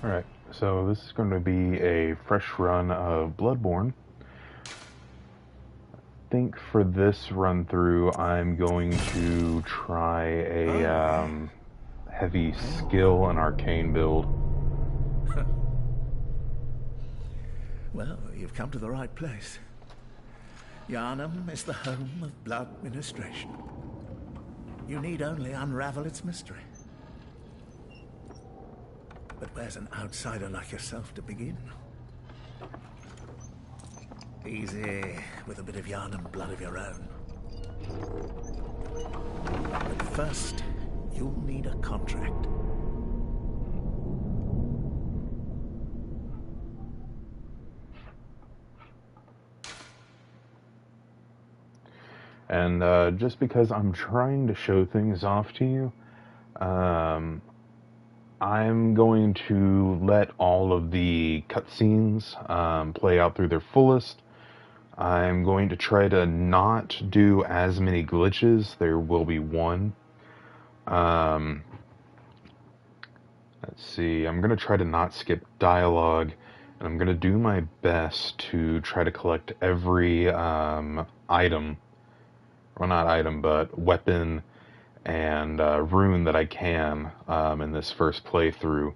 Alright, so this is going to be a fresh run of Bloodborne. I think for this run through, I'm going to try a heavy skill and arcane build. Well, you've come to the right place. Yharnam is the home of blood ministration. You need only unravel its mystery. But where's an outsider like yourself to begin? Easy, with a bit of Yharnam blood of your own. But first, you'll need a contract. And just because I'm trying to show things off to you, I'm going to let all of the cutscenes play out through their fullest. I'm going to try to not do as many glitches. There will be one. Let's see. I'm going to try to not skip dialogue. And I'm going to do my best to try to collect every item. Well, not item, but weapon and rune that I can in this first playthrough.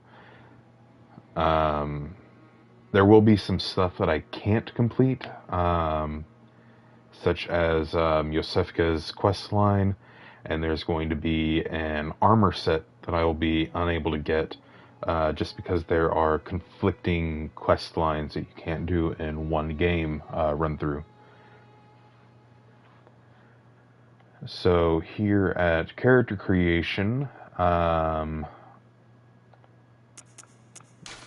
There will be some stuff that I can't complete, such as Yosefka's questline, and there's going to be an armor set that I will be unable to get just because there are conflicting quest lines that you can't do in one game run through. So here at character creation,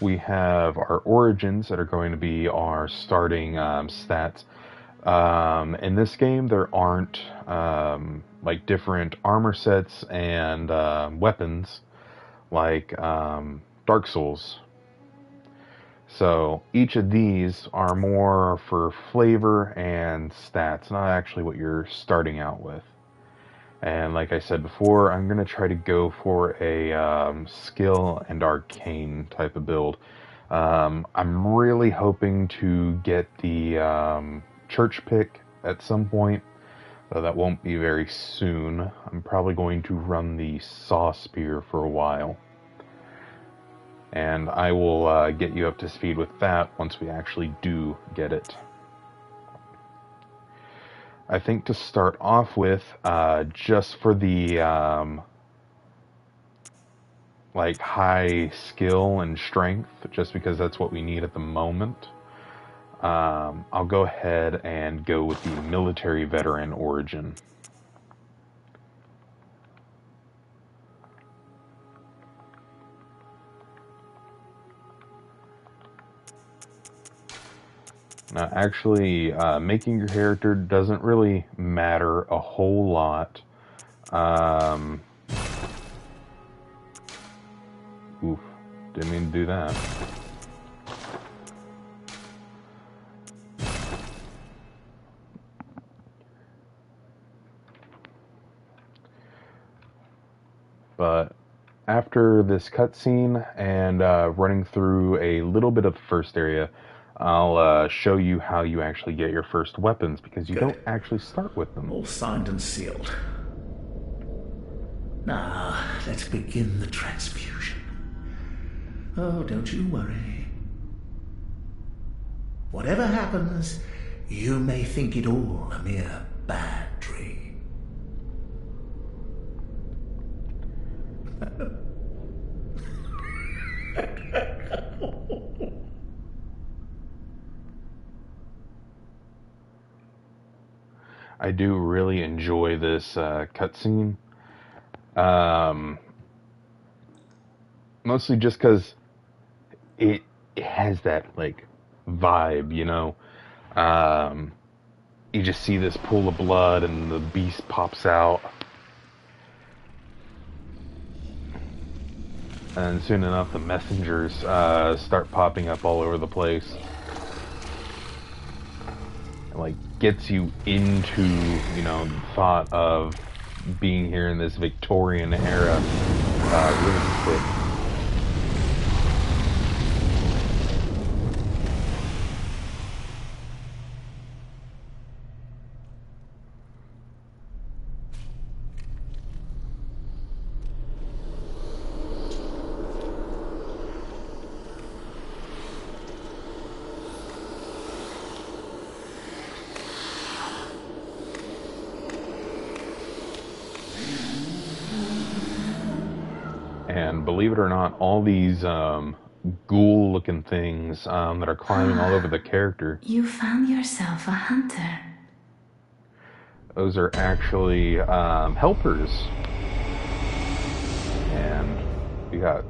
we have our origins that are going to be our starting stats. In this game, there aren't like different armor sets and weapons like Dark Souls. So each of these are more for flavor and stats, not actually what you're starting out with. And like I said before, I'm going to try to go for a skill and arcane type of build. I'm really hoping to get the church pick at some point, though that won't be very soon. I'm probably going to run the saw spear for a while. And I will get you up to speed with that once we actually do get it. I think to start off with, just for the like high skill and strength, just because that's what we need at the moment, I'll go ahead and go with the military veteran origin. Now, actually, making your character doesn't really matter a whole lot. Oof, didn't mean to do that. But after this cutscene and running through a little bit of the first area, I'll show you how you actually get your first weapons, because you don't actually start with them. All signed and sealed. Now, let's begin the transfusion. Oh, don't you worry. Whatever happens, you may think it all a mere bad dream. I do really enjoy this cutscene. Mostly just because it has that, like, vibe, you know? You just see this pool of blood and the beast pops out. And soon enough, the messengers start popping up all over the place. It, like, gets you into, you know, the thought of being here in this Victorian era really quick. And believe it or not, all these ghoul-looking things that are climbing all over the character, You found yourself a hunter. those are actually helpers. And we got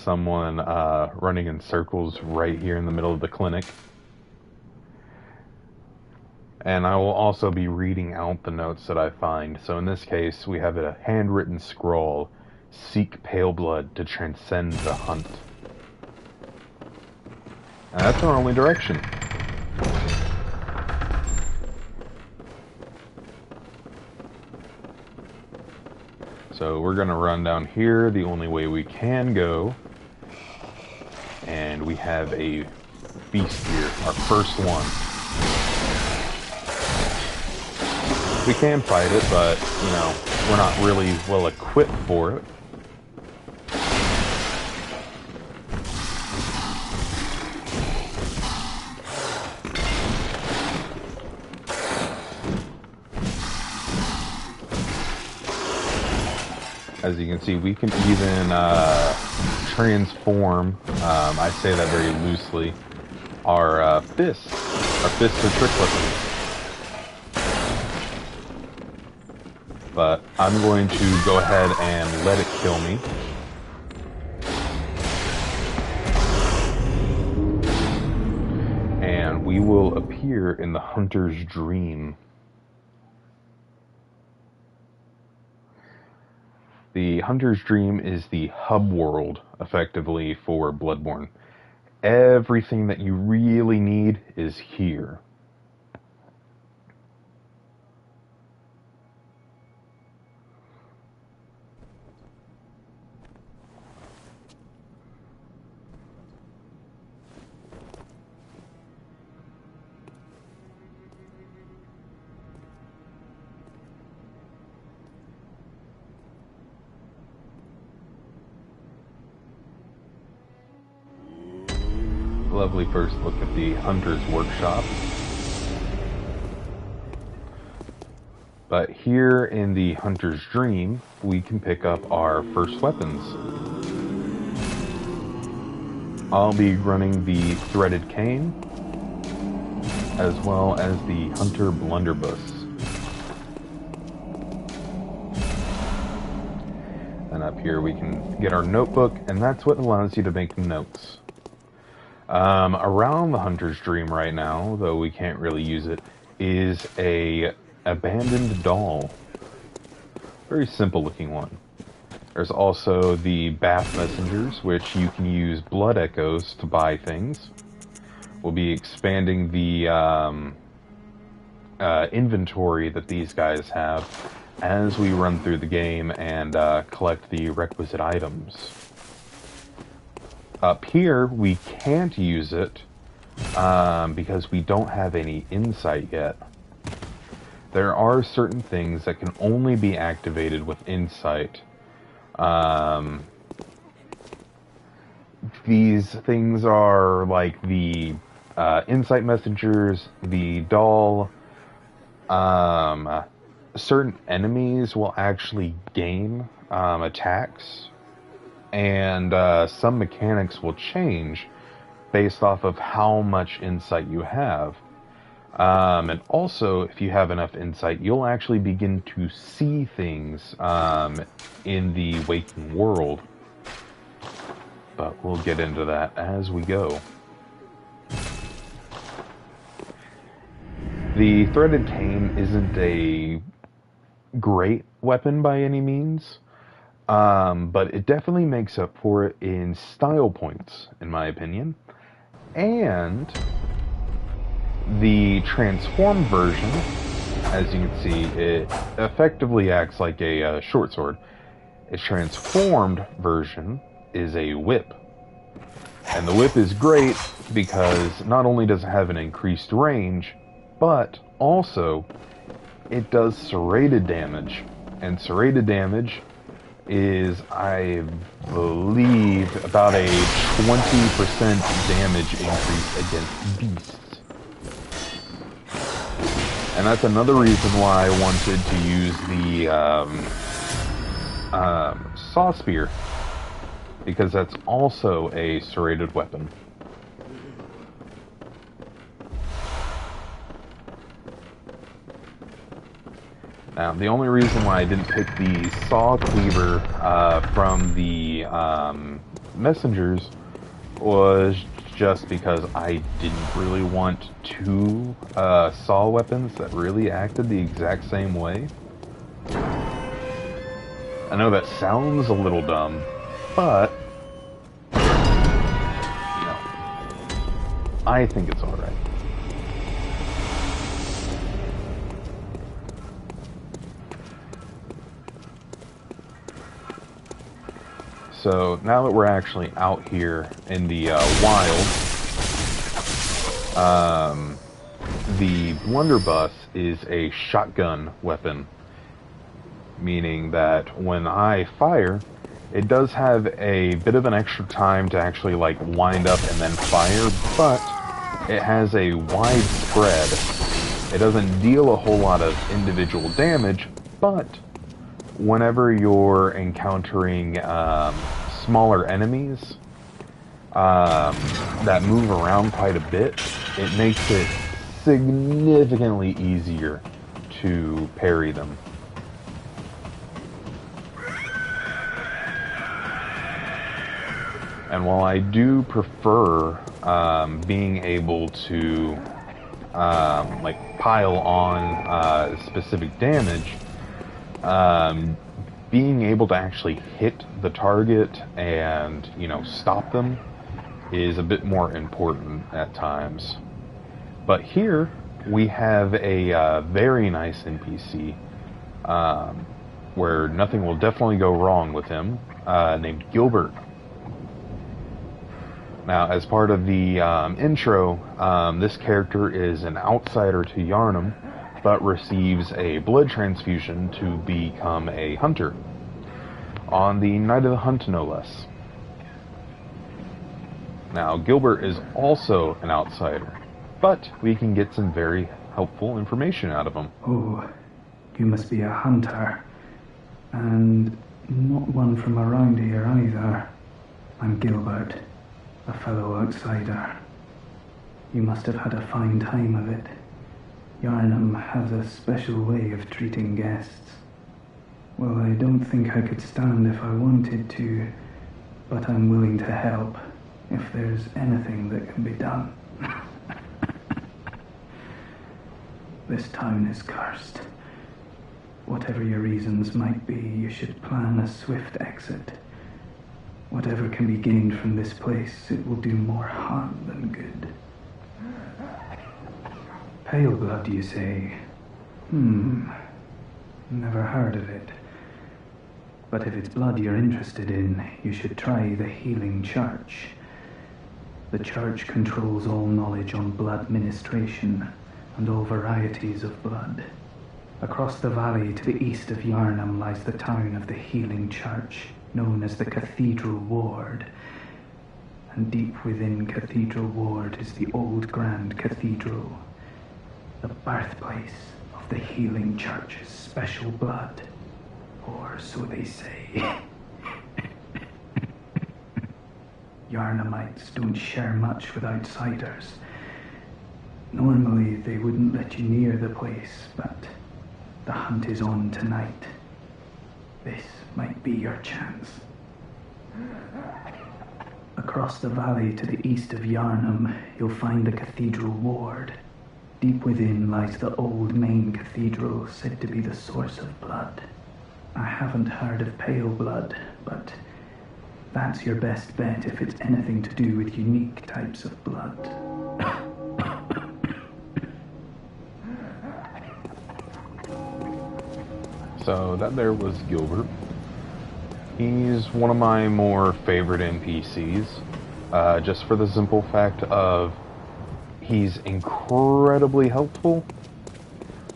someone running in circles right here in the middle of the clinic. And I will also be reading out the notes that I find. So in this case, we have a handwritten scroll: "Seek pale blood to transcend the hunt." And that's our only direction. So we're going to run down here the only way we can go. And we have a beast here, our first one. We can fight it, but, you know, we're not really well equipped for it. As you can see, we can even transform, I say that very loosely, our fists. Our fists are trick weapons. But I'm going to go ahead and let it kill me. And we will appear in the hunter's dream. The hunter's dream is the hub world, effectively, for Bloodborne. Everything that you really need is here. Lovely first look at the hunter's workshop. But here in the hunter's dream, we can pick up our first weapons. I'll be running the threaded cane, as well as the hunter blunderbuss. And up here we can get our notebook, and that's what allows you to make notes. Around the hunter's dream right now, though we can't really use it, is a abandoned doll. Very simple looking one. There's also the bath messengers, which you can use blood echoes to buy things. We'll be expanding the inventory that these guys have as we run through the game and collect the requisite items. Up here, we can't use it because we don't have any insight yet. There are certain things that can only be activated with insight. These things are like the insight messengers, the doll. Certain enemies will actually gain attacks, and some mechanics will change based off of how much insight you have. And also, if you have enough insight, you'll actually begin to see things in the waking world. But we'll get into that as we go. The threaded cane isn't a great weapon by any means, but it definitely makes up for it in style points, in my opinion. And the transformed version, as you can see, it effectively acts like a short sword. Its transformed version is a whip. And the whip is great because not only does it have an increased range, but also it does serrated damage. And serrated damage is, I believe, about a 20% damage increase against beasts. And that's another reason why I wanted to use saw spear, because that's also a serrated weapon. Now, the only reason why I didn't pick the saw cleaver from the messengers was just because I didn't really want two saw weapons that really acted the exact same way. I know that sounds a little dumb, but you know, I think it's alright. So now that we're actually out here in the wild, the blunderbuss is a shotgun weapon, meaning that when I fire, it does have a bit of an extra time to actually like wind up and then fire, but it has a wide spread. It doesn't deal a whole lot of individual damage, but whenever you're encountering smaller enemies that move around quite a bit, it makes it significantly easier to parry them. And while I do prefer being able to like pile on specific damage, being able to actually hit the target and, you know, stop them is a bit more important at times. But here we have a very nice NPC where nothing will definitely go wrong with him, named Gilbert. Now, as part of the intro, this character is an outsider to Yharnam, but receives a blood transfusion to become a hunter. On the night of the hunt, no less. Now, Gilbert is also an outsider, but we can get some very helpful information out of him. Oh, you must be a hunter, and not one from around here either. I'm Gilbert, a fellow outsider. You must have had a fine time of it. Yharnam has a special way of treating guests. Well, I don't think I could stand if I wanted to, but I'm willing to help if there's anything that can be done. This town is cursed. Whatever your reasons might be, you should plan a swift exit. Whatever can be gained from this place, it will do more harm than good. Pale blood, you say? Never heard of it. But if it's blood you're interested in, you should try the Healing Church. The church controls all knowledge on blood ministration and all varieties of blood. Across the valley to the east of Yharnam lies the town of the Healing Church, known as the Cathedral Ward. And deep within Cathedral Ward is the old Grand Cathedral, the birthplace of the Healing Church's special blood, or so they say. Yharnamites don't share much with outsiders. Normally they wouldn't let you near the place, but the hunt is on tonight. This might be your chance. Across the valley to the east of Yharnam, you'll find the Cathedral Ward. Deep within lies the old main cathedral, said to be the source of blood. I haven't heard of pale blood, but that's your best bet if it's anything to do with unique types of blood. So that there was Gilbert. He's one of my more favorite NPCs, just for the simple fact of he's incredibly helpful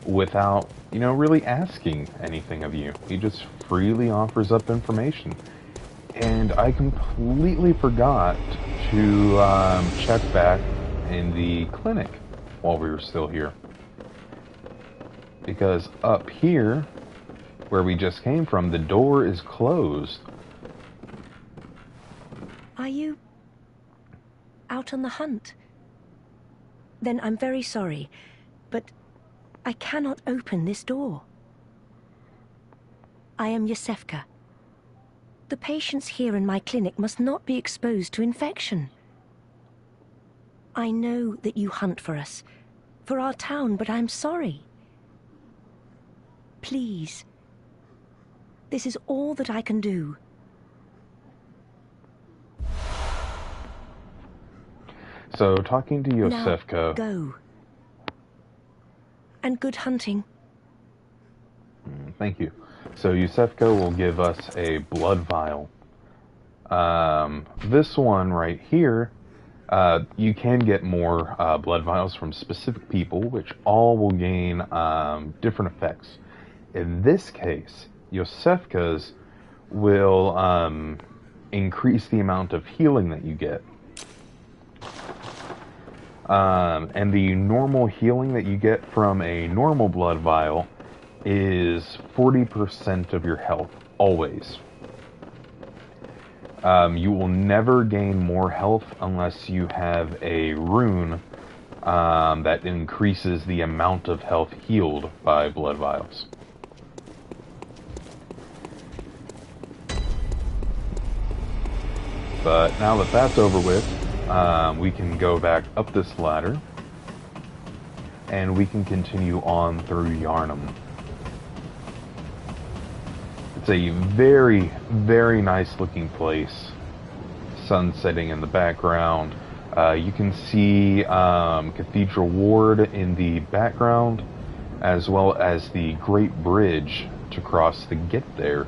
without, you know, really asking anything of you. He just freely offers up information. And I completely forgot to check back in the clinic while we were still here. Because up here, where we just came from, the door is closed. Are you out on the hunt? Then I'm very sorry, but I cannot open this door. I am Yosefka. The patients here in my clinic must not be exposed to infection. I know that you hunt for us, for our town, but I'm sorry. Please. This is all that I can do. So, talking to Yosefka... Now, go. And good hunting. Thank you. So, Yosefka will give us a blood vial. This one right here, you can get more blood vials from specific people, which all will gain different effects. In this case, Yosefka's will increase the amount of healing that you get. And the normal healing that you get from a normal blood vial is 40% of your health, always. You will never gain more health unless you have a rune that increases the amount of health healed by blood vials. But now that that's over with, we can go back up this ladder, and we can continue on through Yharnam. It's a very, very nice looking place. Sun setting in the background. You can see Cathedral Ward in the background, as well as the Great Bridge to cross to get there.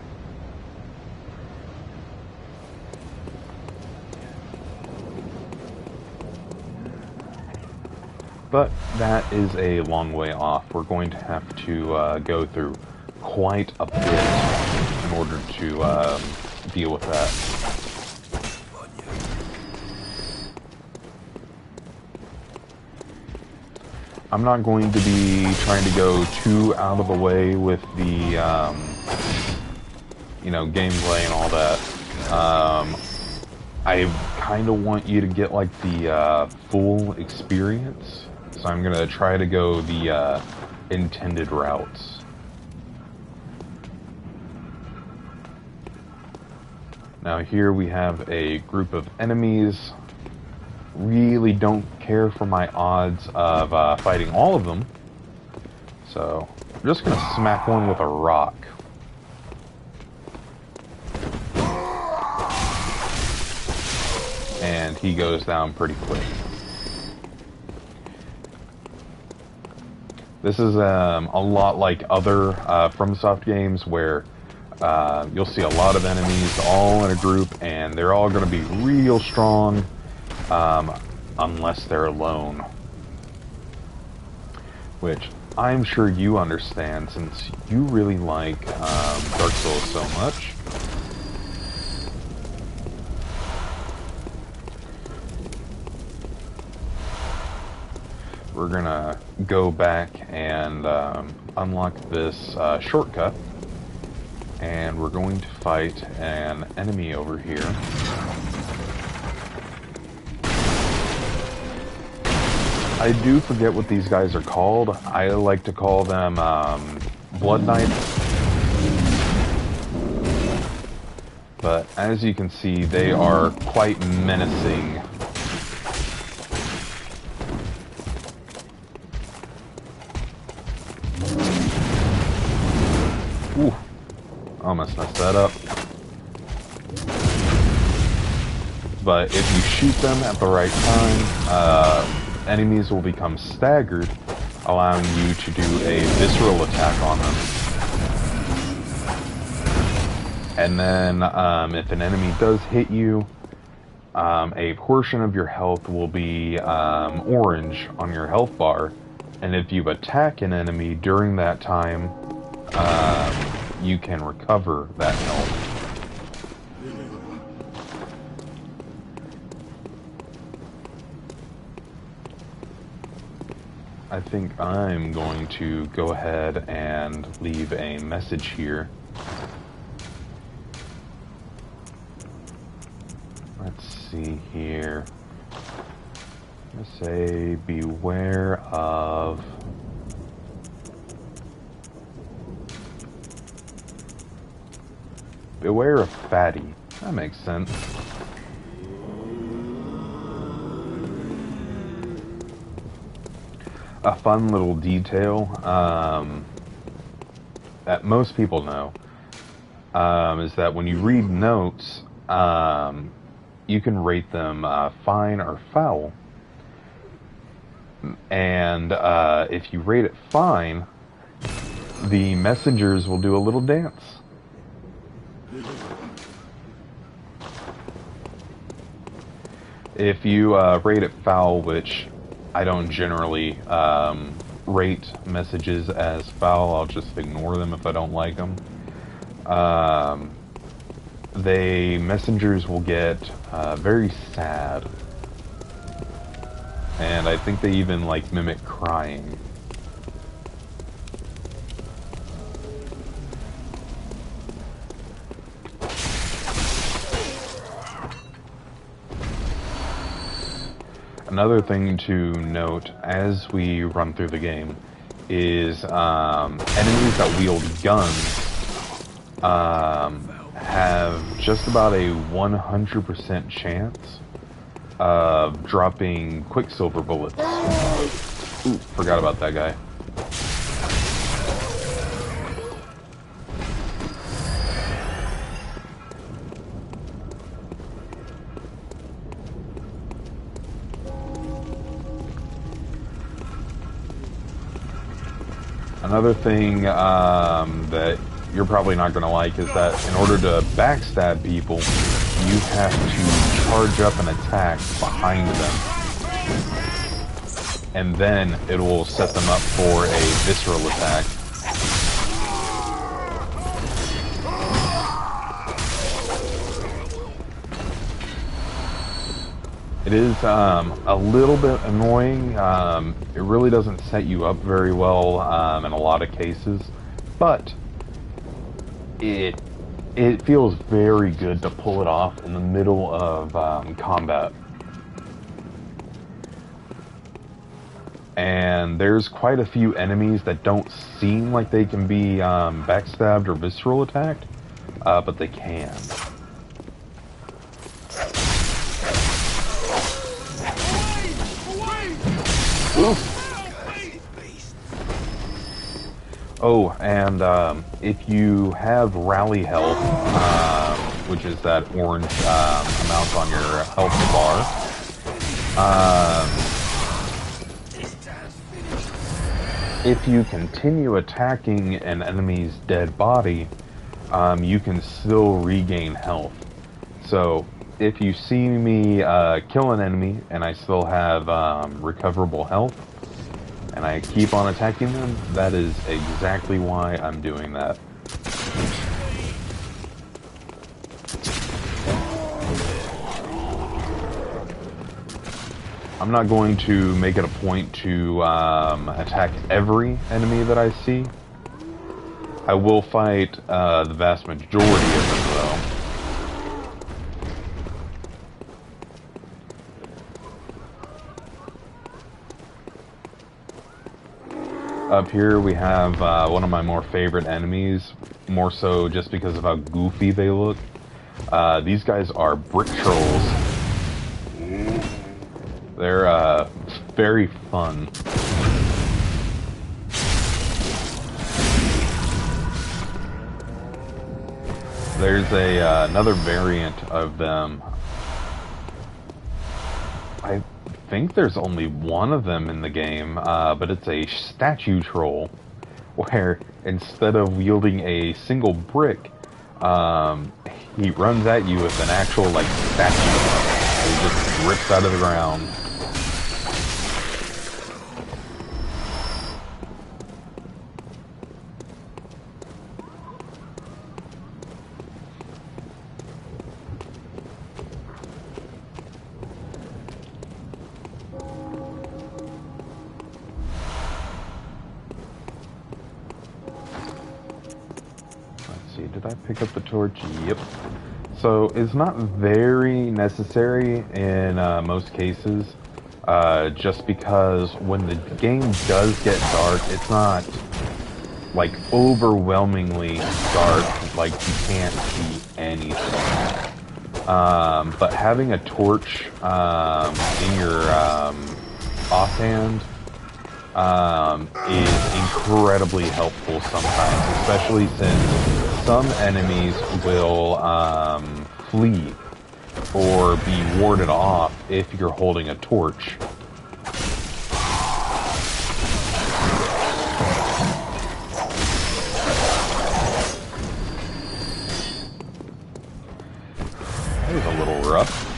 But that is a long way off. We're going to have to go through quite a bit in order to deal with that. I'm not going to be trying to go too out of the way with the, gameplay and all that. I kind of want you to get, like, the full experience. So I'm going to try to go the intended routes. Now here we have a group of enemies. Really don't care for my odds of fighting all of them. So I'm just going to smack one with a rock. And he goes down pretty quick. This is a lot like other FromSoft games where you'll see a lot of enemies all in a group, and they're all going to be real strong unless they're alone. Which I'm sure you understand since you really like Dark Souls so much. We're gonna go back and unlock this shortcut, and we're going to fight an enemy over here. I do forget what these guys are called. I like to call them Blood Knights. But as you can see, they are quite menacing. Ooh, almost messed that up. But if you shoot them at the right time, enemies will become staggered, allowing you to do a visceral attack on them. And then, if an enemy does hit you, a portion of your health will be orange on your health bar. And if you attack an enemy during that time, you can recover that health. I think I'm going to go ahead and leave a message here. Let's see here. Let's say, beware of... Beware of Fatty. That makes sense. A fun little detail that most people know is that when you read notes, you can rate them fine or foul. And if you rate it fine, the messengers will do a little dance. If you rate it foul, which I don't generally rate messages as foul, I'll just ignore them if I don't like them. The messengers will get very sad. And I think they even like mimic crying. Another thing to note as we run through the game is enemies that wield guns have just about a 100% chance of dropping quicksilver bullets. Ooh, forgot about that guy. Another thing that you're probably not going to like is that in order to backstab people, you have to charge up an attack behind them. And then it will set them up for a visceral attack. It is a little bit annoying. It really doesn't set you up very well in a lot of cases, but it feels very good to pull it off in the middle of combat. And there's quite a few enemies that don't seem like they can be backstabbed or visceral attacked, but they can. Oh, and if you have rally health, which is that orange amount on your health bar, if you continue attacking an enemy's dead body, you can still regain health. So if you see me kill an enemy and I still have recoverable health, and I keep on attacking them, that is exactly why I'm doing that. I'm not going to make it a point to attack every enemy that I see. I will fight the vast majority of them, though. Up here we have one of my more favorite enemies, more so just because of how goofy they look. These guys are brick trolls. They're very fun. There's another variant of them. I think there's only one of them in the game, but it's a statue troll, where instead of wielding a single brick, he runs at you with an actual, like, statue. He just rips out of the ground. I pick up the torch? Yep. So it's not very necessary in most cases, just because when the game does get dark, it's not like overwhelmingly dark, like you can't see anything. But having a torch in your offhand is incredibly helpful sometimes, especially since some enemies will flee or be warded off if you're holding a torch. That was a little rough.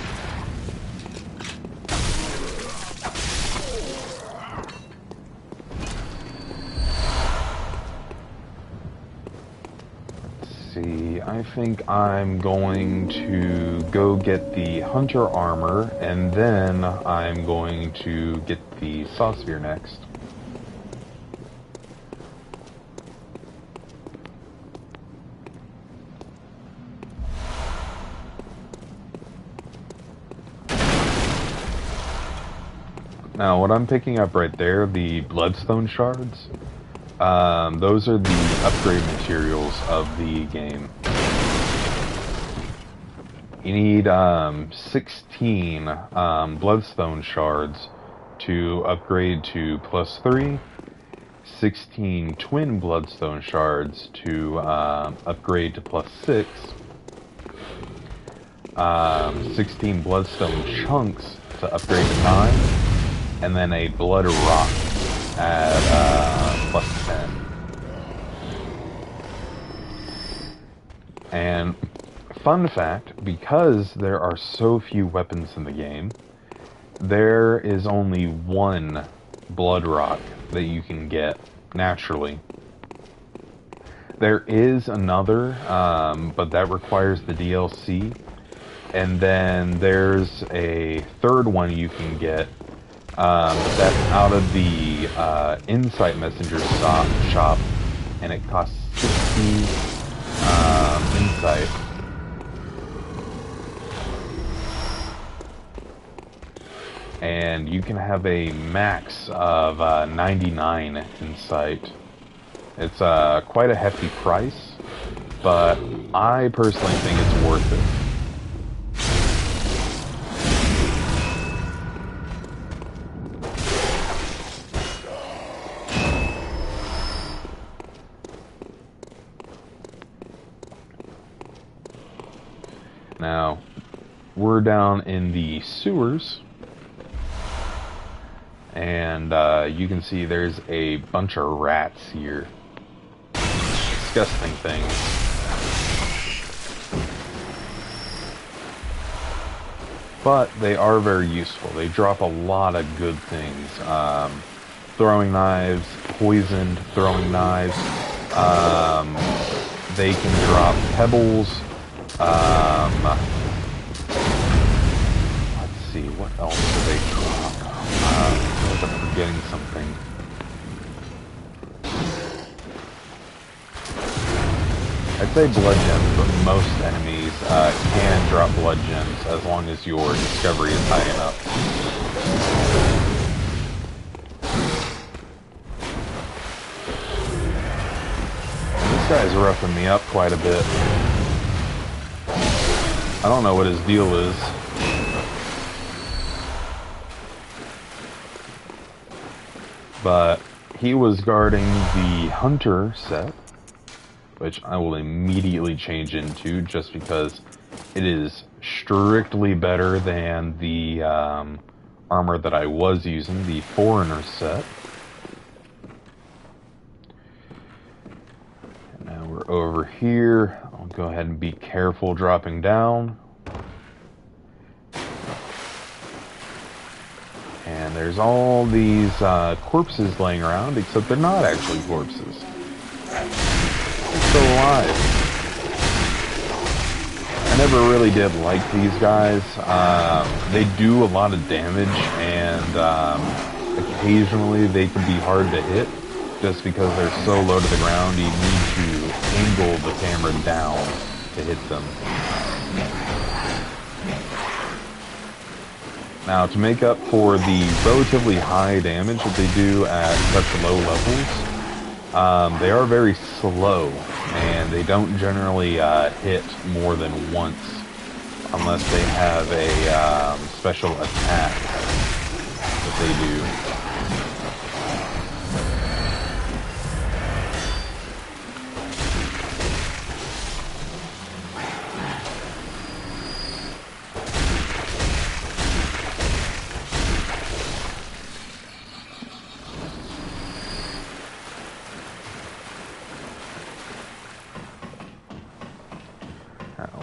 I think I'm going to go get the hunter armor, and then I'm going to get the saw spear next. Now, what I'm picking up right there, the bloodstone shards, those are the upgrade materials of the game. You need 16 bloodstone shards to upgrade to +3, 16 twin bloodstone shards to upgrade to +6, 16 bloodstone chunks to upgrade to 9, and then a blood rock at +10. And fun fact, because there are so few weapons in the game, there is only one blood rock that you can get naturally. There is another, but that requires the DLC. And then there's a third one you can get, that's out of the Insight Messenger shop, and it costs 60 insight. And you can have a max of 99 insight. It's quite a hefty price, but I personally think it's worth it. Now, we're down in the sewers, and you can see there's a bunch of rats here. Disgusting things. But they are very useful. They drop a lot of good things. Throwing knives, poisoned throwing knives. They can drop pebbles. Let's see, what else do they drop? I feel like I'm forgetting something. I'd say blood gems, but most enemies can drop blood gems as long as your discovery is high enough. This guy's roughing me up quite a bit. I don't know what his deal is. But he was guarding the hunter set, which I will immediately change into just because it is strictly better than the armor that I was using, the foreigner set. And now we're over here. I'll go ahead and be careful dropping down. And there's all these corpses laying around, except they're not actually corpses. They're still alive. I never really did like these guys. They do a lot of damage, and occasionally they can be hard to hit. just because they're so low to the ground, you need to angle the camera down to hit them. Now, to make up for the relatively high damage that they do at such low levels, they are very slow, and they don't generally hit more than once, unless they have a special attack that they do.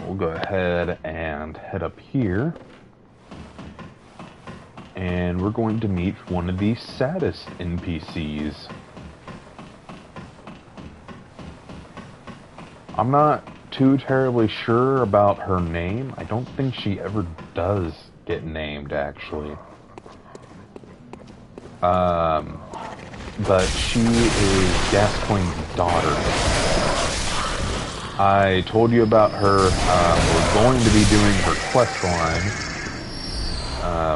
We'll go ahead and head up here, and we're going to meet one of the saddest NPCs. I'm not too terribly sure about her name. I don't think she ever does get named, actually. But she is Gascoigne's daughter. I told you about her. We're going to be doing her quest line,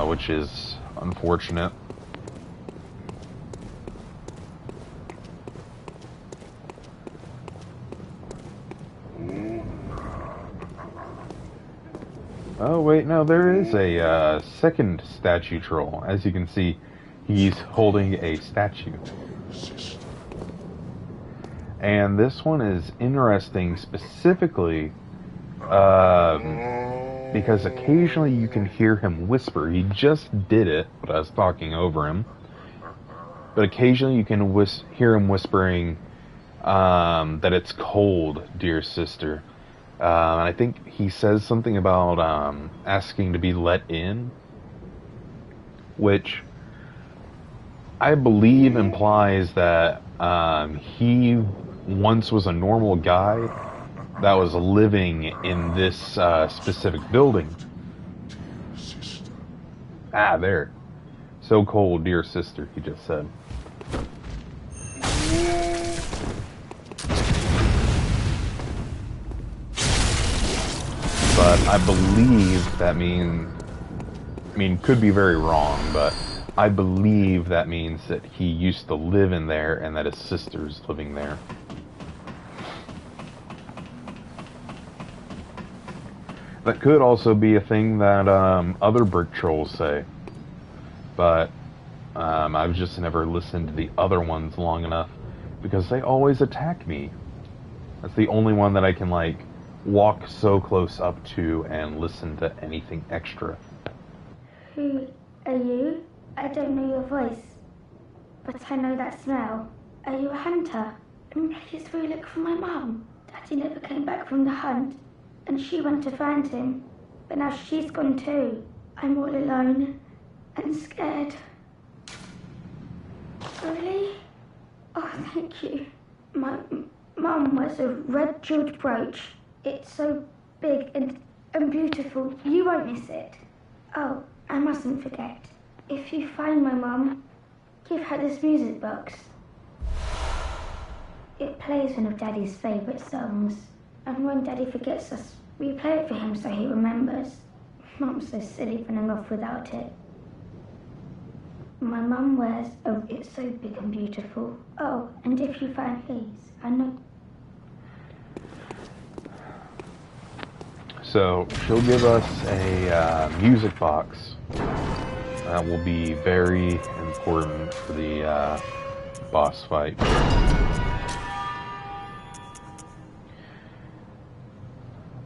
which is unfortunate. Oh wait, no, there is a second statue troll. As you can see, he's holding a statue. And this one is interesting specifically because occasionally you can hear him whisper. He just did it, but I was talking over him. But occasionally you can hear him whispering that it's cold, dear sister. And I think he says something about asking to be let in, which I believe implies that he once was a normal guy that was living in this specific building. Ah, there. So cold, dear sister, he just said. But I believe that could be very wrong, but I believe that means that he used to live in there and that his sister's living there. That could also be a thing that other brick trolls say, but I've just never listened to the other ones long enough because they always attack me. That's the only one that I can walk so close up to and listen to anything extra. Who are you? I don't know your voice, but I know that smell. Are you a hunter? Please go look for my mum. Daddy never came back from the hunt, and she went to find him, but now she's gone too. I'm all alone and scared. Really? Oh, thank you. My mum wears a red jeweled brooch. It's so big and beautiful. You won't miss it. Oh, I mustn't forget. If you find my mum, give her this music box. It plays one of Daddy's favourite songs. And when Daddy forgets us, we play it for him so he remembers. Mum's so silly running off without it. My mum wears... Oh, it's so big and beautiful. Oh, and if you find his, I know... So, she'll give us a music box. That will be very important for the boss fight.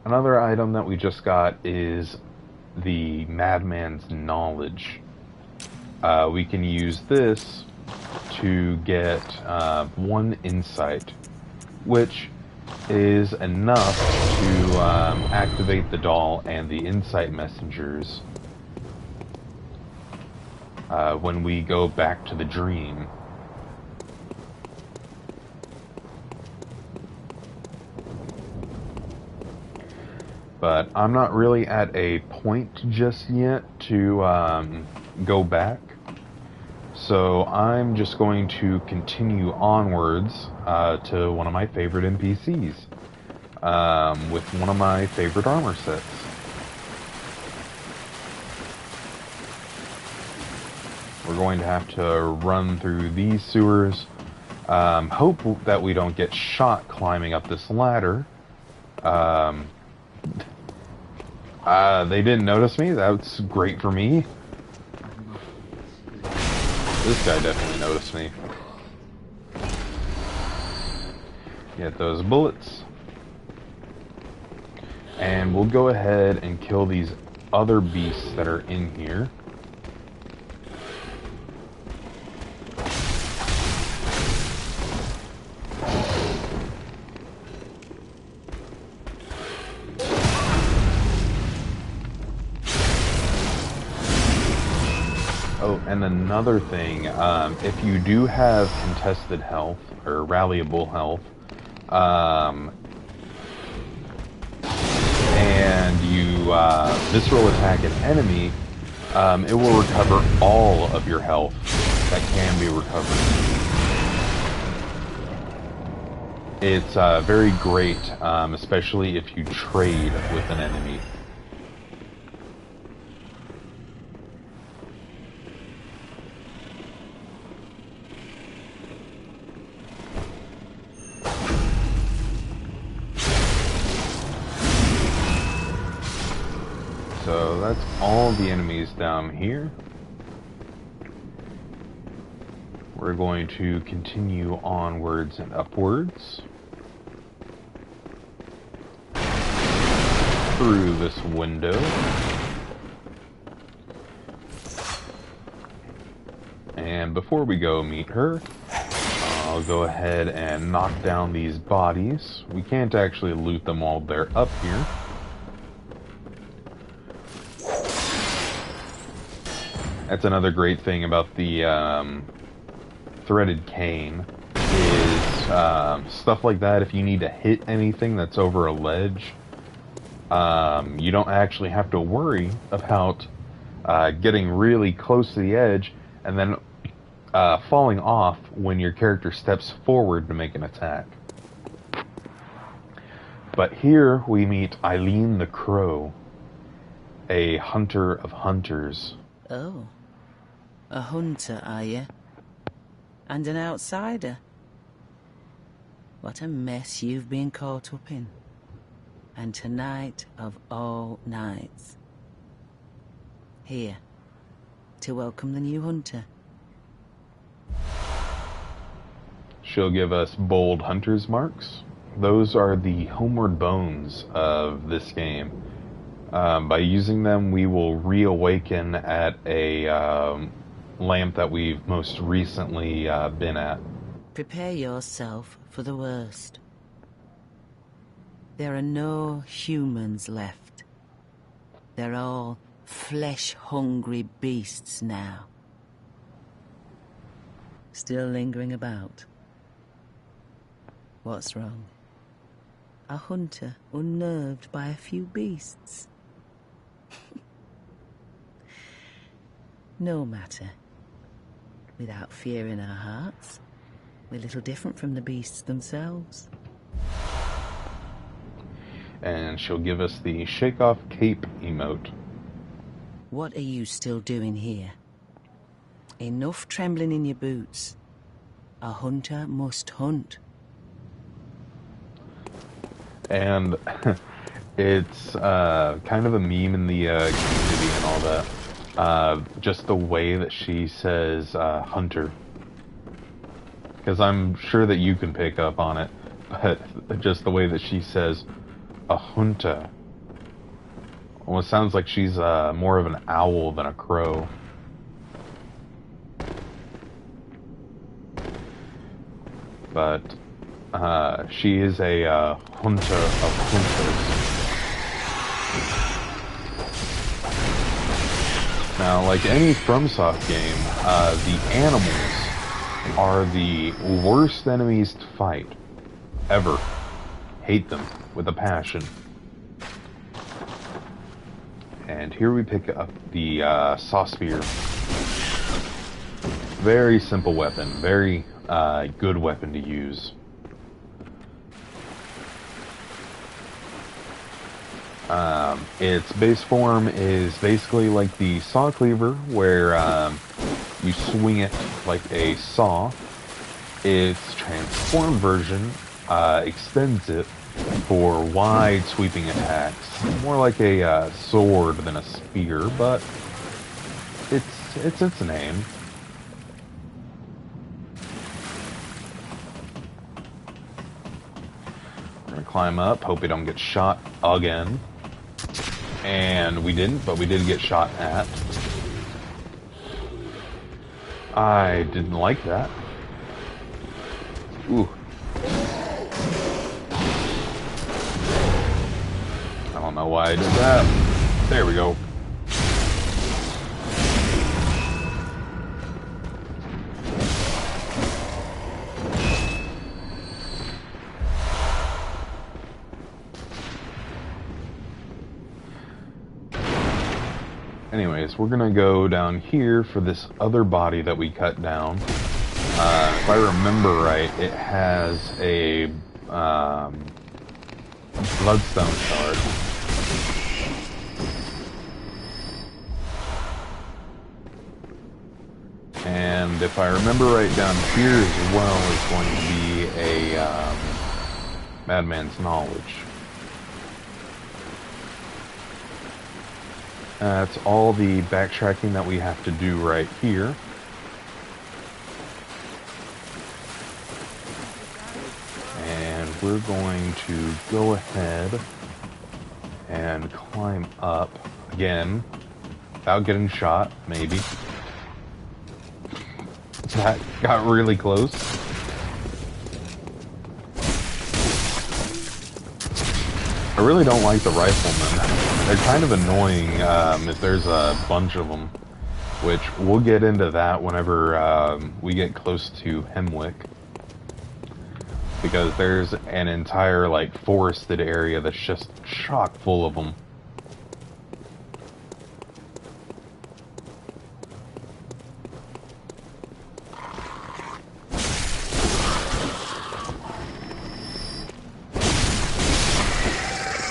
Another item that we just got is the Madman's Knowledge. We can use this to get 1 insight, which is enough to activate the doll and the insight messengers when we go back to the dream. But I'm not really at a point just yet to go back. So I'm just going to continue onwards to one of my favorite NPCs with one of my favorite armor sets. We're going to have to run through these sewers. Hope that we don't get shot climbing up this ladder. They didn't notice me. That's great for me. This guy definitely noticed me. Get those bullets. And we'll go ahead and kill these other beasts that are in here. Oh, and another thing, if you do have contested health, or rallyable health, and you visceral attack an enemy, it will recover all of your health that can be recovered. It's very great, especially if you trade with an enemy. So that's all the enemies down here. We're going to continue onwards and upwards through this window. And before we go meet her, I'll go ahead and knock down these bodies. We can't actually loot them while they're up here. That's another great thing about the threaded cane is stuff like that. If you need to hit anything that's over a ledge, you don't actually have to worry about getting really close to the edge and then falling off when your character steps forward to make an attack. But here we meet Eileen the Crow, a hunter of hunters. Oh. A hunter, are you? And an outsider? What a mess you've been caught up in. And tonight of all nights. Here, to welcome the new hunter. She'll give us bold hunter's marks. Those are the homeward bones of this game. By using them, we will reawaken at a lamp that we've most recently been at. Prepare yourself for the worst. There are no humans left. They're all flesh-hungry beasts now. Still lingering about. What's wrong? A hunter unnerved by a few beasts? No matter. Without fear in our hearts, we're little different from the beasts themselves. And she'll give us the shake off cape emote. What are you still doing here? Enough trembling in your boots. A hunter must hunt. And it's kind of a meme in the community and all that. Just the way that she says hunter. Because I'm sure that you can pick up on it. But just the way that she says a hunter. Almost sounds like she's more of an owl than a crow. But she is a hunter of hunters. Now, like any FromSoft game, the animals are the worst enemies to fight. Ever. Hate them with a passion. And here we pick up the saw spear. Very simple weapon. Very good weapon to use. Its base form is basically like the saw cleaver, where you swing it like a saw. Its transformed version extends it for wide sweeping attacks, more like a sword than a spear, but it's its name. We're gonna climb up, hope we don't get shot again. And we didn't, but we did get shot at. I didn't like that. Ooh. I don't know why I did that. There we go. Anyways, we're gonna go down here for this other body that we cut down. If I remember right, it has a bloodstone shard. And if I remember right, down here as well is going to be a Madman's Knowledge. That's all the backtracking that we have to do right here. And we're going to go ahead and climb up again without getting shot, maybe. That got really close. I really don't like the riflemen. They're kind of annoying if there's a bunch of them, which we'll get into that whenever we get close to Hemwick, because there's an entire like forested area that's just chock full of them.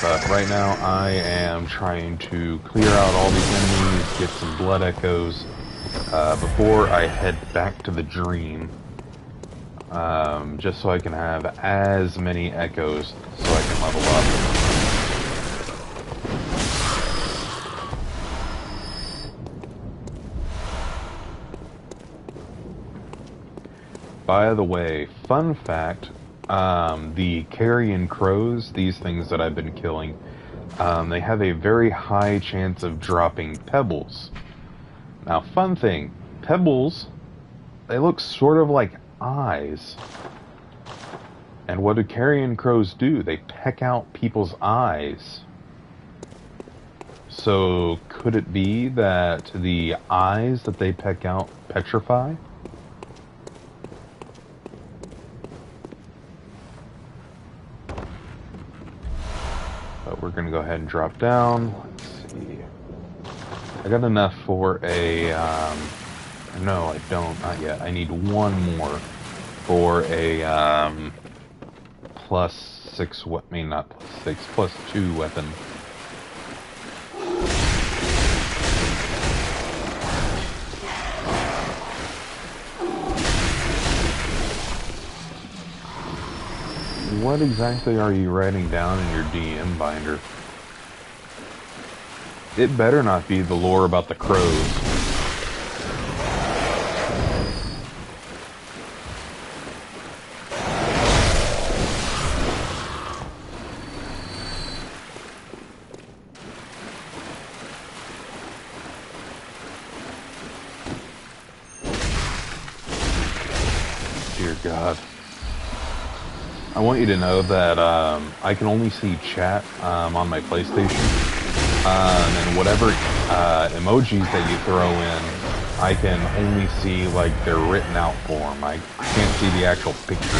But right now I am trying to clear out all these enemies, get some blood echoes, before I head back to the dream. Just so I can have as many echoes so I can level up. By the way, fun fact, the carrion crows, these things that I've been killing, they have a very high chance of dropping pebbles. Now, fun thing, pebbles, they look sort of like eyes. And what do carrion crows do? They peck out people's eyes. So, could it be that the eyes that they peck out petrify? But we're gonna go ahead and drop down. Let's see. I got enough for a, no, I don't, not yet. I need one more for a, +6, I mean, not +6, +2 weapon. What exactly are you writing down in your DM binder? It better not be the lore about the crows. Dear God. I want you to know that I can only see chat on my PlayStation. And whatever emojis that you throw in, I can only see like their written out form. I can't see the actual picture.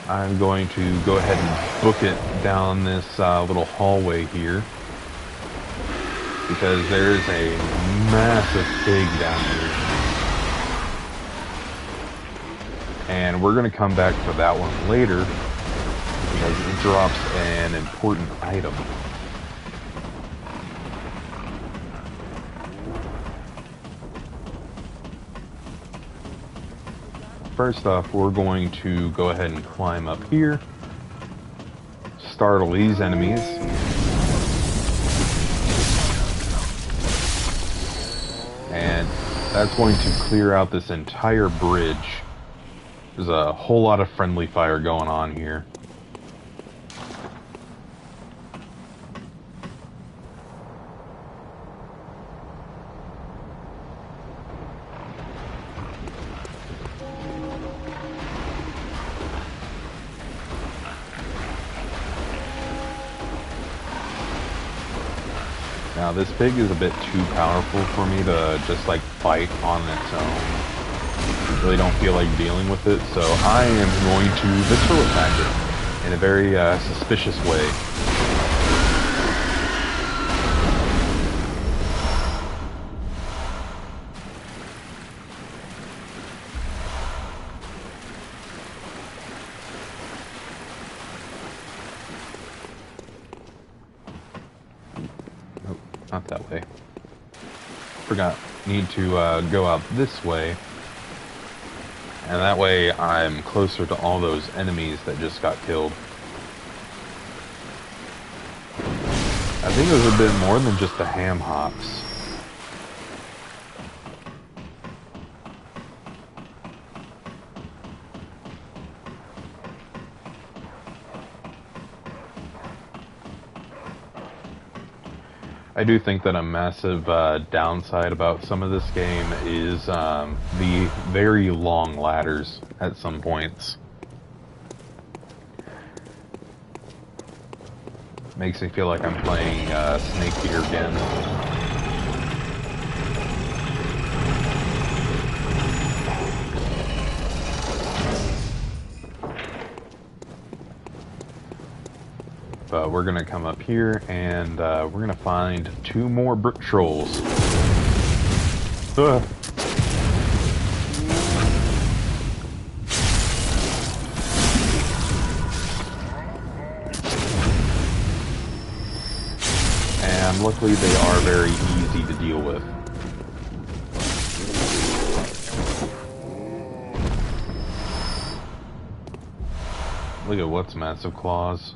I'm going to go ahead and book it down this little hallway here, because there's a massive pig down here. And we're going to come back for that one later, because it drops an important item. First off, we're going to go ahead and climb up here, startle these enemies. And that's going to clear out this entire bridge. There's a whole lot of friendly fire going on here. Now this pig is a bit too powerful for me to just like fight on its own. Really don't feel like dealing with it, so I am going to visceral attack it in a very suspicious way. Not that way. Forgot. Need to go out this way. And that way I'm closer to all those enemies that just got killed. I think it was a bit more than just the ham hocks. I do think that a massive downside about some of this game is the very long ladders at some points. Makes me feel like I'm playing Snake Eater again. But we're gonna come up here and we're gonna find 2 more brick trolls. And luckily they are very easy to deal with. Look at what's massive claws.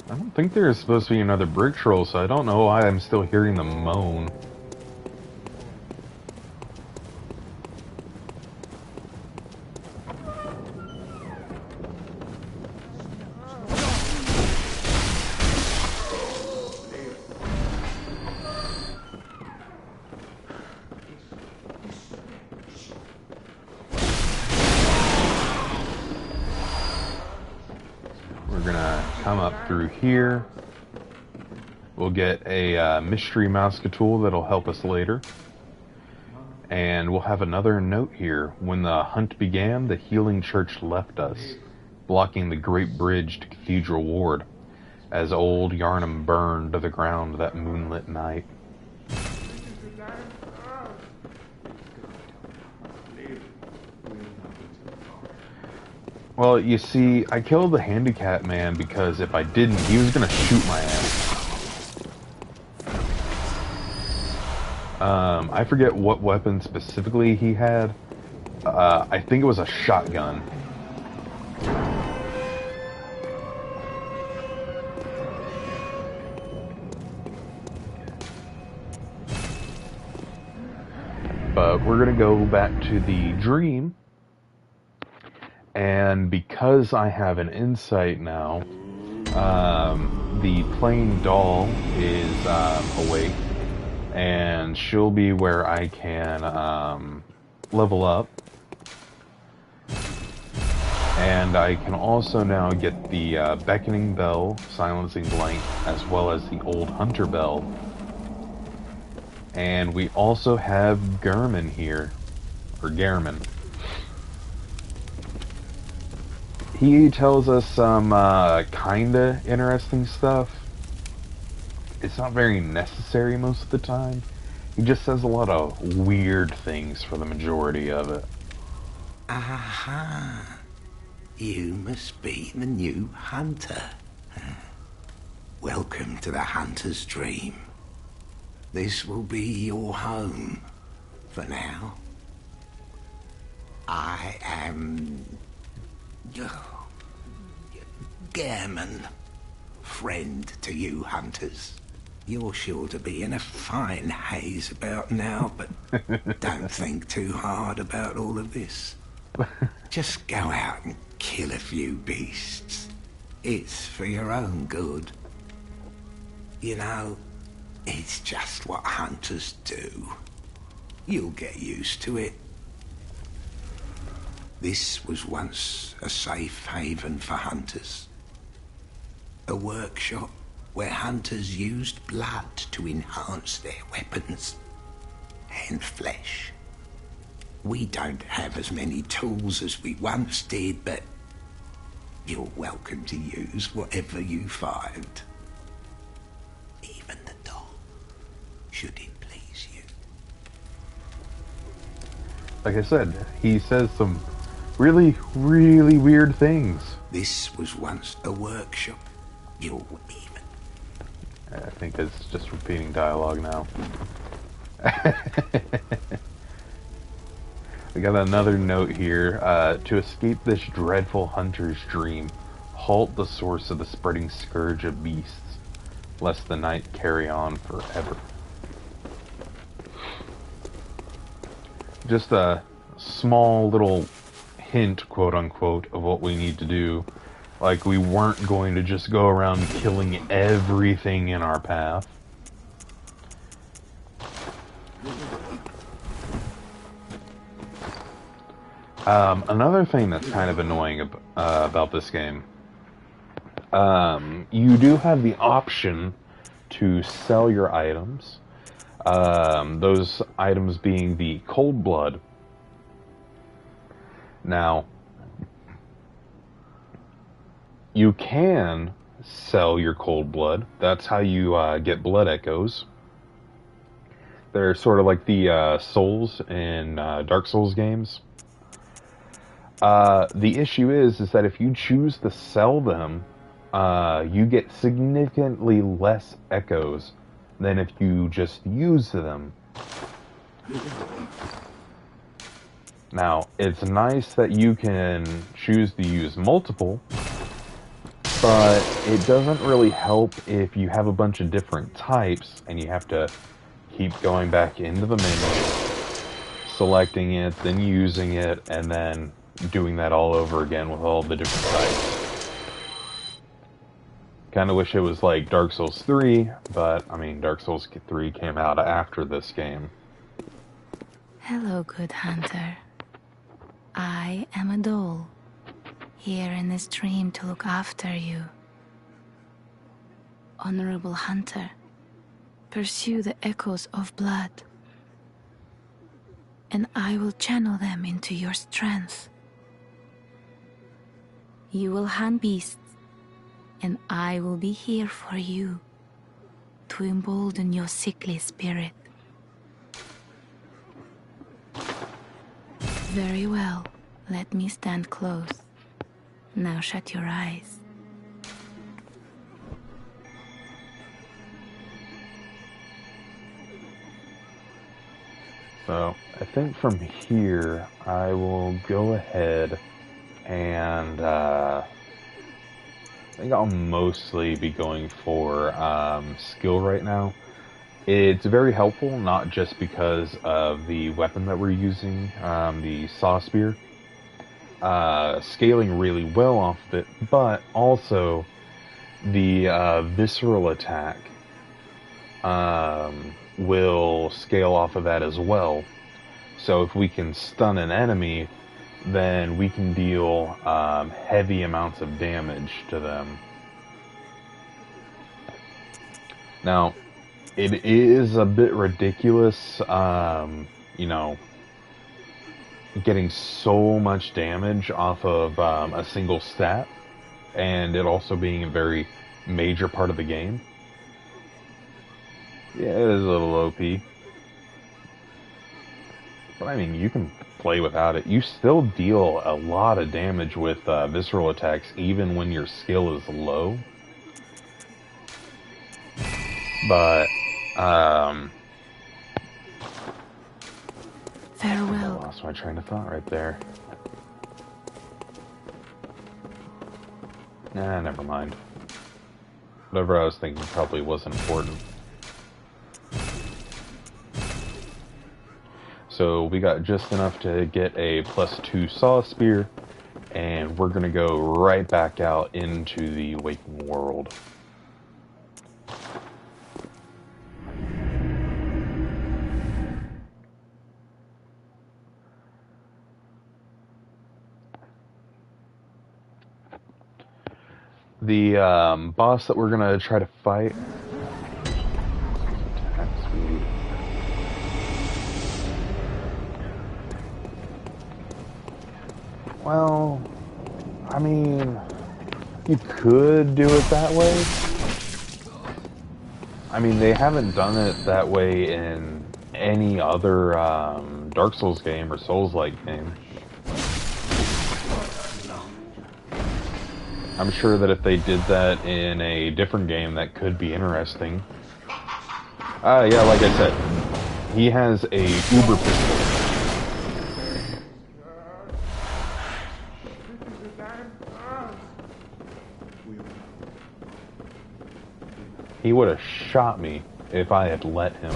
I don't think there is supposed to be another brick troll, so I don't know why I'm still hearing them moan. We're gonna come up through here. We'll get a mystery mousecatool that'll help us later. And we'll have another note here. When the hunt began, the healing church left us, blocking the great bridge to Cathedral Ward, as old Yarnum burned to the ground that moonlit night. Well, you see, I killed the handicapped man because if I didn't, he was gonna shoot my ass. I forget what weapon specifically he had. I think it was a shotgun. But we're gonna go back to the dream. And because I have an insight now, the plain doll is awake, and she'll be where I can level up. And I can also now get the Beckoning Bell, Silencing Blank, as well as the Old Hunter Bell. And we also have Gehrman here, or Gehrman. He tells us some kinda interesting stuff. It's not very necessary most of the time. He just says a lot of weird things for the majority of it. Aha! You must be the new hunter. Welcome to the hunter's dream. This will be your home for now. I am Gehrman, friend to you hunters. You're sure to be in a fine haze about now, but don't think too hard about all of this. Just go out and kill a few beasts. It's for your own good. You know, it's just what hunters do. You'll get used to it. This was once a safe haven for hunters. A workshop where hunters used blood to enhance their weapons and flesh. We don't have as many tools as we once did, but you're welcome to use whatever you find. Even the dog, should it please you. Like I said, he says some really, really weird things. This was once a workshop. You'll even... I think it's just repeating dialogue now. We got another note here. To escape this dreadful hunter's dream, halt the source of the spreading scourge of beasts, lest the night carry on forever. Just a small little hint, quote-unquote, of what we need to do. Like, we weren't going to just go around killing everything in our path. Another thing that's kind of annoying about this game, you do have the option to sell your items. Those items being the cold blood. Now, you can sell your cold blood. That's how you get blood echoes. They're sort of like the souls in Dark Souls games. The issue is that if you choose to sell them, you get significantly less echoes than if you just use them. Now, it's nice that you can choose to use multiple, but it doesn't really help if you have a bunch of different types and you have to keep going back into the menu, selecting it, then using it, and then doing that all over again with all the different types. Kind of wish it was like Dark Souls 3, but, I mean, Dark Souls 3 came out after this game. Hello, good hunter. I am a doll, here in this dream to look after you. Honorable hunter, pursue the echoes of blood, and I will channel them into your strength. You will hunt beasts, and I will be here for you to embolden your sickly spirit. Very well, let me stand close. Now shut your eyes. So, I think from here, I will go ahead and, I think I'll mostly be going for, skill right now. It's very helpful, not just because of the weapon that we're using, the saw spear, scaling really well off of it, but also the visceral attack will scale off of that as well. So if we can stun an enemy, then we can deal heavy amounts of damage to them. Now, it is a bit ridiculous, you know, getting so much damage off of a single stat, and it also being a very major part of the game. Yeah, it is a little OP. But I mean, you can play without it. You still deal a lot of damage with visceral attacks, even when your skill is low. But, Farewell. I lost my train of thought right there. Nah, never mind. Whatever I was thinking probably wasn't important. So we got just enough to get a +2 saw spear, and we're gonna go right back out into the waking world. The boss that we're gonna try to fight. Attack speed. Well, I mean, you could do it that way. I mean, they haven't done it that way in any other Dark Souls game or Souls-like game. I'm sure that if they did that in a different game, that could be interesting. Yeah, like I said, he has a uber pistol. He would have shot me if I had let him.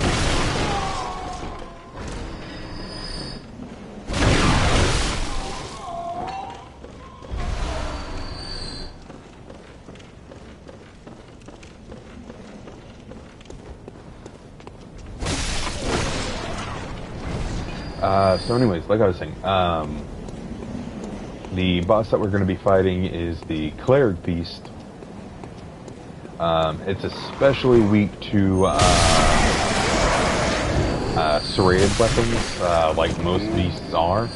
So anyways, like I was saying, the boss that we're going to be fighting is the Cleric Beast. It's especially weak to serrated weapons, like most beasts are.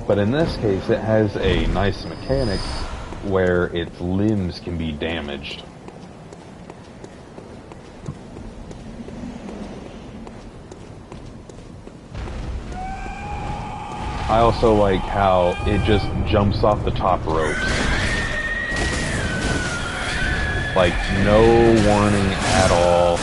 But in this case, it has a nice mechanic where its limbs can be damaged. I also like how it just jumps off the top ropes. Like, no warning at all.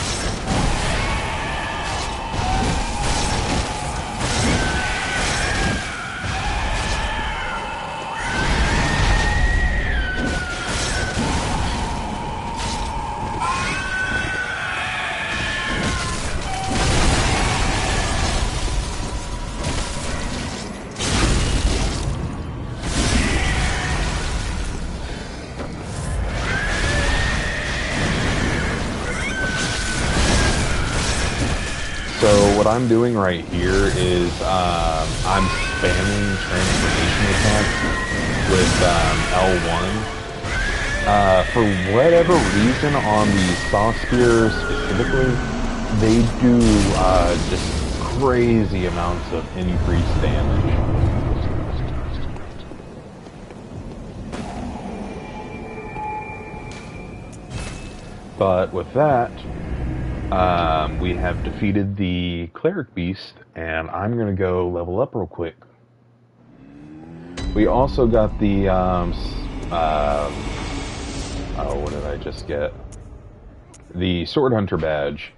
So what I'm doing right here is I'm spamming transformation attacks with L1. For whatever reason, on the Saw Spear specifically, they do just crazy amounts of increased damage. But with that, we have defeated the Cleric Beast, and I'm going to go level up real quick. We also got the, what did I just get? The Sword Hunter badge.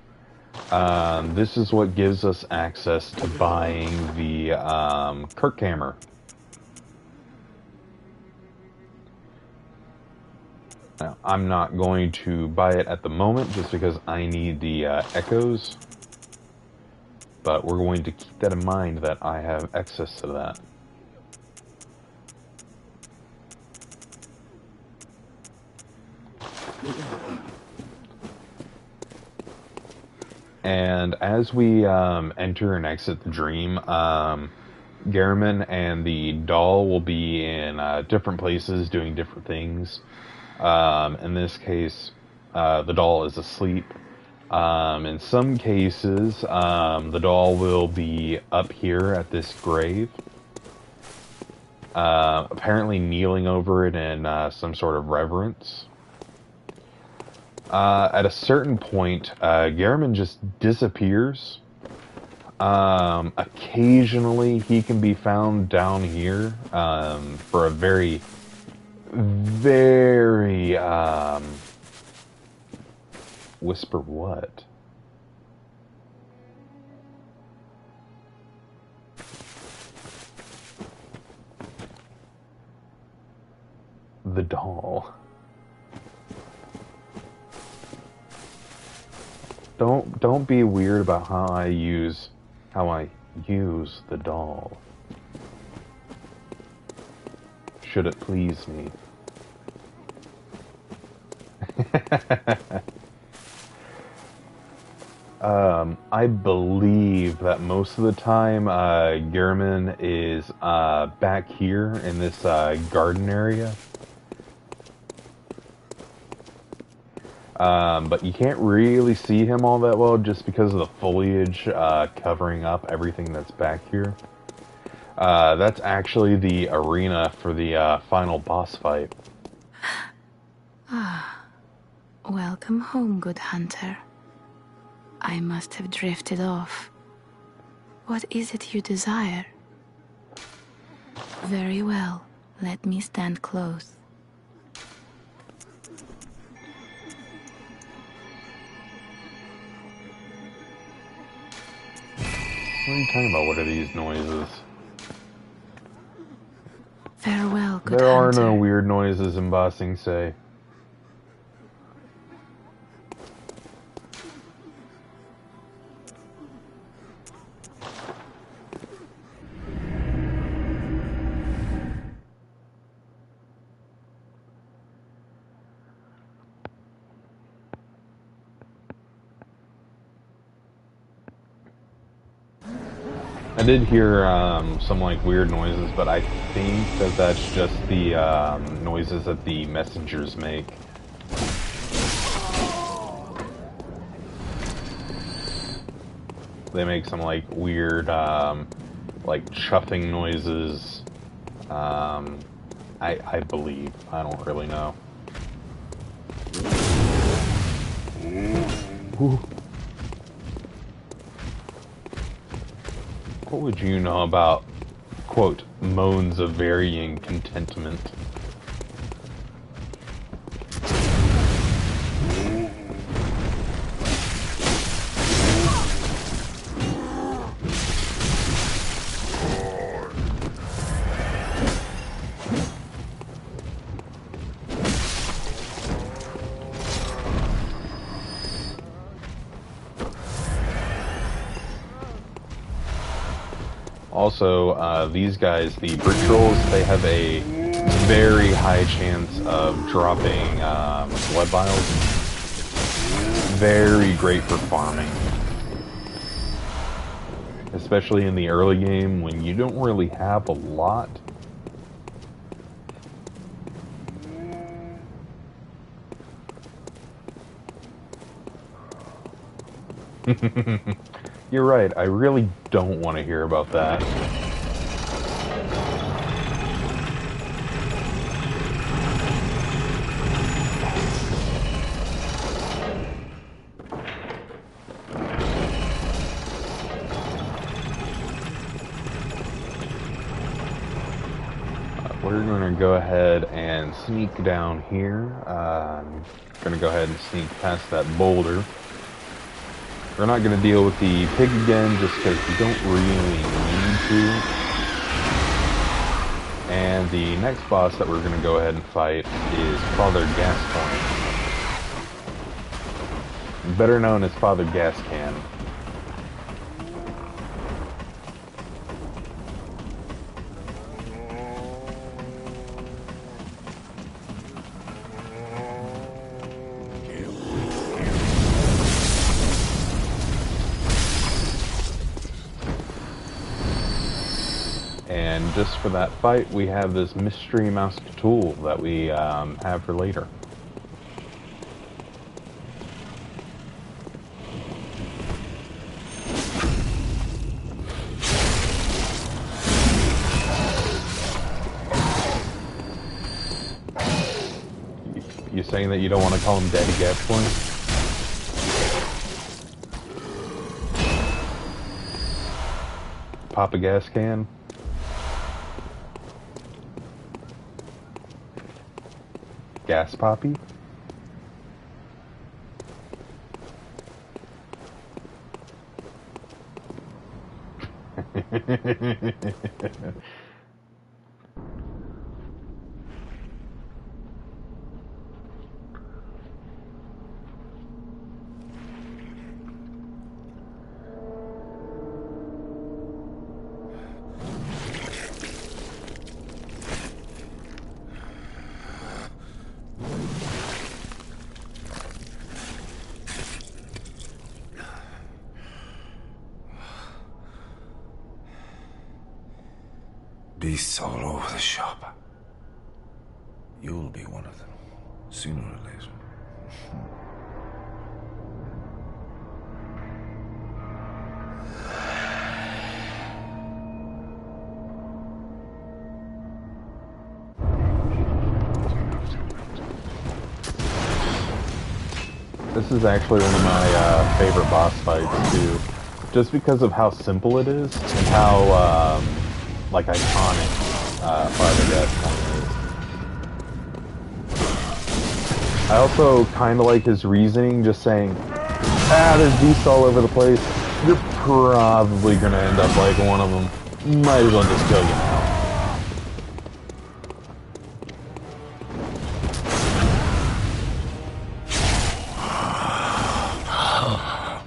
This is what gives us access to buying the Kirkhammer. Now, I'm not going to buy it at the moment just because I need the echoes, but we're going to keep that in mind that I have access to that. And as we enter and exit the dream, Gehrman and the doll will be in different places doing different things. In this case, the doll is asleep. In some cases, the doll will be up here at this grave, apparently kneeling over it in some sort of reverence. At a certain point, Gehrman just disappears. Occasionally, he can be found down here for a very, very whisper what? The doll. Don't be weird about how I use the doll. Should it please me? I believe that most of the time, Gehrman is back here in this garden area. But you can't really see him all that well just because of the foliage covering up everything that's back here. That's actually the arena for the final boss fight. Welcome home, good hunter. I must have drifted off. What is it you desire? Very well. Let me stand close. What are you talking about? What are these noises? Farewell, good There are hunter. no weird noises in Ba Sing Se. I did hear some like weird noises, but I think that that's just the noises that the messengers make. They make some like weird like chuffing noises. I believe. I don't really know. Ooh. What would you know about, quote, moans of varying contentment? Also, these guys, the brick trolls, they have a very high chance of dropping blood vials. Very great for farming. Especially in the early game when you don't really have a lot. You're right, I really don't want to hear about that. We're going to go ahead and sneak down here. I'm going to go ahead and sneak past that boulder. We're not going to deal with the pig again just because we don't really need to. And the next boss that we're going to go ahead and fight is Father Gascoigne. Better known as Father Gascan. And just for that fight, we have this mystery mouse tool that we have for later. You saying that you don't want to call him Daddy Gascoigne? Papa Gas Can? Gas Poppy? Beasts all over the shop. You'll be one of them, sooner or later. This is actually one of my favorite boss fights too, just because of how simple it is and how like iconic Father Gascoigne is. I also kind of like his reasoning, just saying, there's beasts all over the place. You're probably gonna end up like one of them. Might as well just kill you now.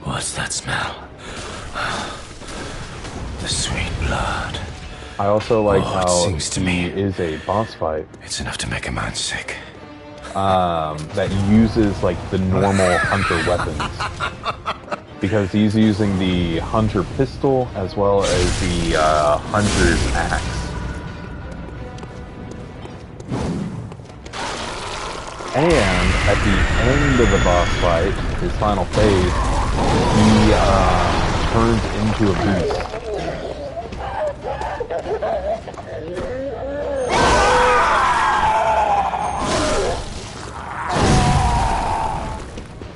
What's that smell? The sweet blood. I also like it how seems to me is a boss fight it's enough to make a man sick. that uses like the normal hunter weapons, because he's using the hunter pistol as well as the hunter's axe. And at the end of the boss fight, his final phase, he turns into a beast.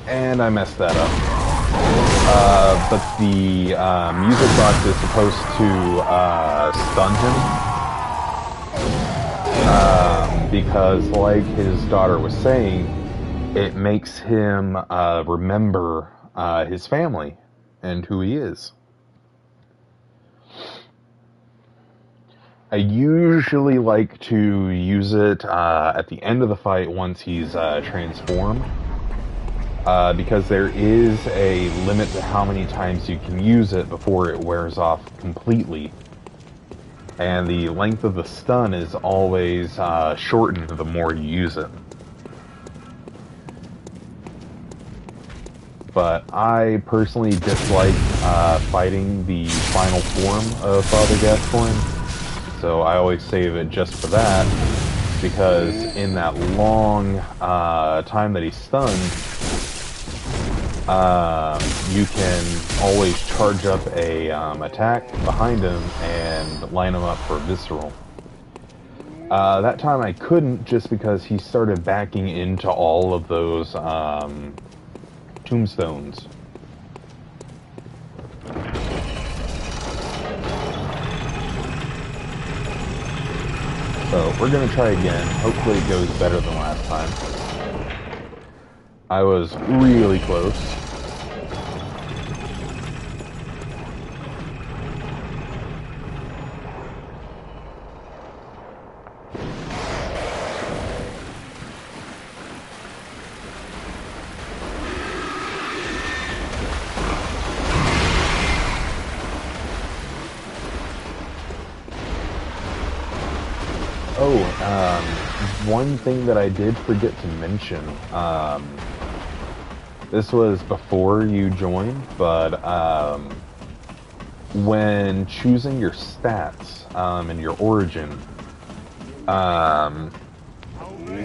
And I messed that up. But the music box is supposed to stun him. Because, like his daughter was saying, it makes him remember his family and who he is. I usually like to use it at the end of the fight once he's transformed. Because there is a limit to how many times you can use it before it wears off completely. And the length of the stun is always shortened the more you use it. But I personally dislike fighting the final form of Father Gascoigne, so I always save it just for that, because in that long time that he's stunned, you can always charge up a attack behind him and line him up for a visceral. That time I couldn't, just because he started backing into all of those tombstones. So we're gonna try again. Hopefully it goes better than last time. I was really close. One thing that I did forget to mention, this was before you joined, but when choosing your stats and your origin,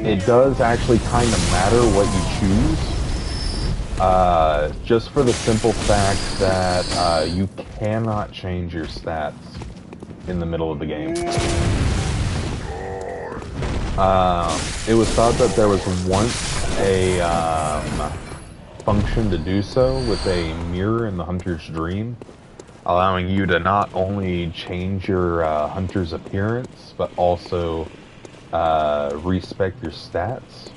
it does actually kind of matter what you choose, just for the simple fact that you cannot change your stats in the middle of the game. It was thought that there was once a function to do so with a mirror in the Hunter's Dream, allowing you to not only change your Hunter's appearance, but also respec your stats.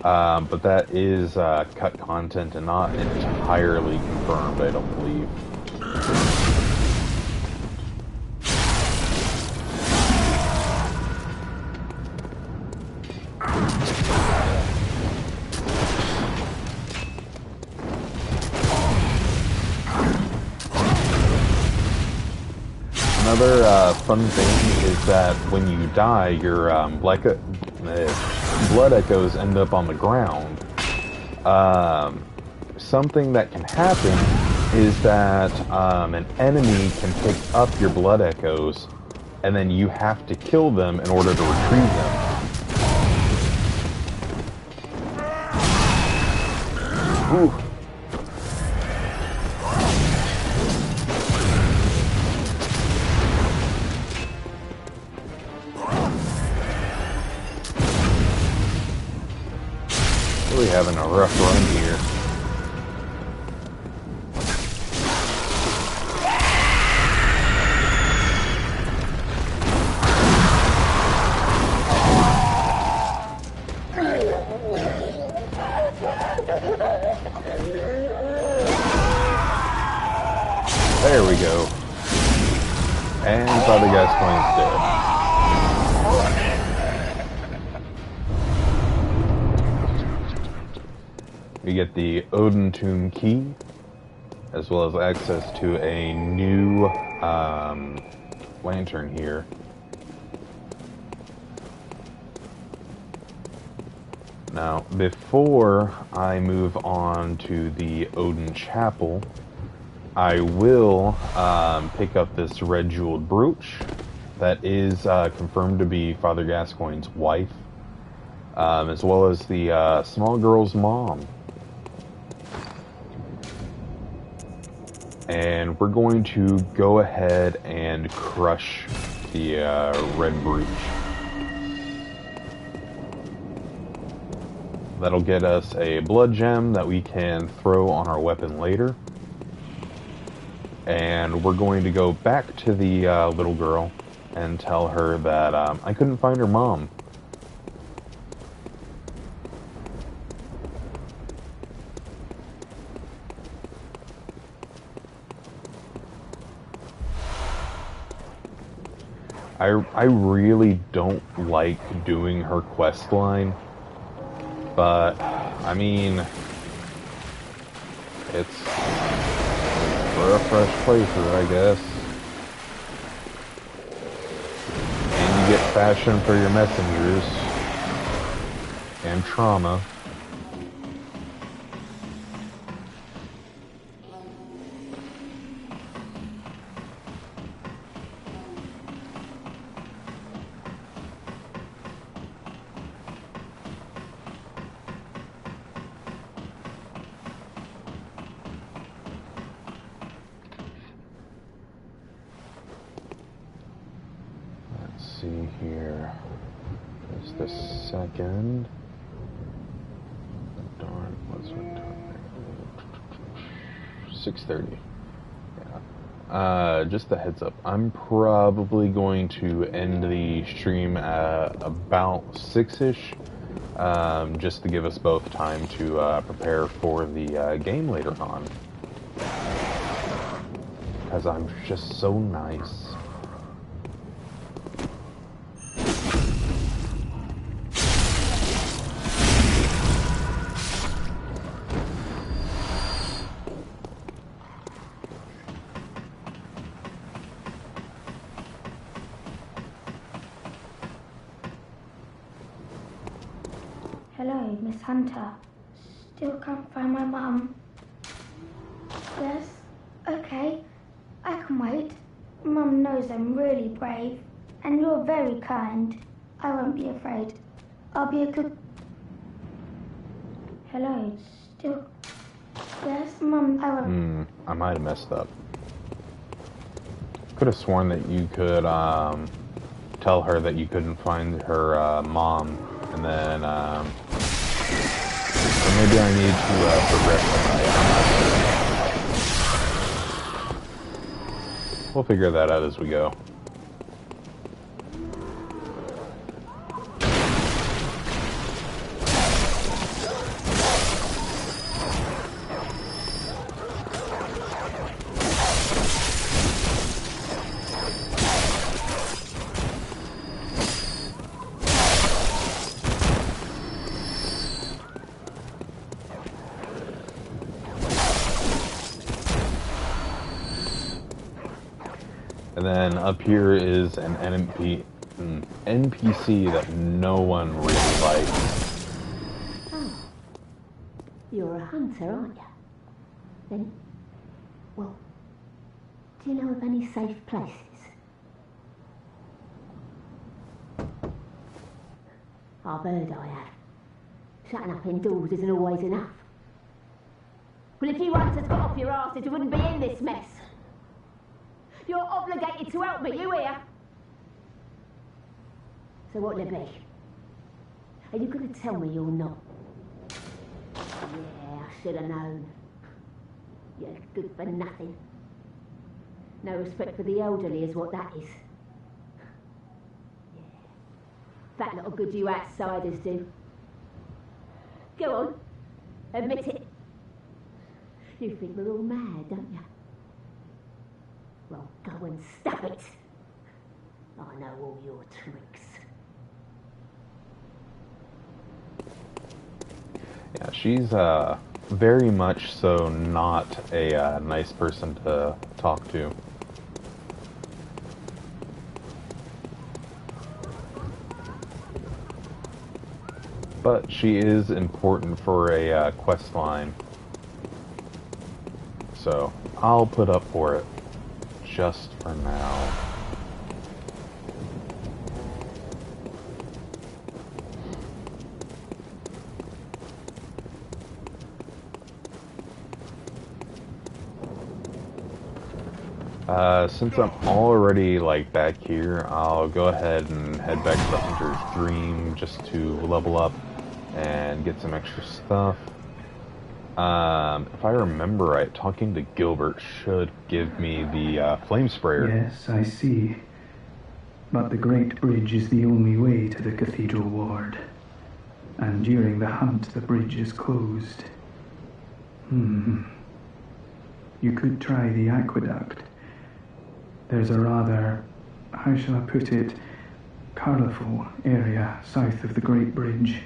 But that is cut content and not entirely confirmed, I don't believe. Another fun thing is that when you die, your blood echoes end up on the ground. Something that can happen is that an enemy can pick up your blood echoes, and then you have to kill them in order to retrieve them. Ooh. Really having a rough run here. There we go. And Father Gascoigne's dead. We get the Odin Tomb key, as well as access to a new lantern here. Now, before I move on to the Odin Chapel, I will pick up this red jeweled brooch that is confirmed to be Father Gascoigne's wife, as well as the small girl's mom. And we're going to go ahead and crush the red brooch. That'll get us a blood gem that we can throw on our weapon later. And we're going to go back to the little girl and tell her that I couldn't find her mom. I really don't like doing her quest line, but I mean, it's for a fresh playthrough, I guess. And you get fashion for your messengers and trauma. See here. There's the second. Darn, what's what time? 6:30. Yeah. Just a heads up. I'm probably going to end the stream at about 6-ish, just to give us both time to prepare for the game later on. Because I'm just so nice. Hello, Miss Hunter. Still can't find my mum. Yes? Okay. I can wait. Mum knows I'm really brave, and you're very kind. I won't be afraid. I'll be a good... Hello, still... Yes, Mum, I won't... I might have messed up. Could have sworn that you could, tell her that you couldn't find her, mom, and then, or maybe I need to, progress the night. We'll figure that out as we go. And then up here is an NPC that no one really likes. Oh, you're a hunter, aren't you? Then, well, do you know of any safe places? I've heard I have. Shutting up indoors isn't always enough. Well, if you hunters got off your asses, you wouldn't be in this mess. You're obligated to help me, you hear? So what'll it be? Are you going to tell me you're not? Yeah, I should have known. You're good for nothing. No respect for the elderly is what that is. Yeah. That lot of good you outsiders do. Go on, admit it. You think we're all mad, don't you? Well, go and stop it. I know all your tricks. Yeah, she's very much so not a nice person to talk to. But she is important for a quest line. So I'll put up for it. Just for now. Since I'm already like back here, I'll go ahead and head back to the Hunter's Dream just to level up and get some extra stuff. If I remember right, talking to Gilbert should give me the flame sprayer. Yes, I see. But the Great Bridge is the only way to the Cathedral Ward. And during the hunt, the bridge is closed. You could try the aqueduct. There's a rather, how shall I put it, colourful area south of the Great Bridge.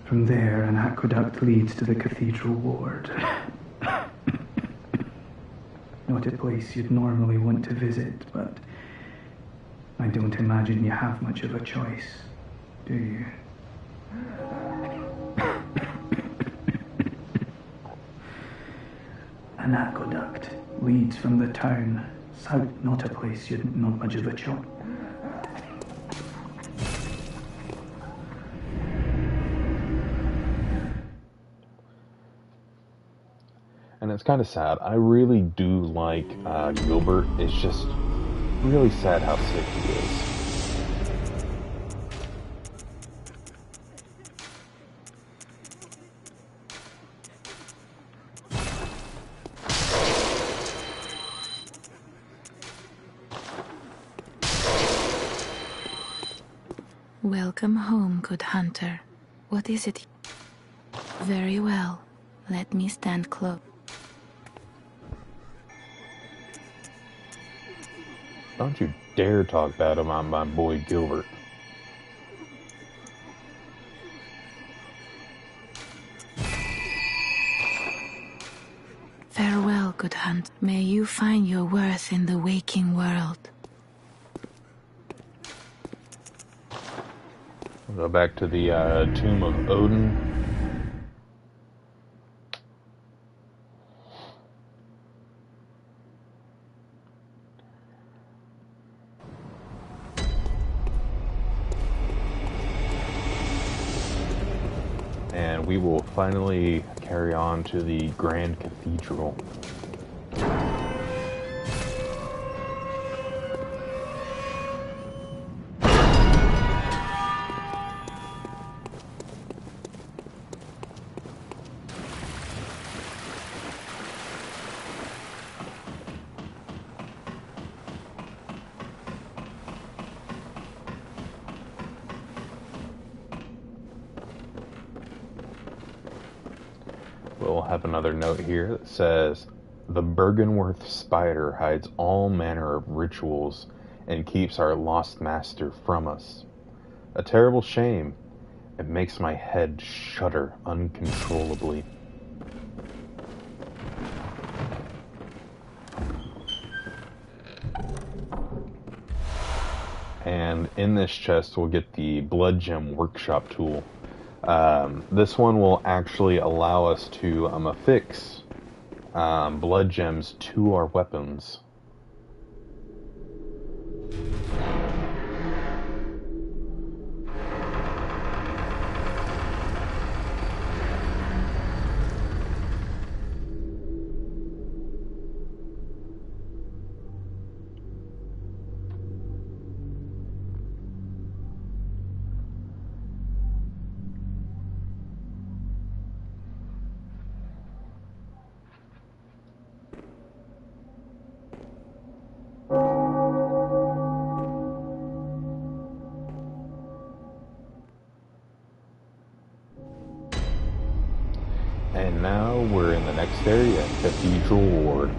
From there, an aqueduct leads to the Cathedral Ward. Not a place you'd normally want to visit, but I don't imagine you have much of a choice, do you? An aqueduct leads from the town south, not a place you'd not much of a choice. And it's kind of sad. I really do like Gilbert. It's just really sad how sick he is. Welcome home, good hunter. What is it? Very well. Let me stand close. Don't you dare talk bad about my boy Gilbert. Farewell, good hunt. May you find your worth in the waking world. We'll go back to the Tomb of Odin. we will finally carry on to the Grand Cathedral. We'll have another note here that says, the Bergenworth spider hides all manner of rituals and keeps our lost master from us. A terrible shame. It makes my head shudder uncontrollably. And in this chest we'll get the Blood Gem Workshop tool. This one will actually allow us to affix blood gems to our weapons. And now we're in the next area, Cathedral Ward.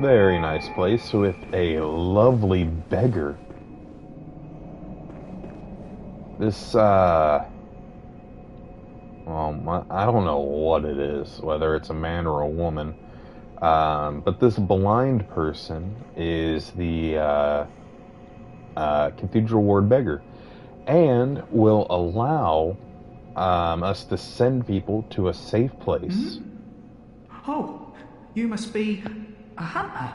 Very nice place with a lovely beggar. This, well, I don't know what it is, whether it's a man or a woman, but this blind person is the Cathedral Ward beggar, and will allow us to send people to a safe place. Oh, you must be a hunter.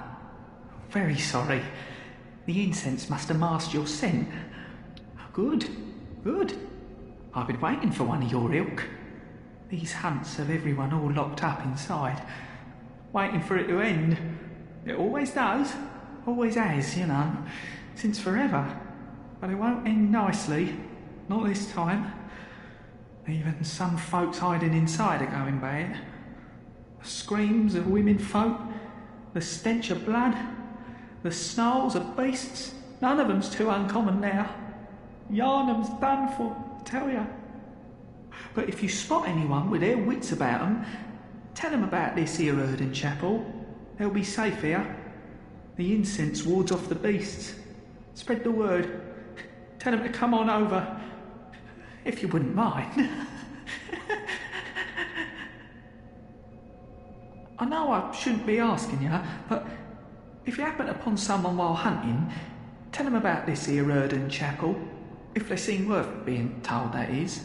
Very sorry. The incense must have masked your scent. Good, good. I've been waiting for one of your ilk. These hunts have everyone all locked up inside, waiting for it to end. It always does, always has, you know, since forever. But it won't end nicely, not this time. Even some folks hiding inside are going bad. The screams of women folk, the stench of blood, the snarls of beasts, none of them's too uncommon now. Yarnum's done for, I tell ya. But if you spot anyone with their wits about 'em, tell 'em about this here Erden Chapel. They'll be safe here. The incense wards off the beasts. Spread the word. Tell 'em to come on over. If you wouldn't mind. I know I shouldn't be asking you, but if you happen upon someone while hunting, tell them about this here Erden Chapel, if they seem worth being told, that is.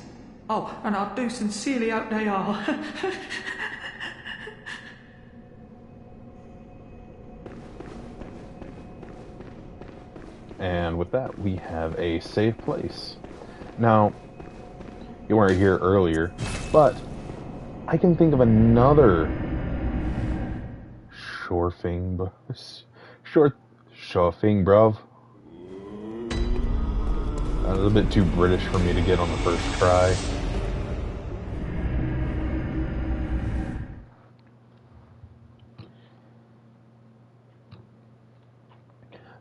Oh, and I do sincerely hope they are. And with that, we have a safe place. Now, you weren't here earlier, but I can think of another Shorefing, bruv. That was a bit too British for me to get on the first try.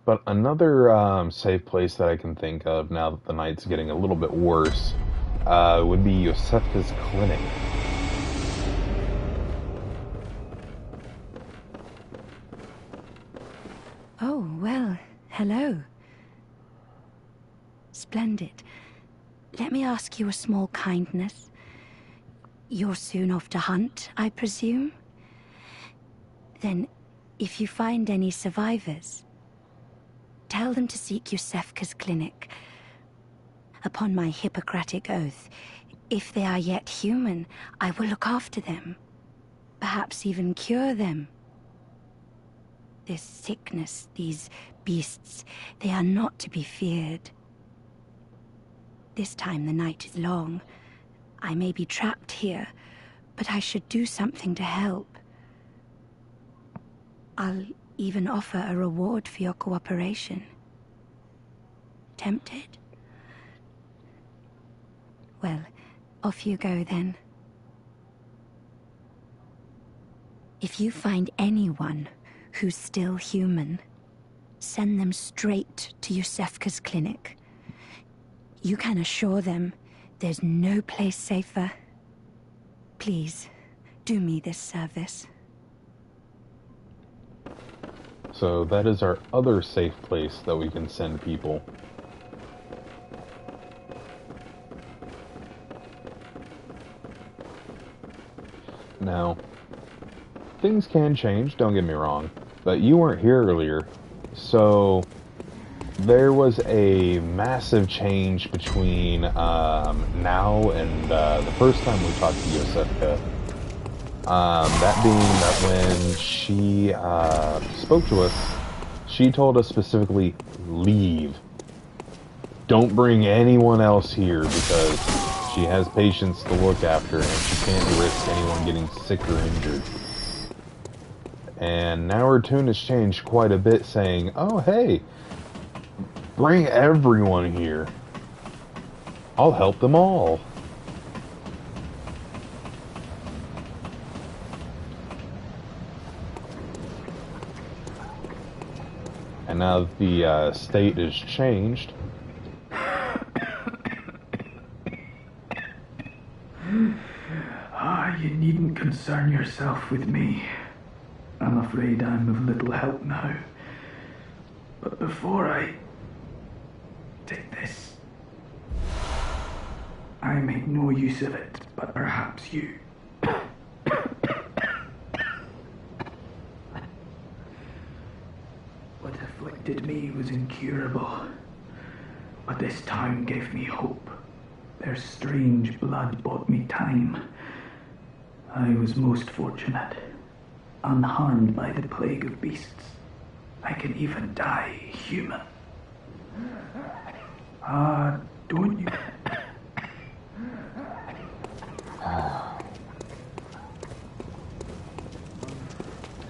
But another safe place that I can think of now that the night's getting a little bit worse would be Yosefka's clinic. Oh, well, hello. Splendid. Let me ask you a small kindness. You're soon off to hunt, I presume? Then, if you find any survivors, tell them to seek Yosefka's clinic. Upon my Hippocratic oath, if they are yet human, I will look after them. Perhaps even cure them. This sickness, these beasts, they are not to be feared. This time the night is long. I may be trapped here, but I should do something to help. I'll even offer a reward for your cooperation. Tempted? Well, off you go then. If you find anyone who's still human, send them straight to Yusefka's clinic. You can assure them there's no place safer. Please, do me this service. So that is our other safe place that we can send people. Now, things can change, don't get me wrong, but you weren't here earlier, so there was a massive change between now and the first time we talked to Yosefka. That being that when she spoke to us, she told us specifically, leave. Don't bring anyone else here because she has patients to look after and she can't risk anyone getting sick or injured. And now her tune has changed quite a bit, saying, oh hey, bring everyone here. I'll help them all. And now that the state has changed, you needn't concern yourself with me. I'm afraid I'm of little help now. But before I take this, I make no use of it, but perhaps you. What afflicted me was incurable, but this town gave me hope. Their strange blood bought me time. I was most fortunate, unharmed by the plague of beasts. I can even die human. Don't you?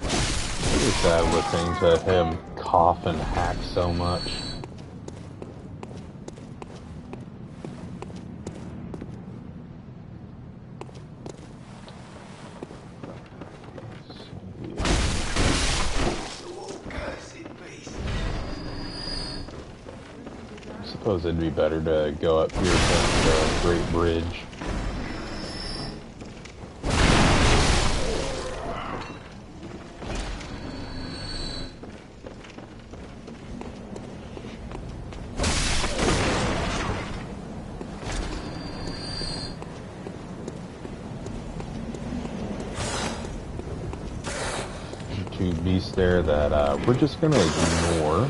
It's sad listening to him cough and hack so much. I suppose it'd be better to go up here to the Great Bridge. Two beasts there that we're just gonna ignore.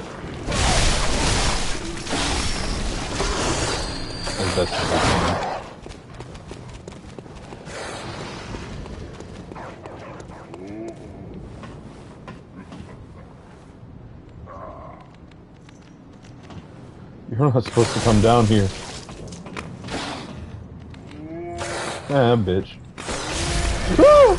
As best as we can. You're not supposed to come down here. Ah, bitch. Woo!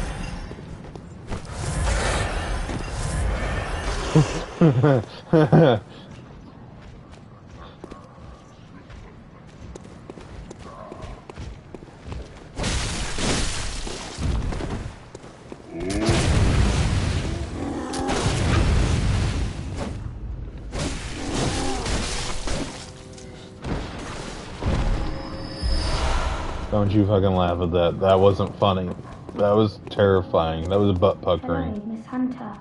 Don't you fucking laugh at that. That wasn't funny. That was terrifying. That was butt puckering. Hello, Miss Hunter.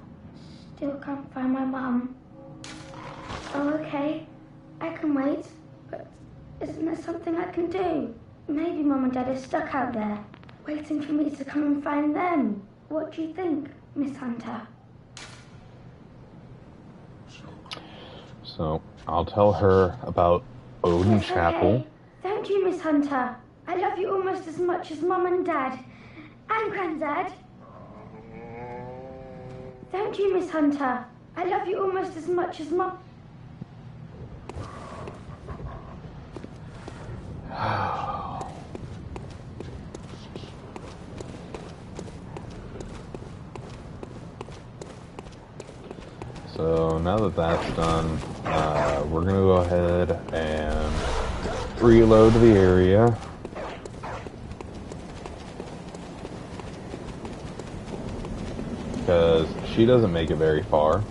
Still can't find my mum. Oh, okay. I can wait. But isn't there something I can do? Maybe Mum and Dad are stuck out there, waiting for me to come and find them. What do you think, Miss Hunter? So, I'll tell her about Odin Yes, Chapel. okay. Thank you, Miss Hunter. I love you almost as much as Mum and Dad. And Granddad. Thank you, Miss Hunter. I love you almost as much as Mum. So now that that's done, we're gonna go ahead and reload the area. Because she doesn't make it very far.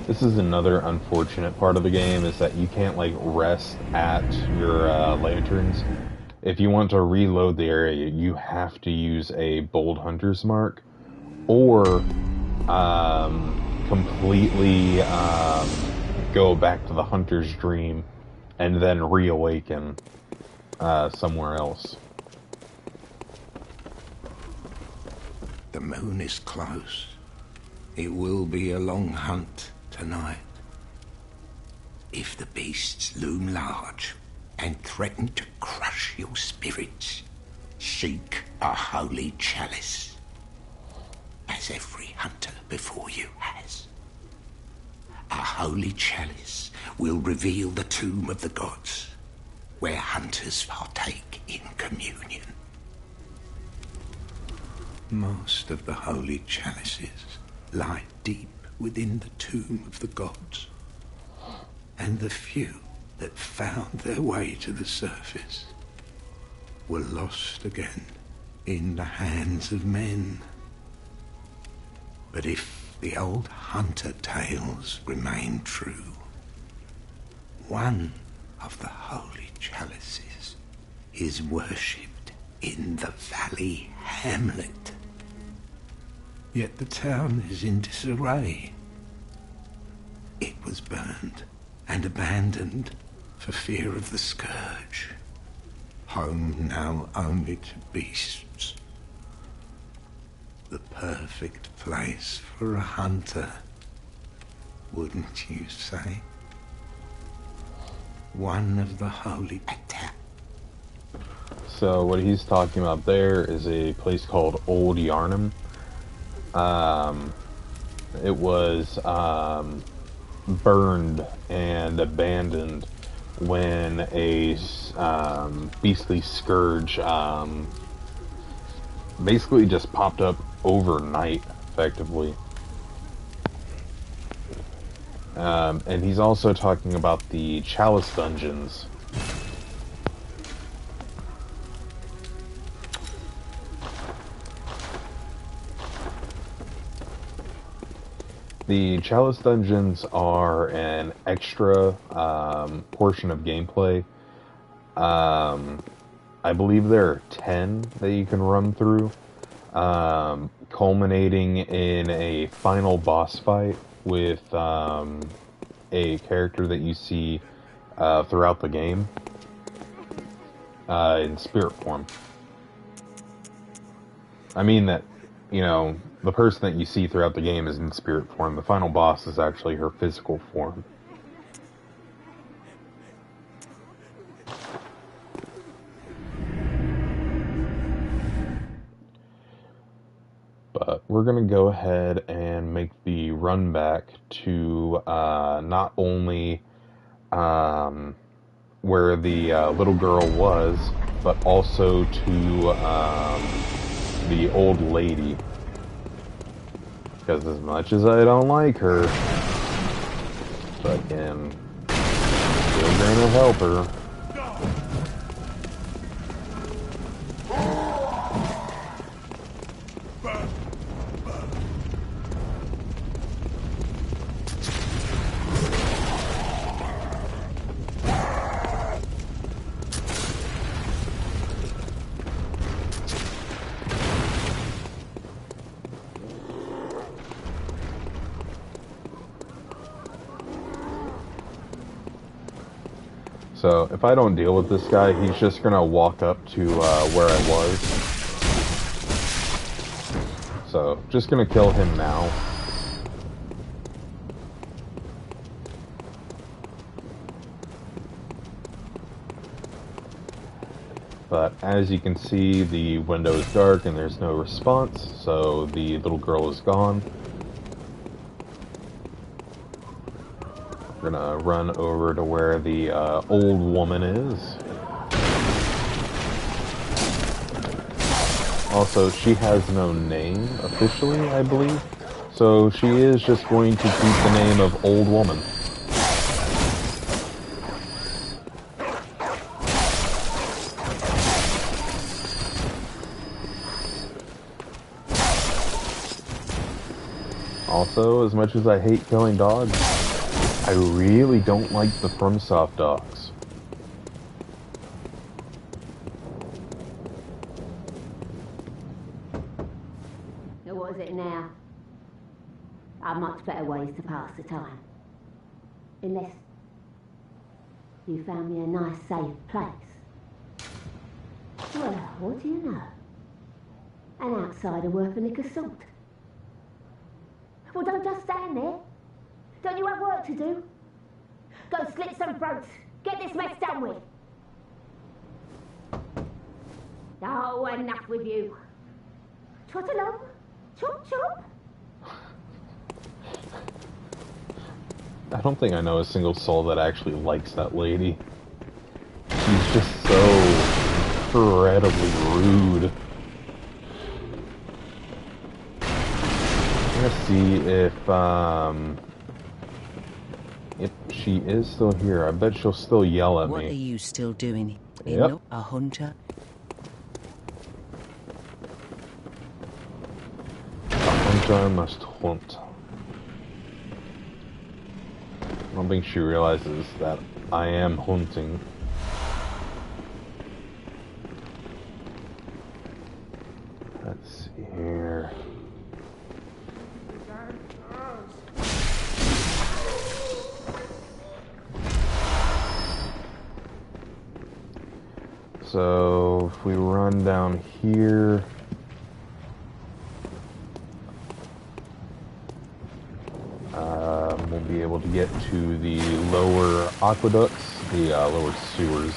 This is another unfortunate part of the game, is that you can't like rest at your lanterns. If you want to reload the area, you have to use a bold hunter's mark, or completely go back to the hunter's dream and then reawaken somewhere else. The moon is close. It will be a long hunt tonight. If the beasts loom large and threaten to crush your spirits, seek a holy chalice, as every hunter before you has. A holy chalice will reveal the tomb of the gods, where hunters partake in communion. Most of the holy chalices lie deep within the tomb of the gods, and the few that found their way to the surface were lost again in the hands of men. But if the old hunter tales remain true, one of the holy chalices is worshipped in the valley hamlet. Yet the town is in disarray. It was burned and abandoned for fear of the scourge. Home now only to beasts. The perfect place for a hunter, wouldn't you say? One of the holy attack. So what he's talking about there is a place called Old Yarnum. It was burned and abandoned when a beastly scourge basically just popped up overnight, effectively. And he's also talking about the Chalice Dungeons. The Chalice Dungeons are an extra portion of gameplay. I believe there are 10 that you can run through, culminating in a final boss fight with a character that you see throughout the game in spirit form. I mean that, you know, the person that you see throughout the game is in spirit form. The final boss is actually her physical form. But we're going to go ahead and make the run back to not only where the little girl was, but also to the old lady. Because as much as I don't like her, fucking still gonna help her. So if I don't deal with this guy, he's just gonna walk up to where I was. So just gonna kill him now. But as you can see, the window is dark and there's no response, so the little girl is gone. We're gonna run over to where the old woman is. Also, she has no name officially, I believe. So she is just going to keep the name of Old Woman. Also, as much as I hate killing dogs, I really don't like the FromSoft dogs. So what is it now? Are much better ways to pass the time. Unless you found me a nice safe place. Well, what do you know? An outsider worth a lick of salt. Well, don't just stand there. Don't you have work to do? Go slit some throats. Get this mess done with. Oh, enough with you. Trot along. Chop, chop. I don't think I know a single soul that actually likes that lady. She's just so incredibly rude. I'm gonna see if she is still here. I bet she'll still yell at me. What are you still doing? Yep. A hunter? A hunter must hunt. I don't think she realizes that I am hunting. Let's see here. So if we run down here, we'll be able to get to the lower aqueducts, the lower sewers.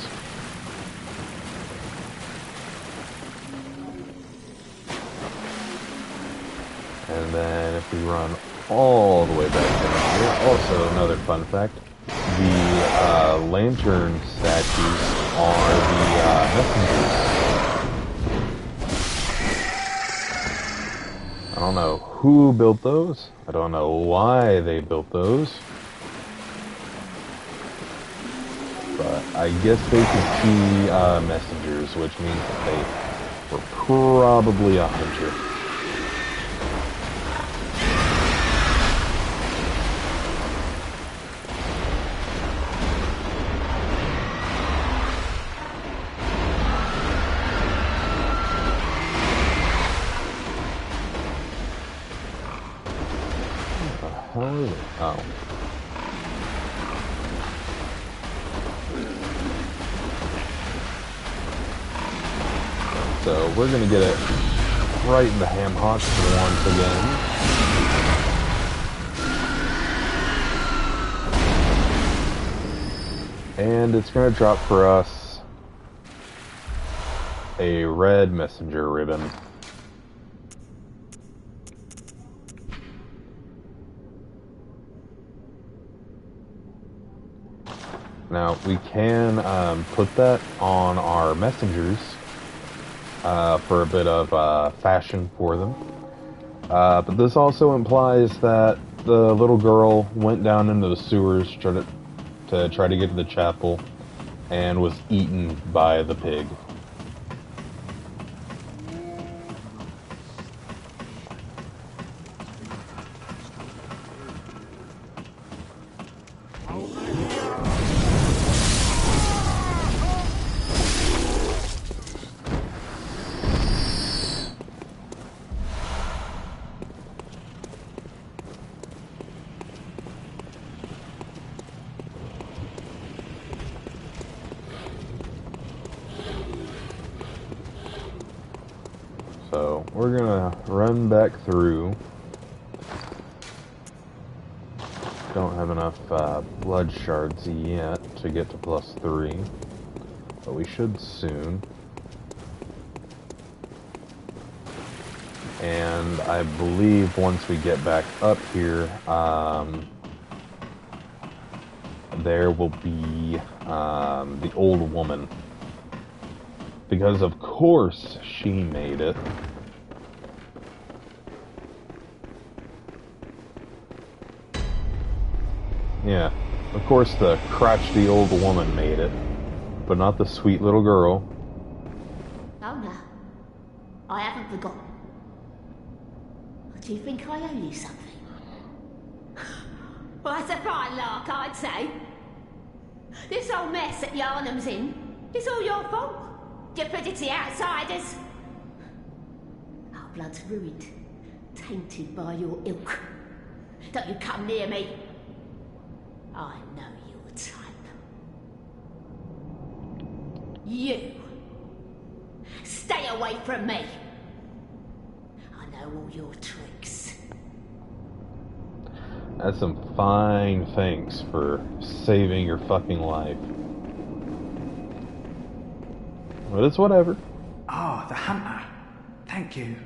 And then if we run all the way back down here, also another fun fact, the lantern statues are the messengers. I don't know who built those. I don't know why they built those. But I guess they could see messengers, which means that they were probably a hunter. How is it? Oh. So we're gonna get it right in the ham hocks once again. And it's gonna drop for us a red messenger ribbon. Now, we can put that on our messengers for a bit of fashion for them. But this also implies that the little girl went down into the sewers to try to get to the chapel and was eaten by the pig. So we're gonna run back through. Don't have enough blood shards yet to get to +3, but we should soon. And I believe once we get back up here, there will be the old woman. Because of course she made it. Yeah, of course the crotchety old woman made it, but not the sweet little girl. Oh no, I haven't forgotten. Do you think I owe you something? Well, that's a fine lark, I'd say. This whole mess that Yarnum's in, it's all your fault. You put it to the outsiders. Our blood's ruined, tainted by your ilk. Don't you come near me. I know your type. You. Stay away from me. I know all your tricks. That's some fine thanks for saving your fucking life. But it's whatever. Ah, the hunter. Thank you.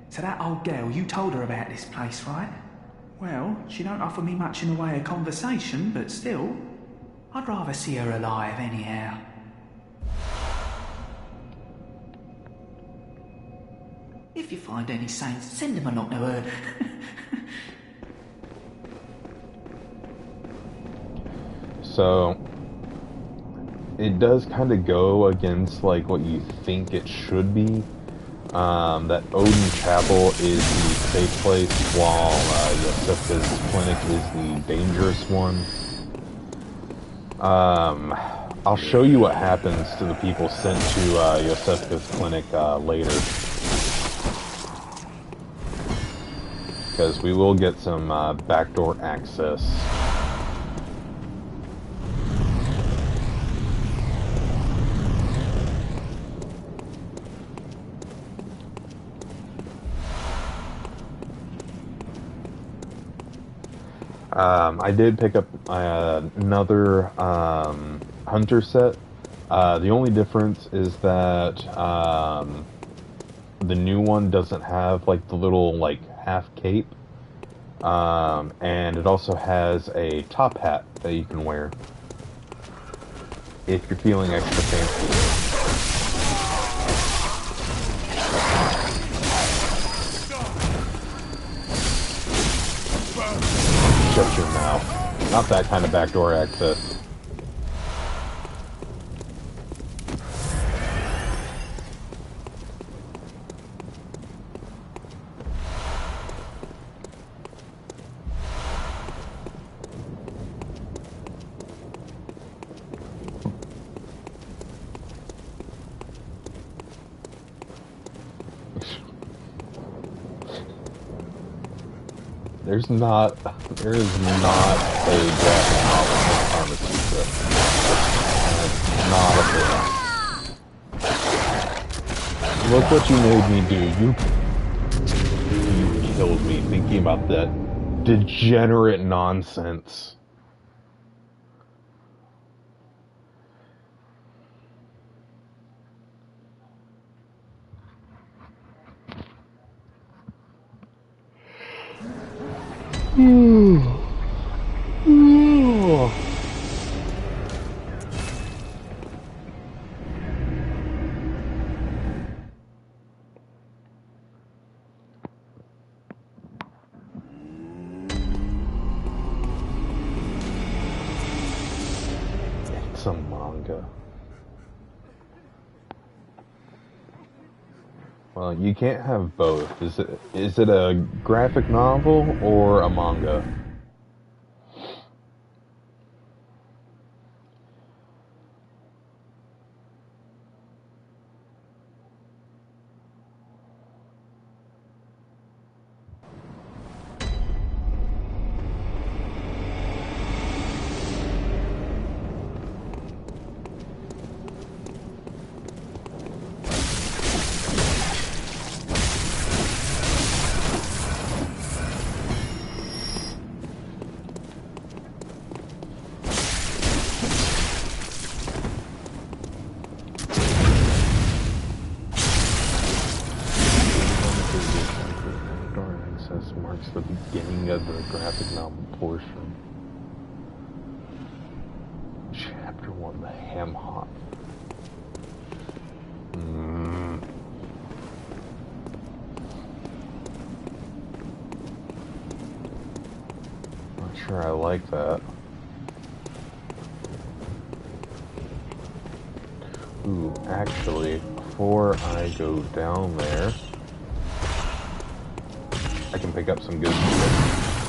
So that old girl, you told her about this place, right? Well, she don't offer me much in the way of conversation, but still, I'd rather see her alive anyhow. If you find any saints, send them along to her. So, it does kind of go against like what you think it should be. That Odin Chapel is the safe place, while Yosefka's clinic is the dangerous one. I'll show you what happens to the people sent to Yosefka's clinic later. Because we will get some backdoor access. I did pick up another hunter set. The only difference is that the new one doesn't have like the little like half cape, and it also has a top hat that you can wear if you're feeling extra fancy. Shut your mouth. Not that kind of backdoor access. There is not a graphic novel in Pharmacia. That's not a thing. Look what you made me do. You killed me thinking about that degenerate nonsense. It's a manga. Well, you can't have both. Is it a graphic novel or a manga? Marks the beginning of the graphic novel portion. Chapter 1, the Ham Hock. Not sure I like that. Ooh, actually, before I go down there, I can pick up some good shit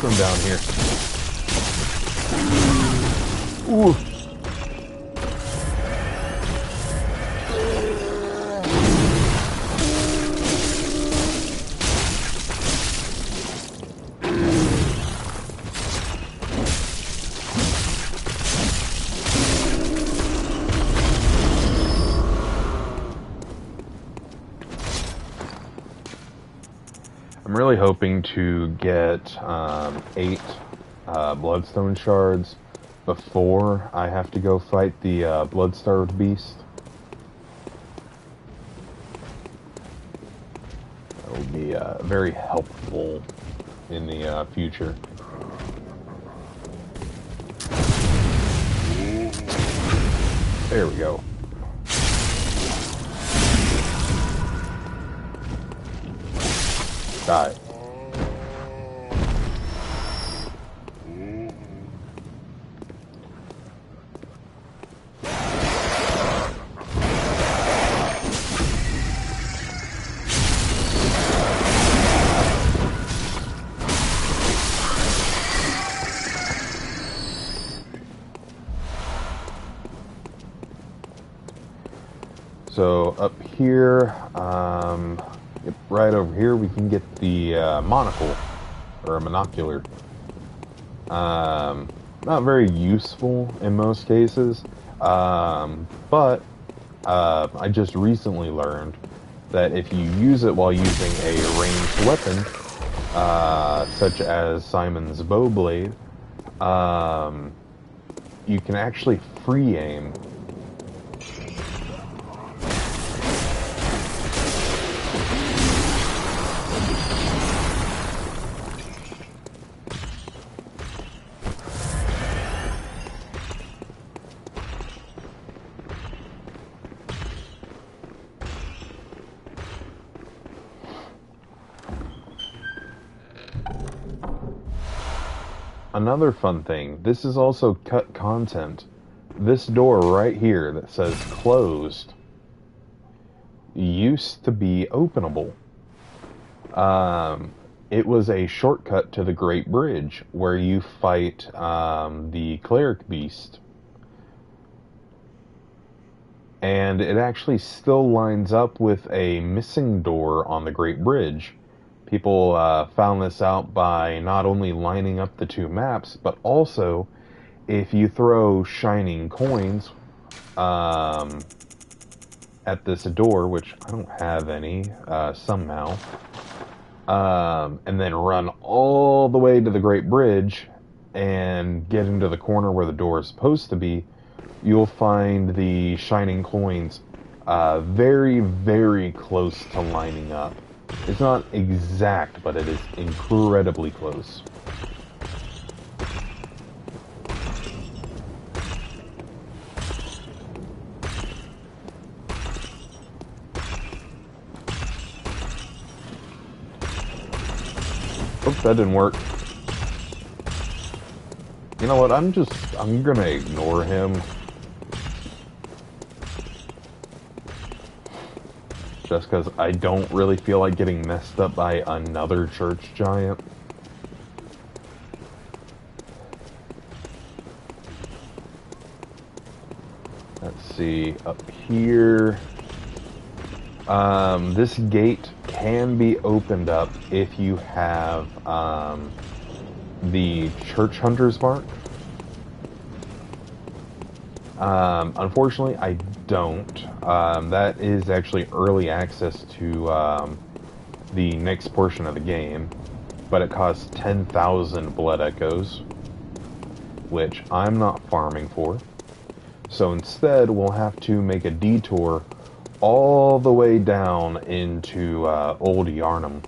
from down here. Ooh. I'm really hoping to get 8 Bloodstone shards before I have to go fight the Blood-starved beast. That will be very helpful in the future. There we go. Die. So up here, right over here, we can get the monocle, or a monocular. Not very useful in most cases, but I just recently learned that if you use it while using a ranged weapon, such as Simon's bow blade, you can actually free aim. Another fun thing, this is also cut content. This door right here that says closed used to be openable. It was a shortcut to the Great Bridge where you fight the cleric beast. And it actually still lines up with a missing door on the Great Bridge. People found this out by not only lining up the two maps, but also if you throw shining coins at this door, which I don't have any somehow, and then run all the way to the Great Bridge and get into the corner where the door is supposed to be, you'll find the shining coins very, very close to lining up. It's not exact, but it is incredibly close. Oops, that didn't work. You know what, I'm gonna ignore him. Just because I don't really feel like getting messed up by another church giant. Let's see, up here. This gate can be opened up if you have the Church Hunter's Mark. Unfortunately, I don't. That is actually early access to the next portion of the game, but it costs 10,000 blood echoes, which I'm not farming for. So instead, we'll have to make a detour all the way down into Old Yarnum.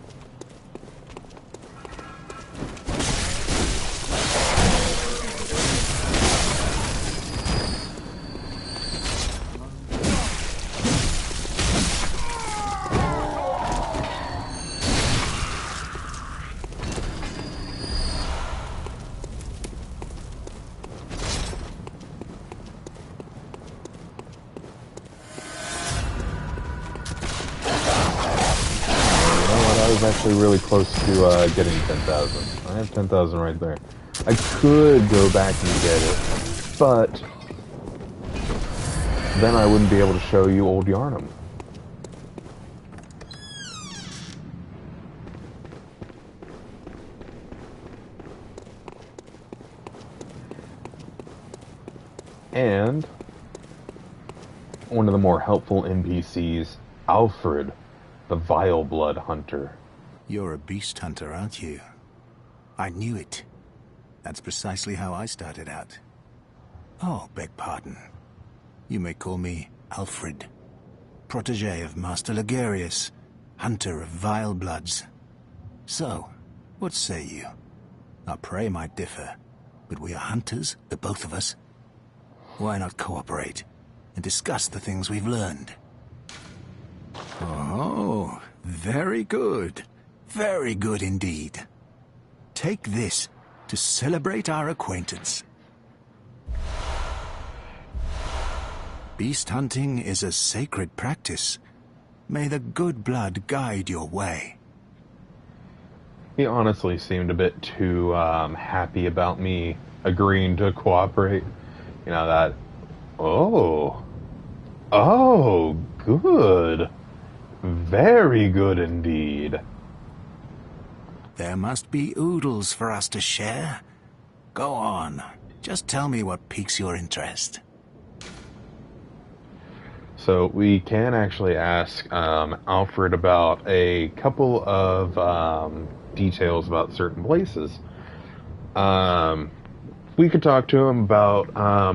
was actually really close to getting 10,000. I have 10,000 right there. I could go back and get it, but then I wouldn't be able to show you Old Yarnum. And one of the more helpful NPCs, Alfred, the Vile Blood Hunter. You're a beast hunter, aren't you? I knew it. That's precisely how I started out. Oh, beg pardon. You may call me Alfred, protege of Master Ligurius, hunter of vile bloods. So, what say you? Our prey might differ, but we are hunters, the both of us. Why not cooperate and discuss the things we've learned? Oh, very good. Very good indeed. Take this to celebrate our acquaintance. Beast hunting is a sacred practice. May the good blood guide your way. He honestly seemed a bit too happy about me agreeing to cooperate. You know, that, oh, good. Very good indeed. There must be oodles for us to share. Go on, just tell me what piques your interest. So we can actually ask Alfred about a couple of details about certain places. We could talk to him about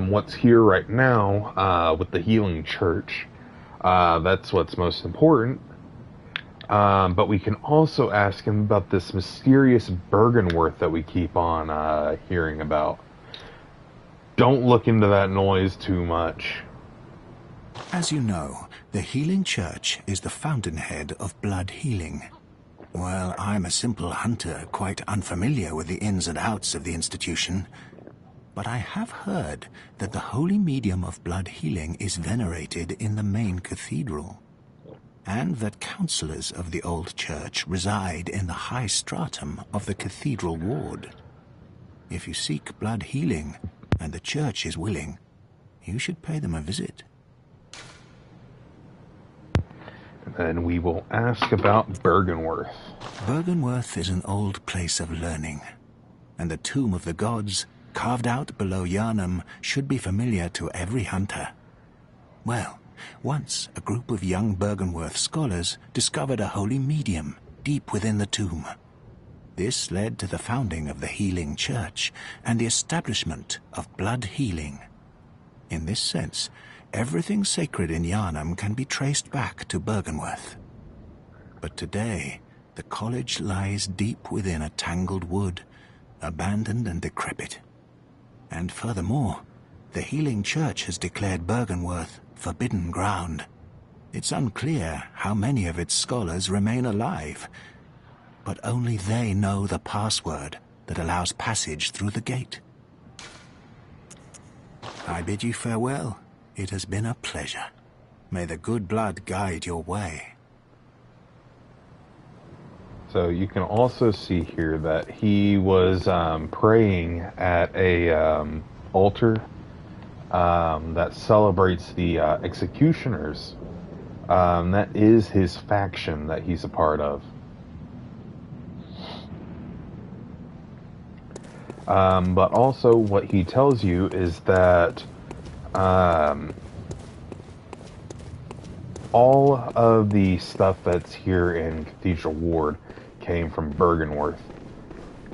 what's here right now with the Healing Church. That's what's most important. But we can also ask him about this mysterious Bergenworth that we keep on hearing about. Don't look into that noise too much. As you know, the Healing Church is the fountainhead of blood healing. Well, I'm a simple hunter, quite unfamiliar with the ins and outs of the institution. But I have heard that the holy medium of blood healing is venerated in the main cathedral, and that counselors of the old church reside in the high stratum of the cathedral ward. If you seek blood healing, and the church is willing, you should pay them a visit. Then we will ask about Bergenworth. Bergenworth is an old place of learning, and the tomb of the gods, carved out below Yarnum, should be familiar to every hunter. Well, once a group of young Bergenworth scholars discovered a holy medium deep within the tomb. This led to the founding of the Healing Church and the establishment of blood healing. In this sense, everything sacred in Yarnum can be traced back to Bergenworth. But today, the college lies deep within a tangled wood, abandoned and decrepit. And furthermore, the Healing Church has declared Bergenworth forbidden ground. It's unclear how many of its scholars remain alive, but only they know the password that allows passage through the gate. I bid you farewell. It has been a pleasure. May the good blood guide your way. So you can also see here that he was praying at a altar that celebrates the executioners. That is his faction that he's a part of. But also what he tells you is that all of the stuff that's here in Cathedral Ward came from Bergenworth.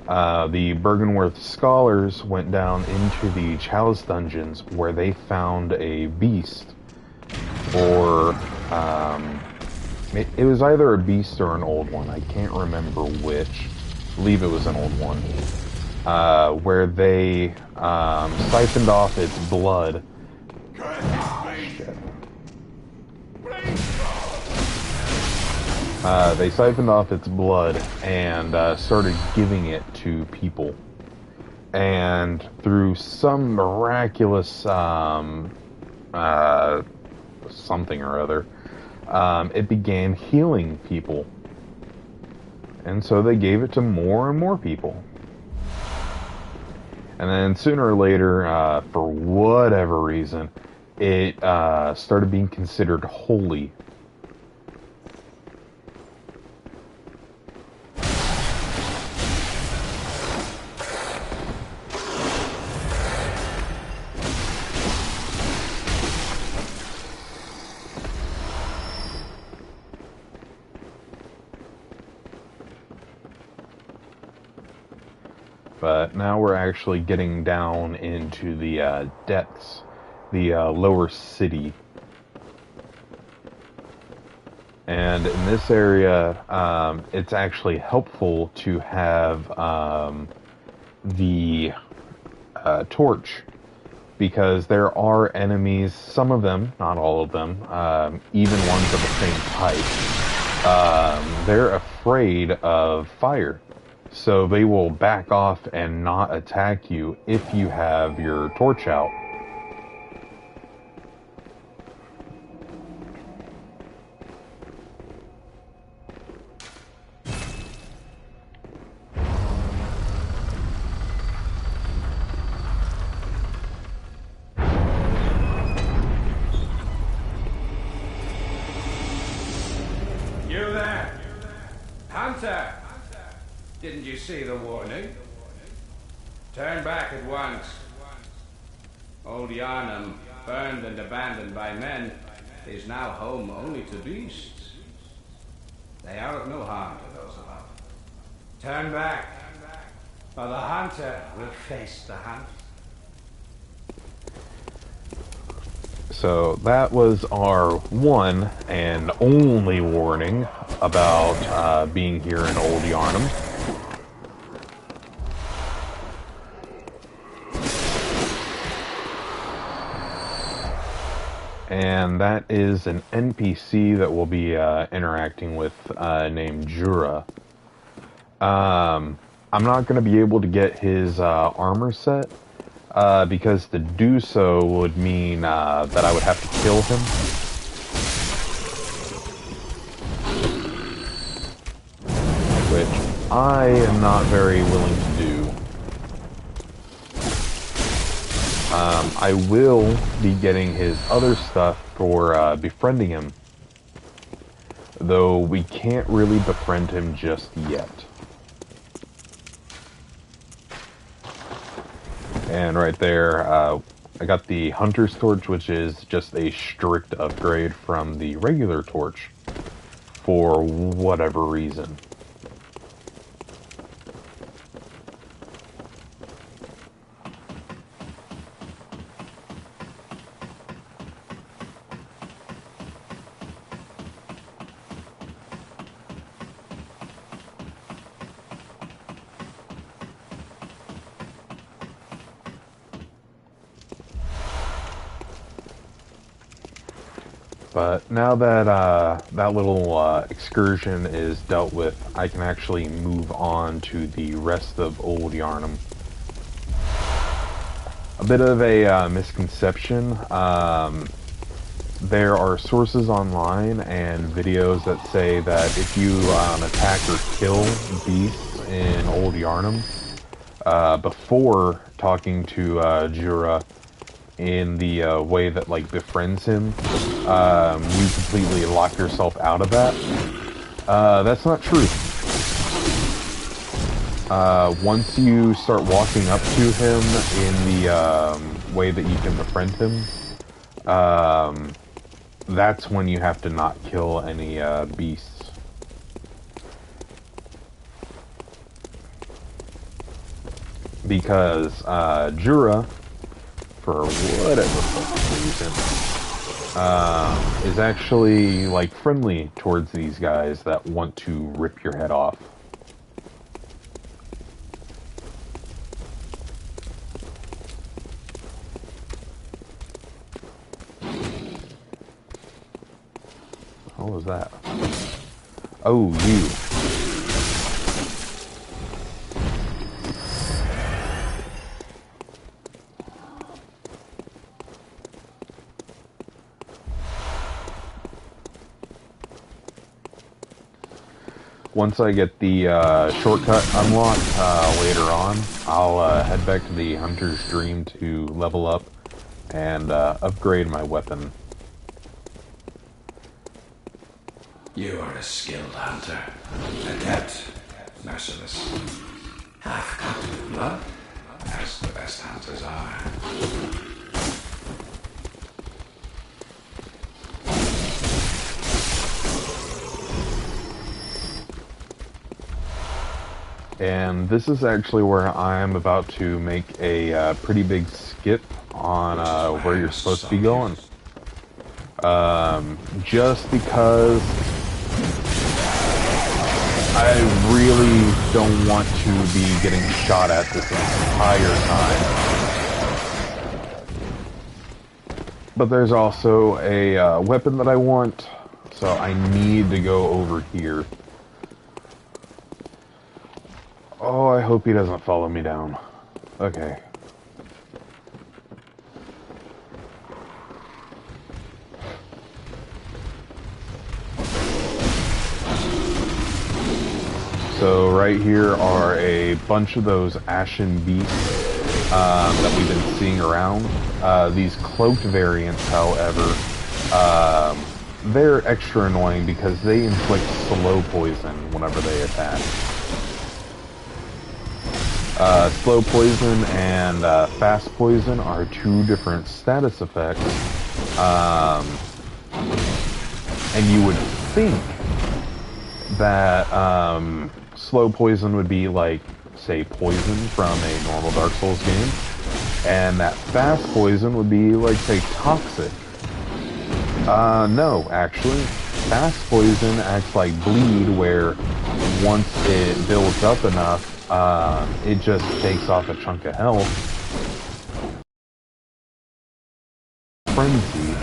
The Bergenworth scholars went down into the Chalice Dungeons where they found a beast, or it was either a beast or an old one. I can't remember which. I believe it was an old one. Where they siphoned off its blood. They siphoned off its blood and started giving it to people. And through some miraculous something or other, it began healing people. And so they gave it to more and more people. And then sooner or later, for whatever reason, it started being considered holy. But now we're actually getting down into the depths, the lower city. And in this area, it's actually helpful to have the torch, because there are enemies, some of them, not all of them, even ones of the same type, they're afraid of fire. So they will back off and not attack you if you have your torch out. You there? Hunter! Didn't you see the warning? Turn back at once. Old Yarnum, burned and abandoned by men, is now home only to beasts. They are of no harm to those above. Turn back, or the hunter will face the hunt. So that was our one and only warning about being here in Old Yarnum. And that is an NPC that we'll be interacting with named Jura. I'm not going to be able to get his armor set because to do so would mean that I would have to kill him. Which I am not very willing to do. I will be getting his other stuff for befriending him, though we can't really befriend him just yet. And right there, I got the Hunter's Torch, which is just a strict upgrade from the regular torch, for whatever reason. But now that that little excursion is dealt with, I can actually move on to the rest of Old Yarnum. A bit of a misconception. There are sources online and videos that say that if you attack or kill beasts in Old Yarnum before talking to Jura in the way that like befriends him, you completely lock yourself out of that. That's not true. Once you start walking up to him in the way that you can befriend him, that's when you have to not kill any beasts. Because Jura, for whatever reason, is actually like friendly towards these guys that want to rip your head off. What was that? Oh, you. once I get the shortcut unlocked later on, I'll head back to the Hunter's Dream to level up and upgrade my weapon. You are a skilled hunter, adept, merciless, half-cut with blood, as the best hunters are. And this is actually where I'm about to make a pretty big skip on where you're supposed to be going. Just because I really don't want to be getting shot at this entire time. But there's also a weapon that I want, so I need to go over here. Oh, I hope he doesn't follow me down. Okay. So right here are a bunch of those ashen beasts that we've been seeing around. These cloaked variants, however, they're extra annoying because they inflict slow poison whenever they attack. Slow poison and fast poison are two different status effects. And you would think that slow poison would be like, say, poison from a normal Dark Souls game, and that fast poison would be like, say, toxic. No, actually. Fast poison acts like bleed, where once it builds up enough, it just takes off a chunk of health. Frenzy.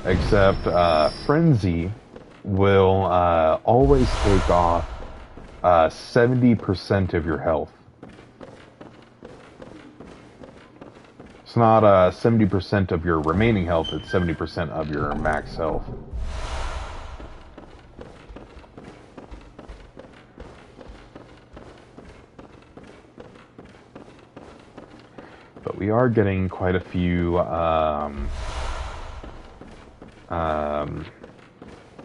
Except, Frenzy will always take off 70% of your health. It's not 70% of your remaining health, it's 70% of your max health. But we are getting quite a few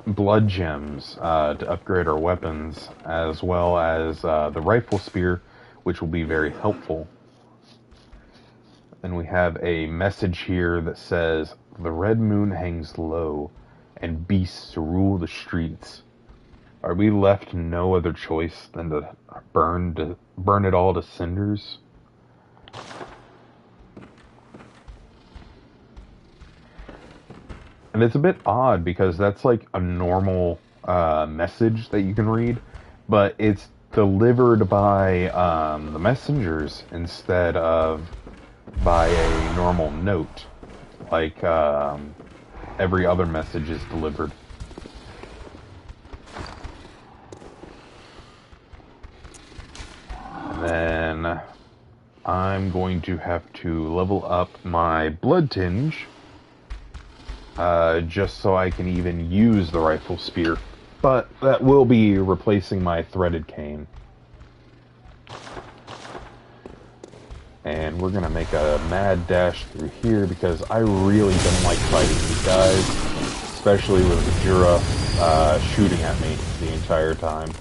blood gems to upgrade our weapons, as well as the rifle spear, which will be very helpful. And we have a message here that says, "The red moon hangs low, and beasts rule the streets. Are we left no other choice than to burn it all to cinders?" And it's a bit odd because that's like a normal message that you can read, but it's delivered by the messengers instead of by a normal note, like every other message is delivered. And then I'm going to have to level up my blood tinge, just so I can even use the rifle spear. But that will be replacing my threaded cane. And we're gonna make a mad dash through here because I really don't like fighting these guys, especially with Jura shooting at me the entire time.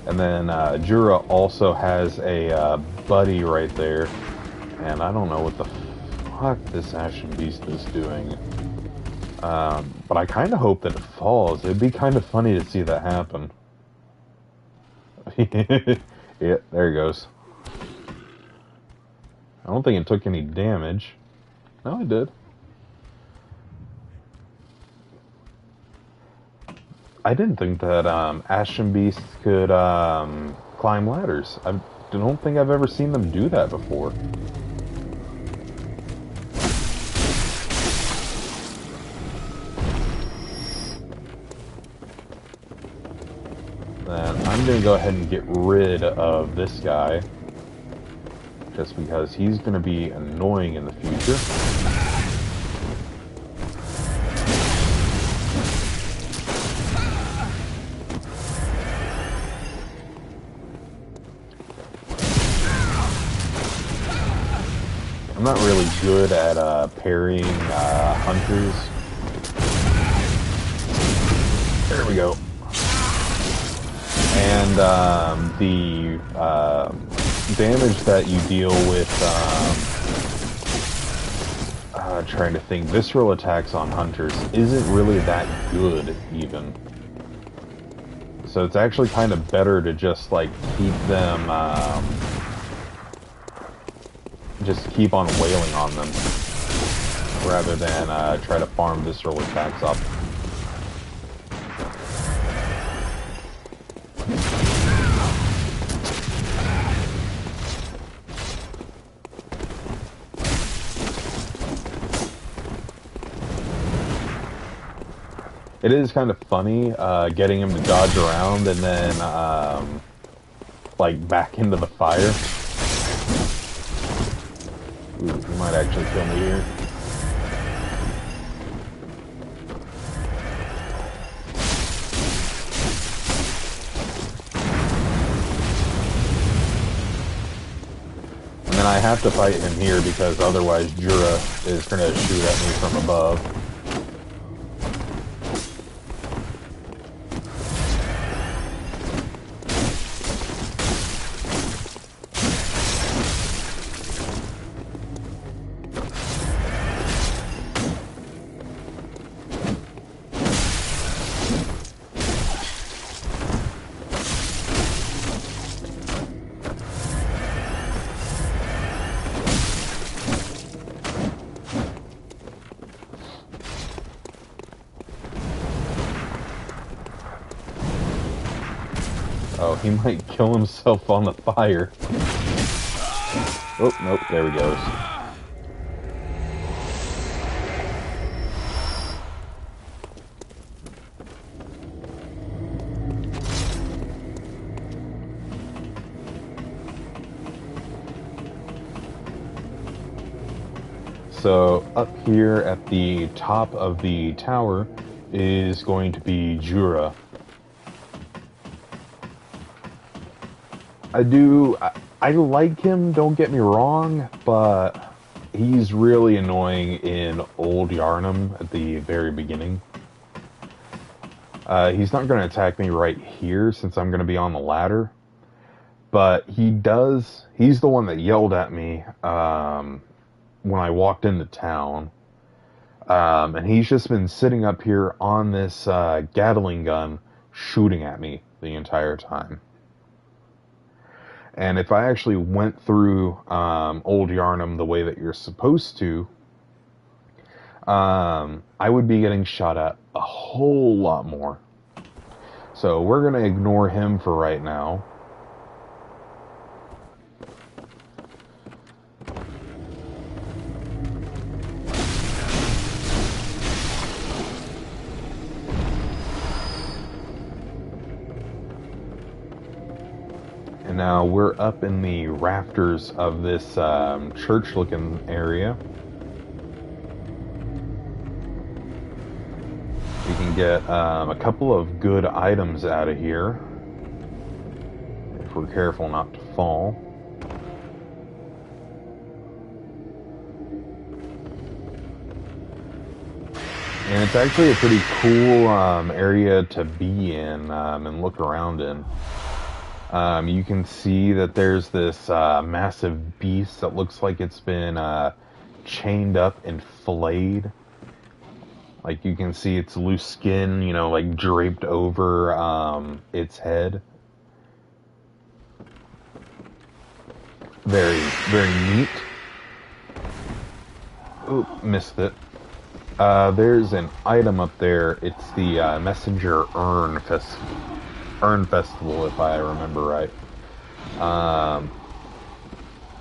And then Jura also has a buddy right there, and I don't know what the fuck this Ashen Beast is doing. But I kind of hope that it falls. It'd be kind of funny to see that happen. Yeah, there he goes. I don't think it took any damage. No, it did. I didn't think that Ashen Beasts could climb ladders. I don't think I've ever seen them do that before. Then I'm going to go ahead and get rid of this guy, just because he's going to be annoying in the future. I'm not really good at parrying hunters. There we go. And the damage that you deal with, trying to think, visceral attacks on hunters isn't really that good, even. So it's actually kind of better to just, like, keep them, just keep on wailing on them, rather than try to farm visceral attacks up. It is kind of funny getting him to dodge around and then like back into the fire. Ooh, he might actually kill me here. And then I have to fight him here because otherwise Jura is going to shoot at me from above. Oh, he might kill himself on the fire. Oh, nope, there he goes. So, up here at the top of the tower is going to be Jura. I like him, don't get me wrong, but he's really annoying in Old Yarnum at the very beginning. He's not going to attack me right here since I'm going to be on the ladder, but he's the one that yelled at me when I walked into town, and he's just been sitting up here on this Gatling gun shooting at me the entire time. And if I actually went through Old Yarnum the way that you're supposed to, I would be getting shot at a whole lot more. So we're going to ignore him for right now. And now we're up in the rafters of this church-looking area. We can get a couple of good items out of here, if we're careful not to fall. And it's actually a pretty cool area to be in and look around in. You can see that there's this massive beast that looks like it's been chained up and filleted. Like, you can see its loose skin, you know, like draped over its head. Very, very neat. Oop, missed it. There's an item up there. It's the Messenger Urn Festival, if I remember right.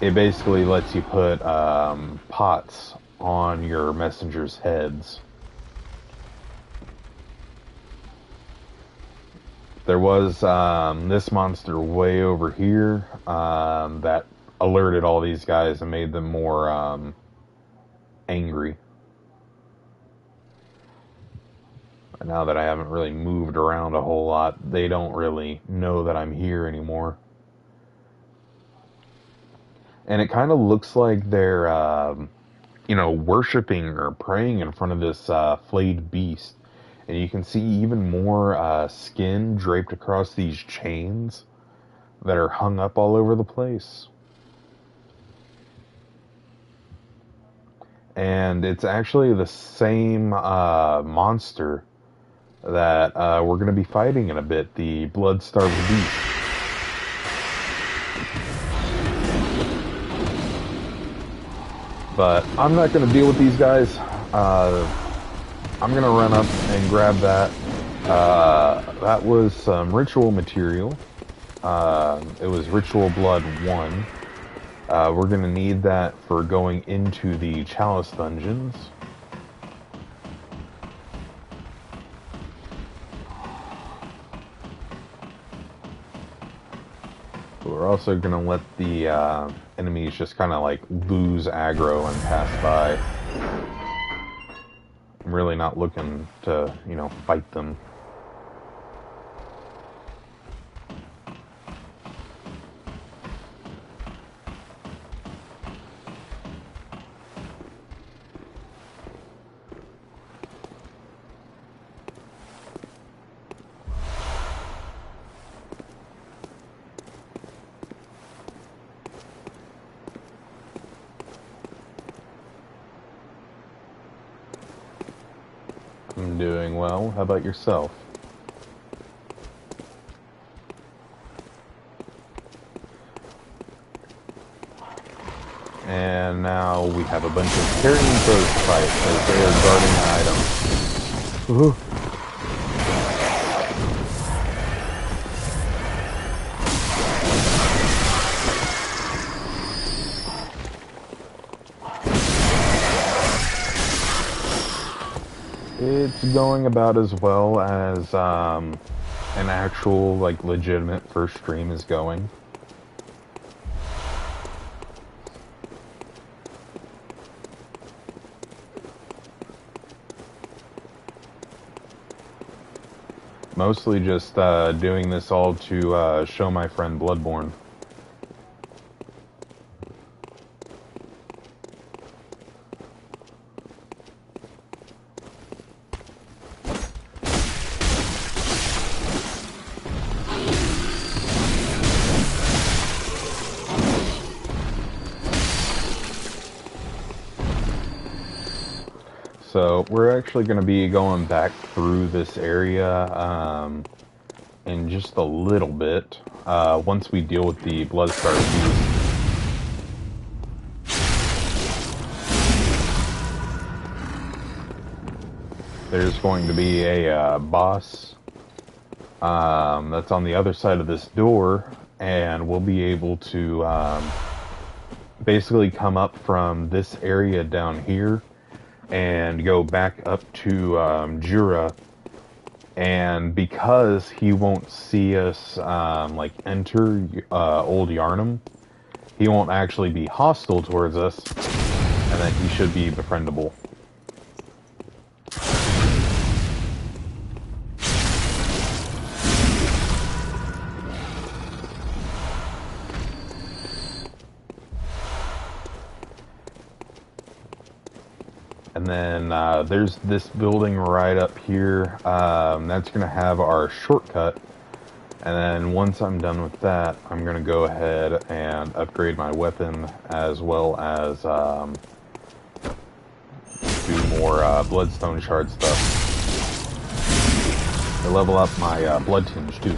It basically lets you put pots on your messengers' heads. There was this monster way over here that alerted all these guys and made them more angry. And now that I haven't really moved around a whole lot, they don't really know that I'm here anymore. And it kind of looks like they're, worshiping or praying in front of this flayed beast. And you can see even more skin draped across these chains that are hung up all over the place. And it's actually the same monster that we're going to be fighting in a bit, the blood-starved beast. But I'm not going to deal with these guys. I'm going to run up and grab that. That was some ritual material. It was Ritual Blood 1. We're going to need that for going into the Chalice dungeons. We're also going to let the enemies just kind of like lose aggro and pass by. I'm really not looking to, fight them. I'm doing well. How about yourself? And now we have a bunch of carrying foes to fight as they are guarding items. Ooh. It's going about as well as an actual, legitimate first stream is going. Mostly just doing this all to show my friend Bloodborne. So we're actually going to be going back through this area in just a little bit once we deal with the Bloodstar beast. There's going to be a boss that's on the other side of this door, and we'll be able to basically come up from this area down here and go back up to Jura, and because he won't see us enter Old Yarnum, he won't actually be hostile towards us, and then he should be befriendable. And then there's this building right up here. That's going to have our shortcut. And then once I'm done with that, I'm going to go ahead and upgrade my weapon as well as do more Bloodstone Shard stuff. I level up my Blood Tinge too.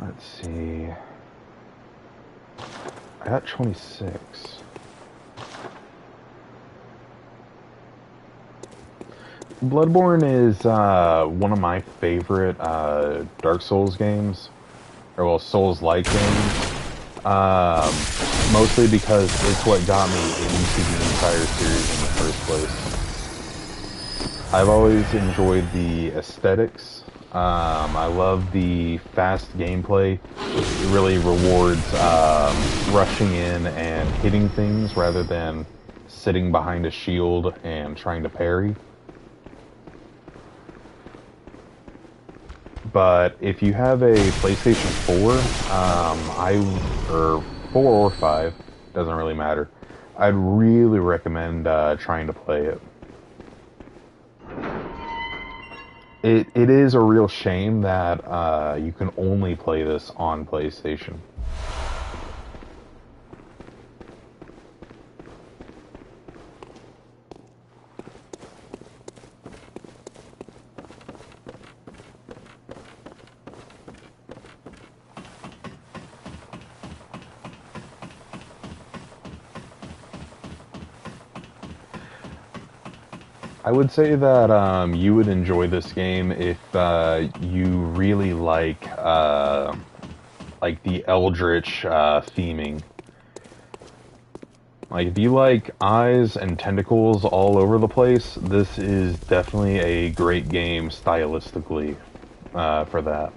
Let's see. I got 26. Bloodborne is one of my favorite Dark Souls games, or well, Souls-like games. Mostly because it's what got me into the entire series in the first place. I've always enjoyed the aesthetics. I love the fast gameplay. It really rewards rushing in and hitting things rather than sitting behind a shield and trying to parry. But if you have a PlayStation 4, or 4 or 5, doesn't really matter. I'd really recommend trying to play it. It is a real shame that you can only play this on PlayStation. I would say that you would enjoy this game if you really like the Eldritch theming. Like, if you like eyes and tentacles all over the place, this is definitely a great game stylistically for that.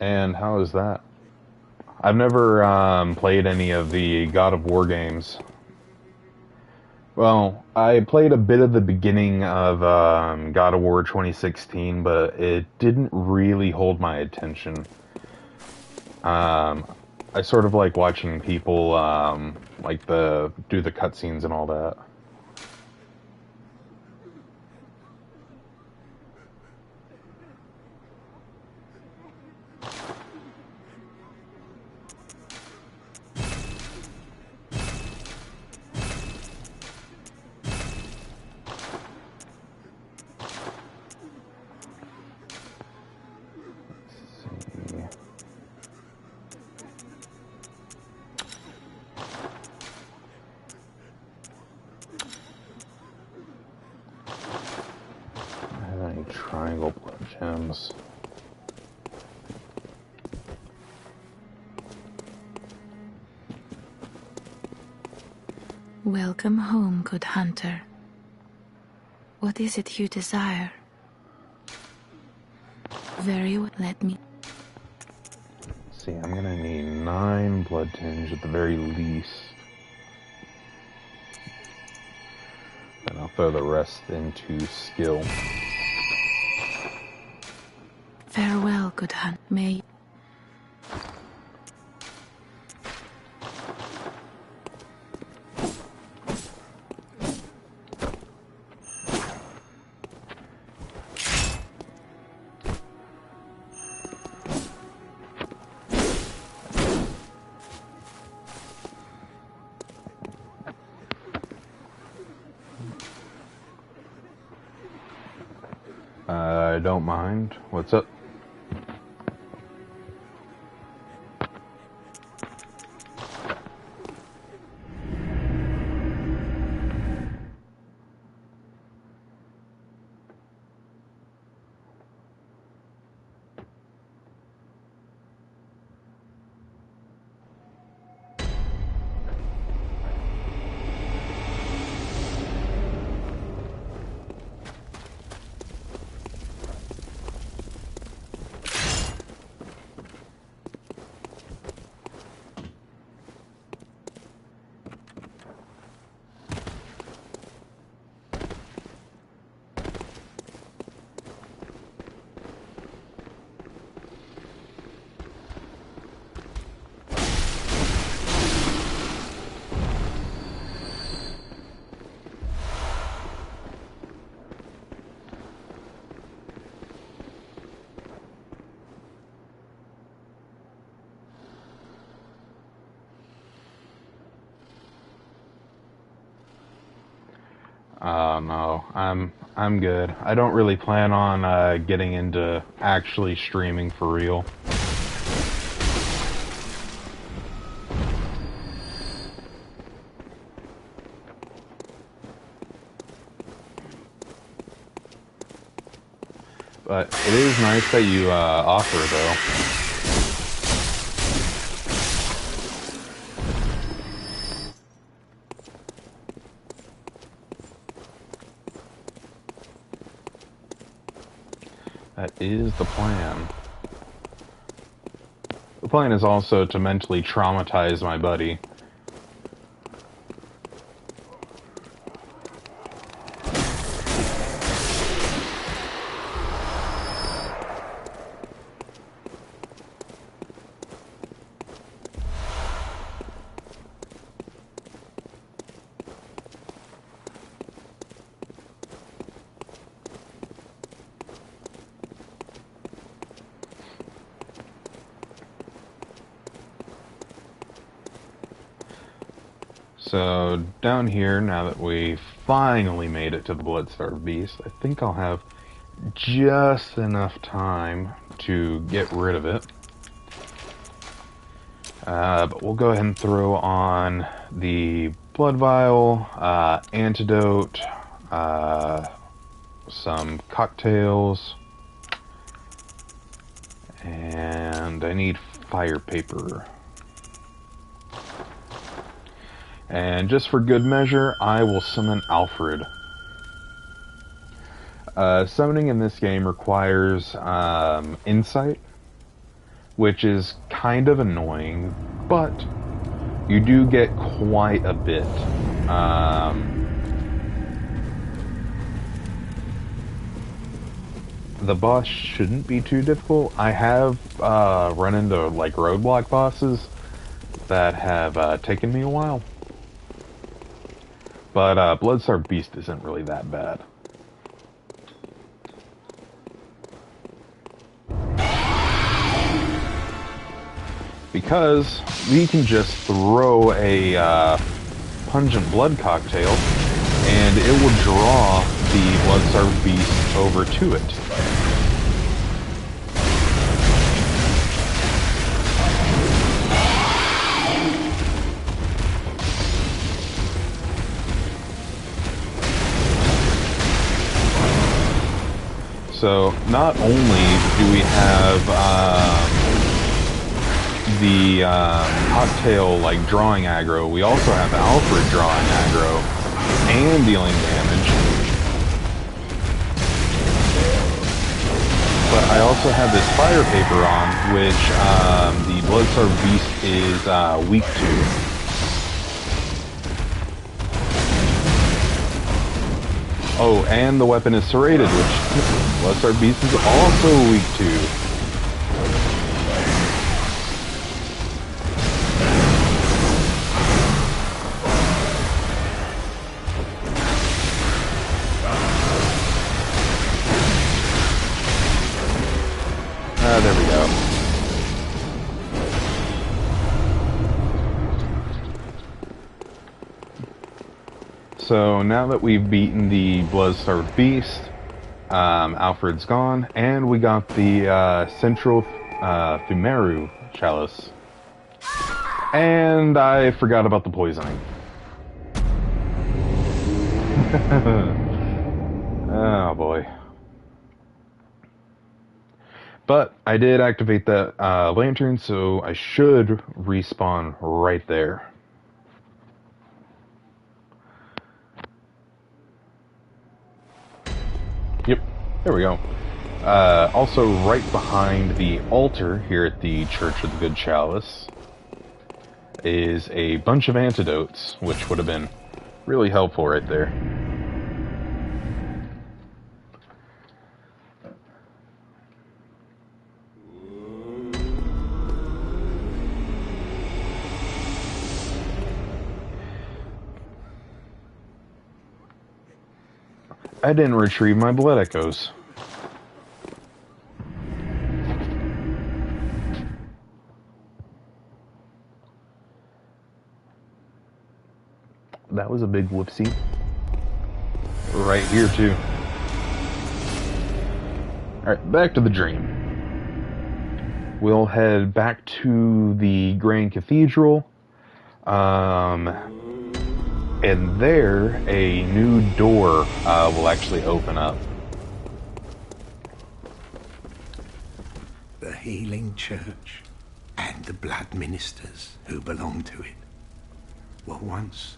And how is that? I've never played any of the God of War games. Well, I played a bit of the beginning of God of War 2016, but it didn't really hold my attention. I sort of like watching people do the cutscenes and all that. Triangle blood gems. Welcome home, good hunter. What is it you desire? Very well, let me... See, I'm gonna need 9 blood tinge at the very least. Then I'll throw the rest into skill. Farewell, good hunt. May... I don't mind. What's up? No, I'm good. I don't really plan on getting into actually streaming for real. But it is nice that you offer, though. That is the plan. The plan is also to mentally traumatize my buddy. So, down here, now that we finally made it to the Bloodstarved Beast, I think I'll have just enough time to get rid of it. But we'll go ahead and throw on the Blood Vial, Antidote, some cocktails, and I need fire paper. And just for good measure, I will summon Alfred. Summoning in this game requires insight, which is kind of annoying, but you do get quite a bit. The boss shouldn't be too difficult. I have run into like roadblock bosses that have taken me a while. But Bloodstarved Beast isn't really that bad. Because we can just throw a pungent blood cocktail and it will draw the Bloodstarved Beast over to it. So, not only do we have the cocktail like drawing aggro, we also have Alfred drawing aggro and dealing damage. But I also have this fire paper on, which the Bloodstarved Beast is weak to. Oh, and the weapon is serrated, which Bloodstarved Beast is also weak to. There we go. So now that we've beaten the Bloodstarved Beast, Alfred's gone, and we got the Central Fumeru Chalice. And I forgot about the poisoning. Oh boy. But I did activate that lantern, so I should respawn right there. Yep, there we go. Also, right behind the altar here at the Church of the Good Chalice is a bunch of antidotes, which would have been really helpful right there. I didn't retrieve my blood echoes. That was a big whoopsie. Right here, too. Alright, back to the dream. We'll head back to the Grand Cathedral. And there, a new door will actually open up. the healing church and the blood ministers who belong to it were once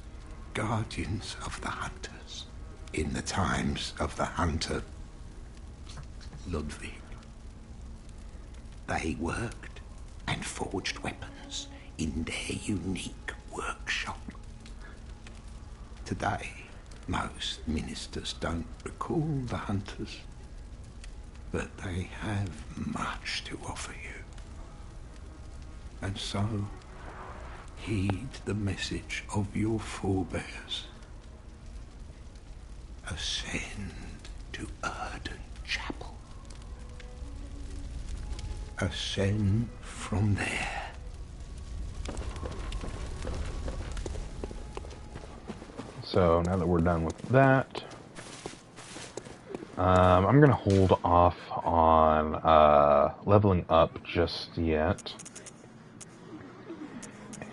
guardians of the hunters in the times of the hunter Ludwig. They worked and forged weapons in their unique workshop. Today, most ministers don't recall the hunters, but they have much to offer you. And so, heed the message of your forebears. Ascend to Erden Chapel. Ascend from there. So now that we're done with that, I'm going to hold off on leveling up just yet.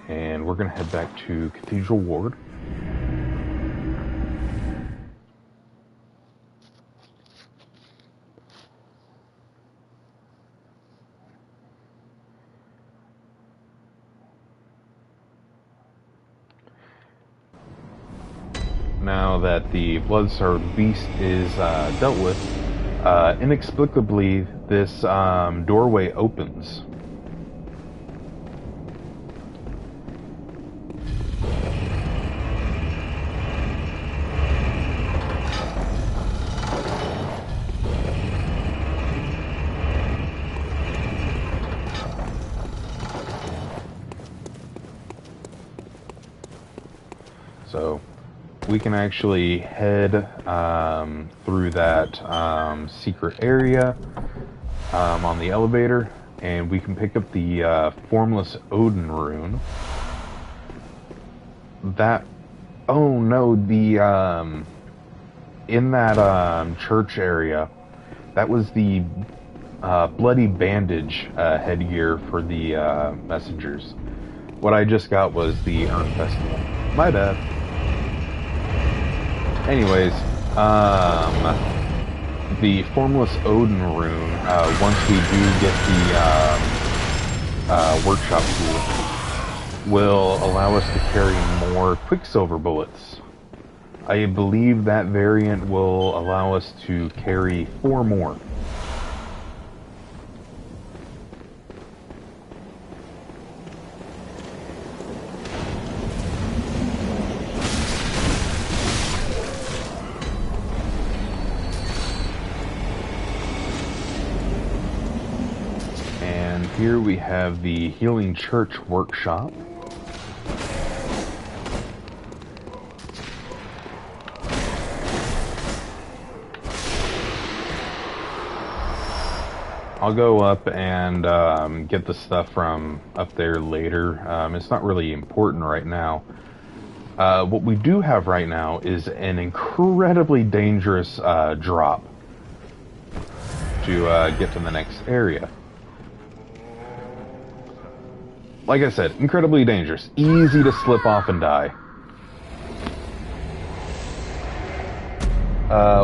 And we're going to head back to Cathedral Ward. Now that the blood-starved beast is dealt with, inexplicably this doorway opens. So we can actually head through that secret area on the elevator, and we can pick up the Formless Odin rune. That, oh no, the in that church area, that was the bloody bandage headgear for the messengers. What I just got was the Urn Festival. My bad. Anyways, the Formless Odin rune, once we do get the workshop tool, will allow us to carry more Quicksilver bullets. I believe that variant will allow us to carry 4 more. Here we have the Healing Church Workshop. I'll go up and get the stuff from up there later. It's not really important right now. What we do have right now is an incredibly dangerous drop to get to the next area. Like I said, incredibly dangerous. Easy to slip off and die.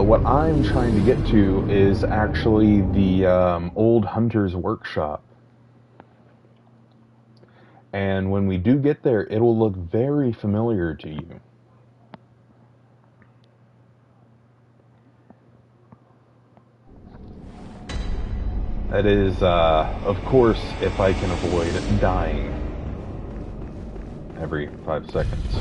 What I'm trying to get to is actually the old Hunter's Workshop. And when we do get there, it will look very familiar to you. That is, of course, if I can avoid dying every 5 seconds.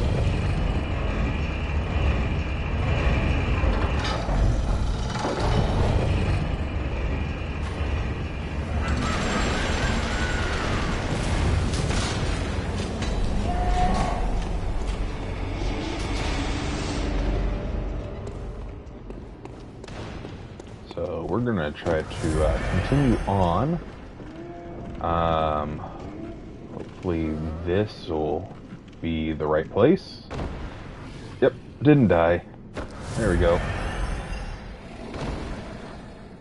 So we're gonna try to continue on. Hopefully this will be the right place. Yep, didn't die. There we go.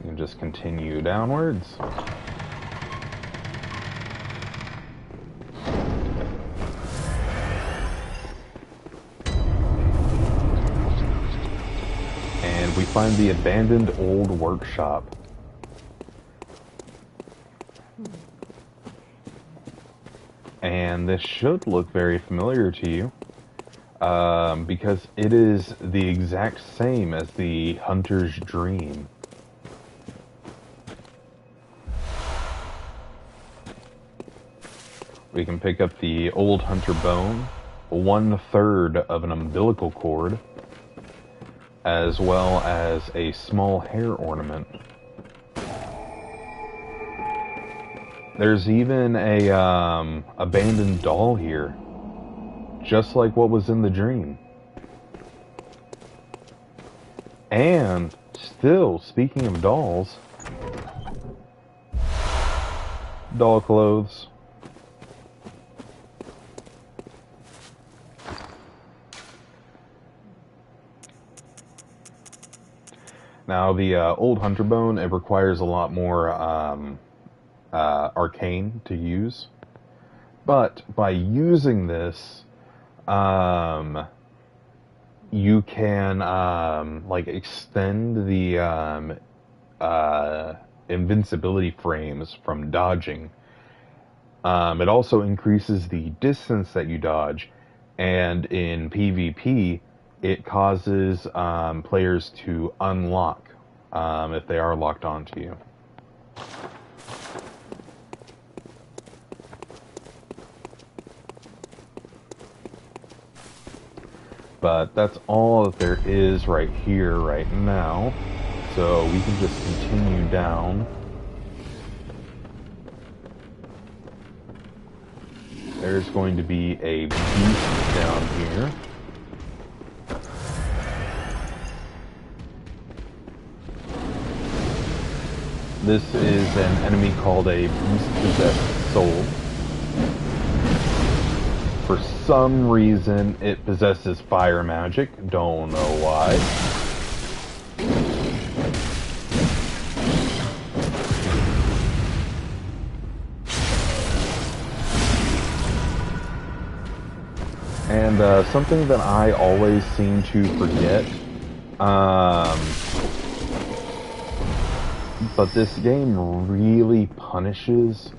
You can just continue downwards. And we find the abandoned old workshop. And this should look very familiar to you, because it is the exact same as the Hunter's Dream. We can pick up the Old Hunter Bone, 1/3 of an umbilical cord, as well as a small hair ornament. There's even a abandoned doll here, just like what was in the dream. And still, speaking of dolls, doll clothes. Now, the Old Hunter Bone, it requires a lot more arcane to use, but by using this, you can like extend the invincibility frames from dodging. It also increases the distance that you dodge, and in PvP, it causes players to unlock if they are locked onto you. But that's all that there is right here, right now. So we can just continue down. There's going to be a beast down here. This is an enemy called a beast-possessed soul. For some reason, it possesses fire magic. Don't know why. And something that I always seem to forget, but this game really punishes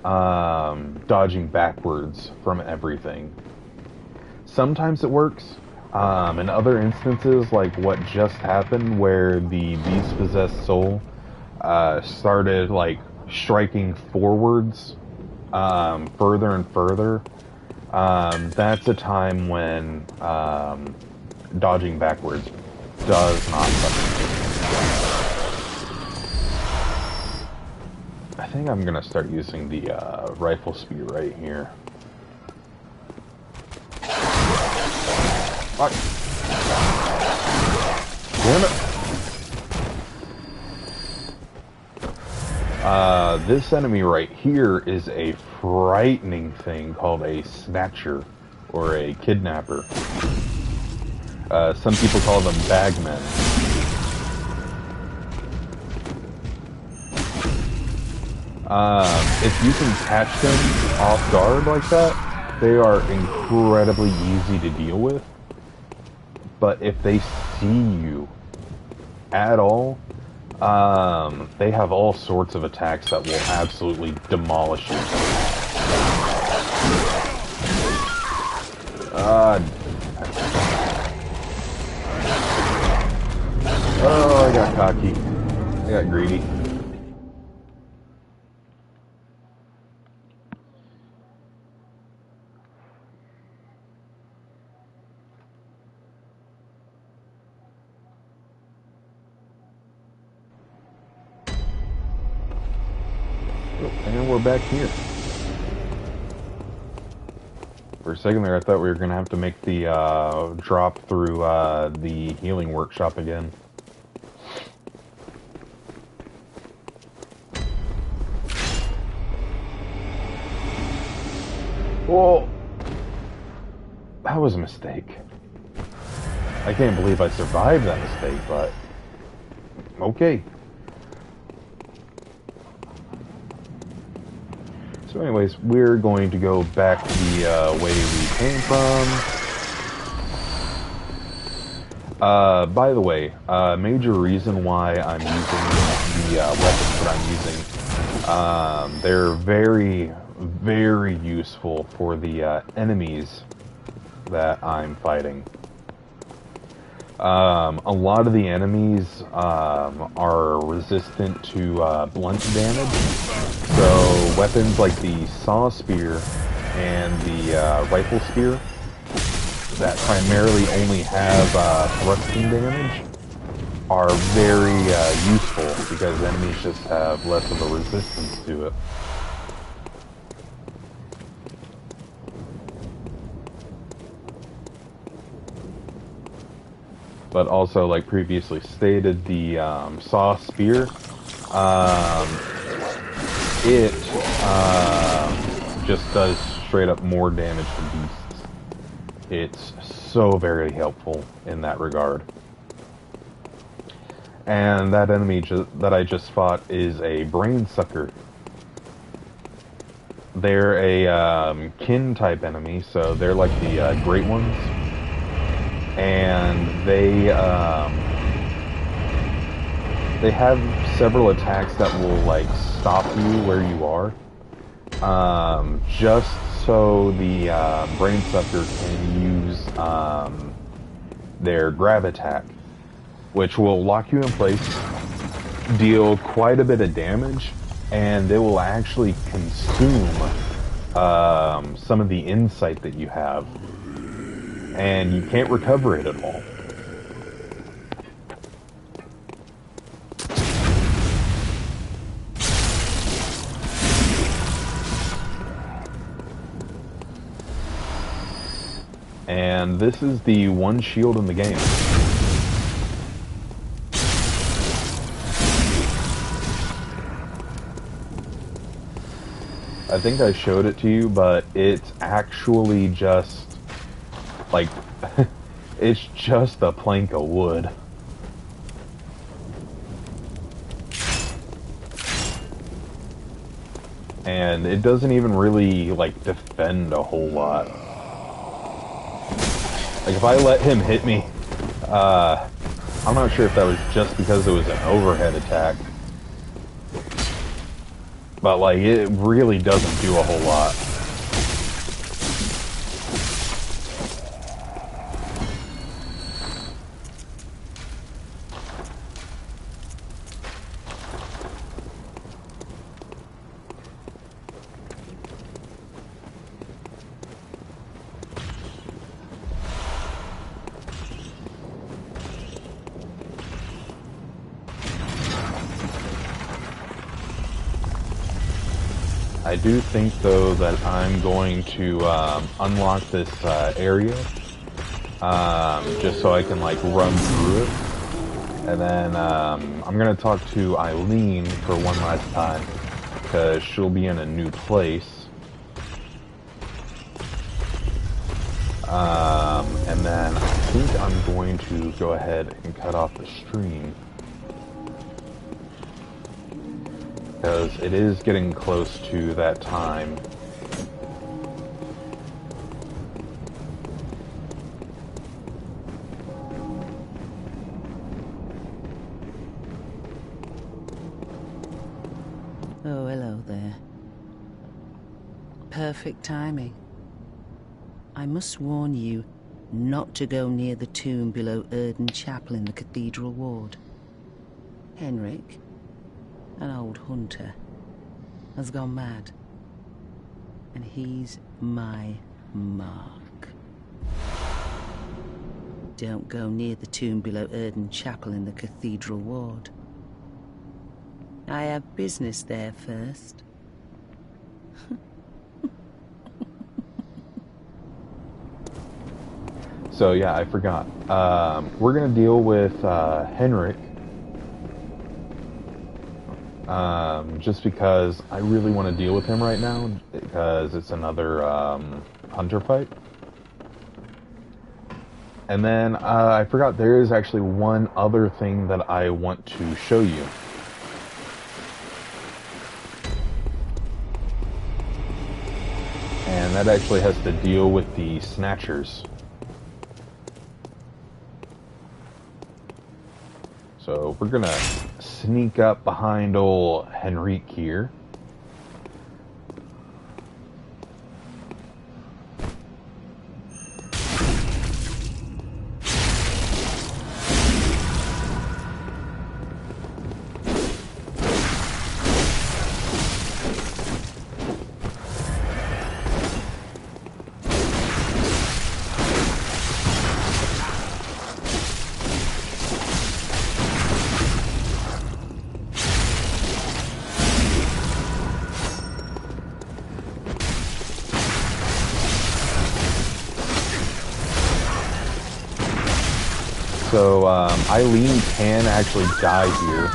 dodging backwards from everything. Sometimes it works. In other instances, like what just happened, where the beast-possessed soul started like striking forwards further and further, that's a time when dodging backwards does not suck. I think I'm gonna start using the rifle spear right here. What? Damn it! This enemy right here is a frightening thing called a snatcher, or a kidnapper. Some people call them bagmen. If you can catch them off guard like that, they are incredibly easy to deal with. But if they see you at all, they have all sorts of attacks that will absolutely demolish you. Oh, I got cocky. I got greedy. And we're back here. For a second there, I thought we were going to have to make the drop through the healing workshop again. Whoa! That was a mistake. I can't believe I survived that mistake, but okay. So anyways, we're going to go back the way we came from. By the way, major reason why I'm using the weapons that I'm using They're very, very useful for the enemies that I'm fighting. A lot of the enemies are resistant to blunt damage, so weapons like the saw spear and the rifle spear that primarily only have thrusting damage are very useful because enemies just have less of a resistance to it. But also, like previously stated, the saw spear, it just does straight up more damage to beasts. It's so very helpful in that regard. And that enemy that I just fought is a brain sucker. They're a kin type enemy, so they're like the great ones. And they have several attacks that will like stop you where you are, just so the brain sucker can use their grab attack, which will lock you in place, deal quite a bit of damage, and they will actually consume some of the insight that you have. And you can't recover it at all. And this is the one shield in the game. I think I showed it to you, but it's actually just like, it's just a plank of wood. And it doesn't even really, like, defend a whole lot. Like, if I let him hit me, I'm not sure if that was just because it was an overhead attack. But, like, it really doesn't do a whole lot. I do think, though, that I'm going to unlock this area, just so I can, like, run through it. And then I'm going to talk to Eileen for one last time, because she'll be in a new place. And then I think I'm going to go ahead and cut off the stream, because it is getting close to that time. Oh, hello there. Perfect timing. I must warn you not to go near the tomb below Erden Chapel in the Cathedral Ward. Henrik, an old hunter, has gone mad. And he's my mark. Don't go near the tomb below Erden Chapel in the Cathedral Ward. I have business there first. So yeah, I forgot. We're gonna deal with Henrik. Just because I really want to deal with him right now, because it's another hunter fight. And then I forgot there is actually one other thing that I want to show you. And that actually has to deal with the Snatchers. So we're gonna sneak up behind old Henrik here. So Eileen can actually die here,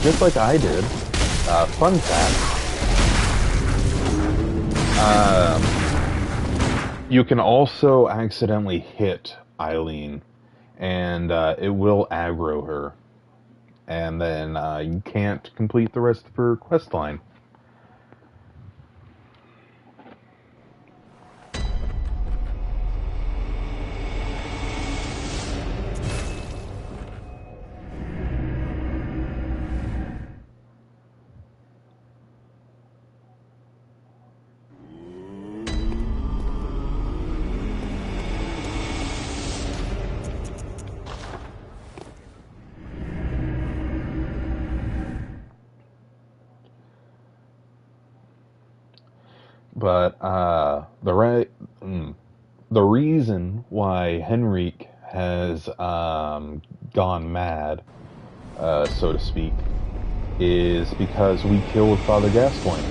just like I did. Fun fact. You can also accidentally hit Eileen, and it will aggro her. And then you can't complete the rest of her quest line. But the reason why Henrique has gone mad, so to speak, is because we killed Father Gascoigne.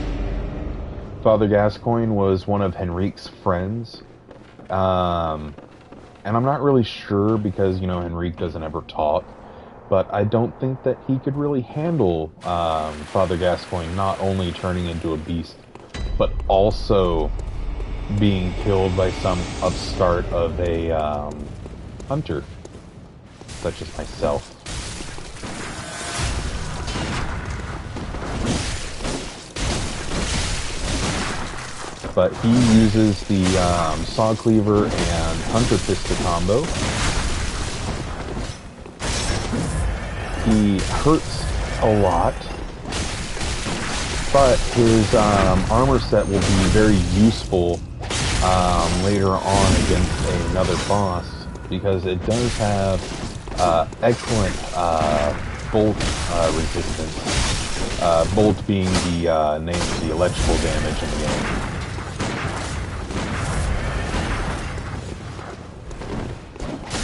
Father Gascoigne was one of Henrique's friends, and I'm not really sure because, you know, Henrique doesn't ever talk, but I don't think that he could really handle Father Gascoigne not only turning into a beast, but also being killed by some upstart of a hunter, such as myself. But he uses the Saw Cleaver and Hunter Pistol combo. He hurts a lot, but his armor set will be very useful later on against another boss, because it does have excellent bolt resistance. Bolt being the name of the electrical damage in the game.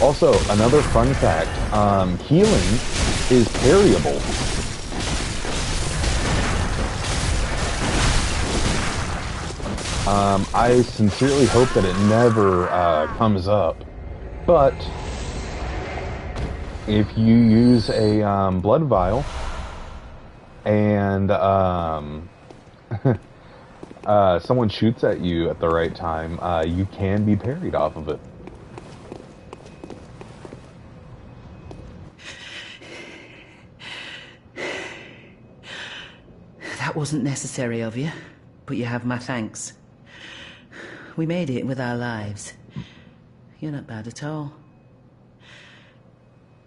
Also, another fun fact, healing is parryable. I sincerely hope that it never comes up, but if you use a blood vial and someone shoots at you at the right time, you can be parried off of it. That wasn't necessary of you, but you have my thanks. We made it with our lives. You're not bad at all.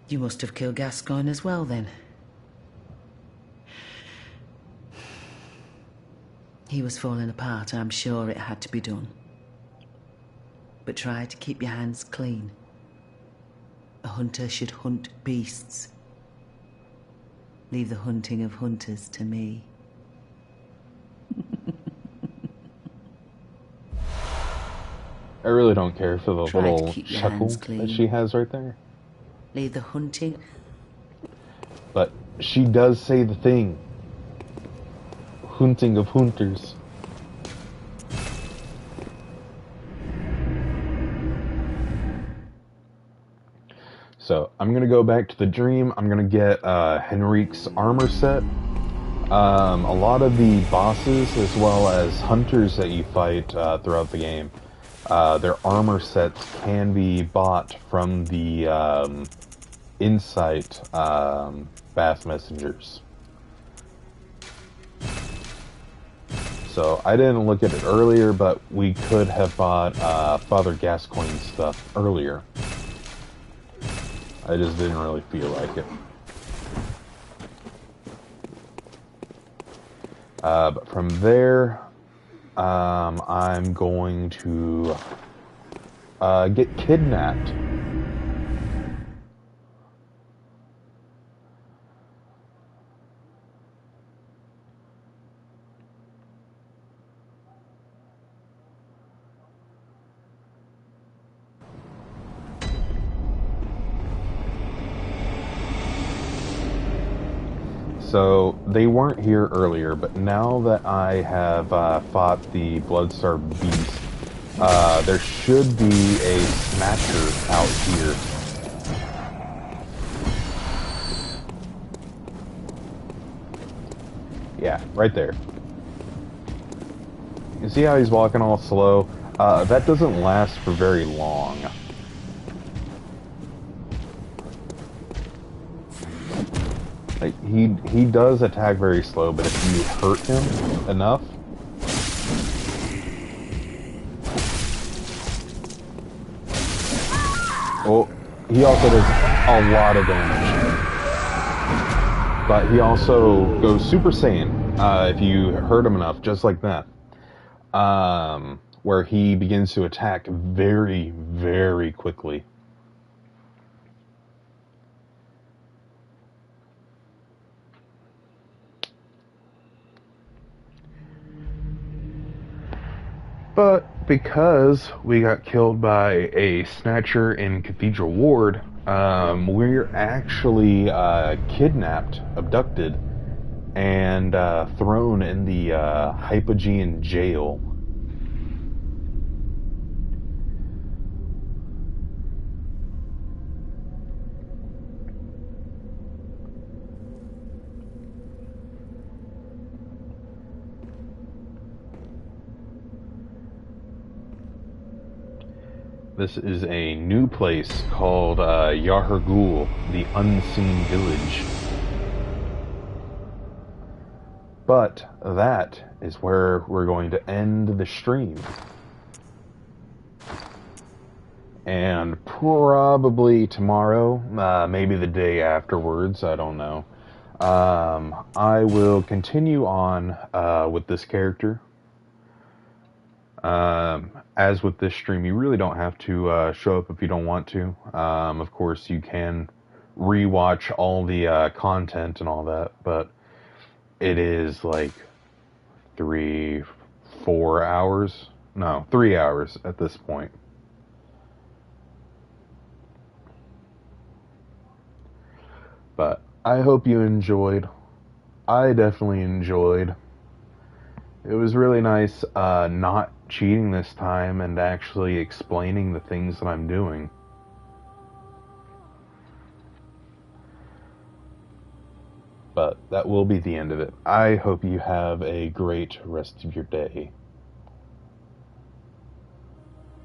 You must have killed Gascoigne as well, then. He was falling apart, I'm sure it had to be done. But try to keep your hands clean. A hunter should hunt beasts. Leave the hunting of hunters to me. I really don't care for the Try little chuckle that she has right there. Leave the hunting. But she does say the thing. Hunting of hunters. So, I'm going to go back to the dream. I'm going to get Henrique's armor set. A lot of the bosses, as well as hunters that you fight throughout the game, their armor sets can be bought from the Insight Bath Messengers. So I didn't look at it earlier, but we could have bought Father Gascoigne's stuff earlier. I just didn't really feel like it. But from there, I'm going to get kidnapped. So, they weren't here earlier, but now that I have fought the Bloodstar Beast, there should be a Snatcher out here. Yeah, right there. You see how he's walking all slow? That doesn't last for very long. Like, he does attack very slow, but if you hurt him enough... Oh, he also does a lot of damage. But he also goes Super Saiyan if you hurt him enough, just like that. Where he begins to attack very, very quickly. But because we got killed by a snatcher in Cathedral Ward, we're actually kidnapped, abducted, and thrown in the Hypogean jail. This is a new place called Yahar'gul, the Unseen Village. But that is where we're going to end the stream. And probably tomorrow, maybe the day afterwards, I don't know. I will continue on with this character. As with this stream, you really don't have to show up if you don't want to. Of course, you can rewatch all the content and all that, but it is like 3 hours. No, 3 hours at this point. But I hope you enjoyed. I definitely enjoyed. It was really nice not cheating this time and actually explaining the things that I'm doing. But that will be the end of it. I hope you have a great rest of your day.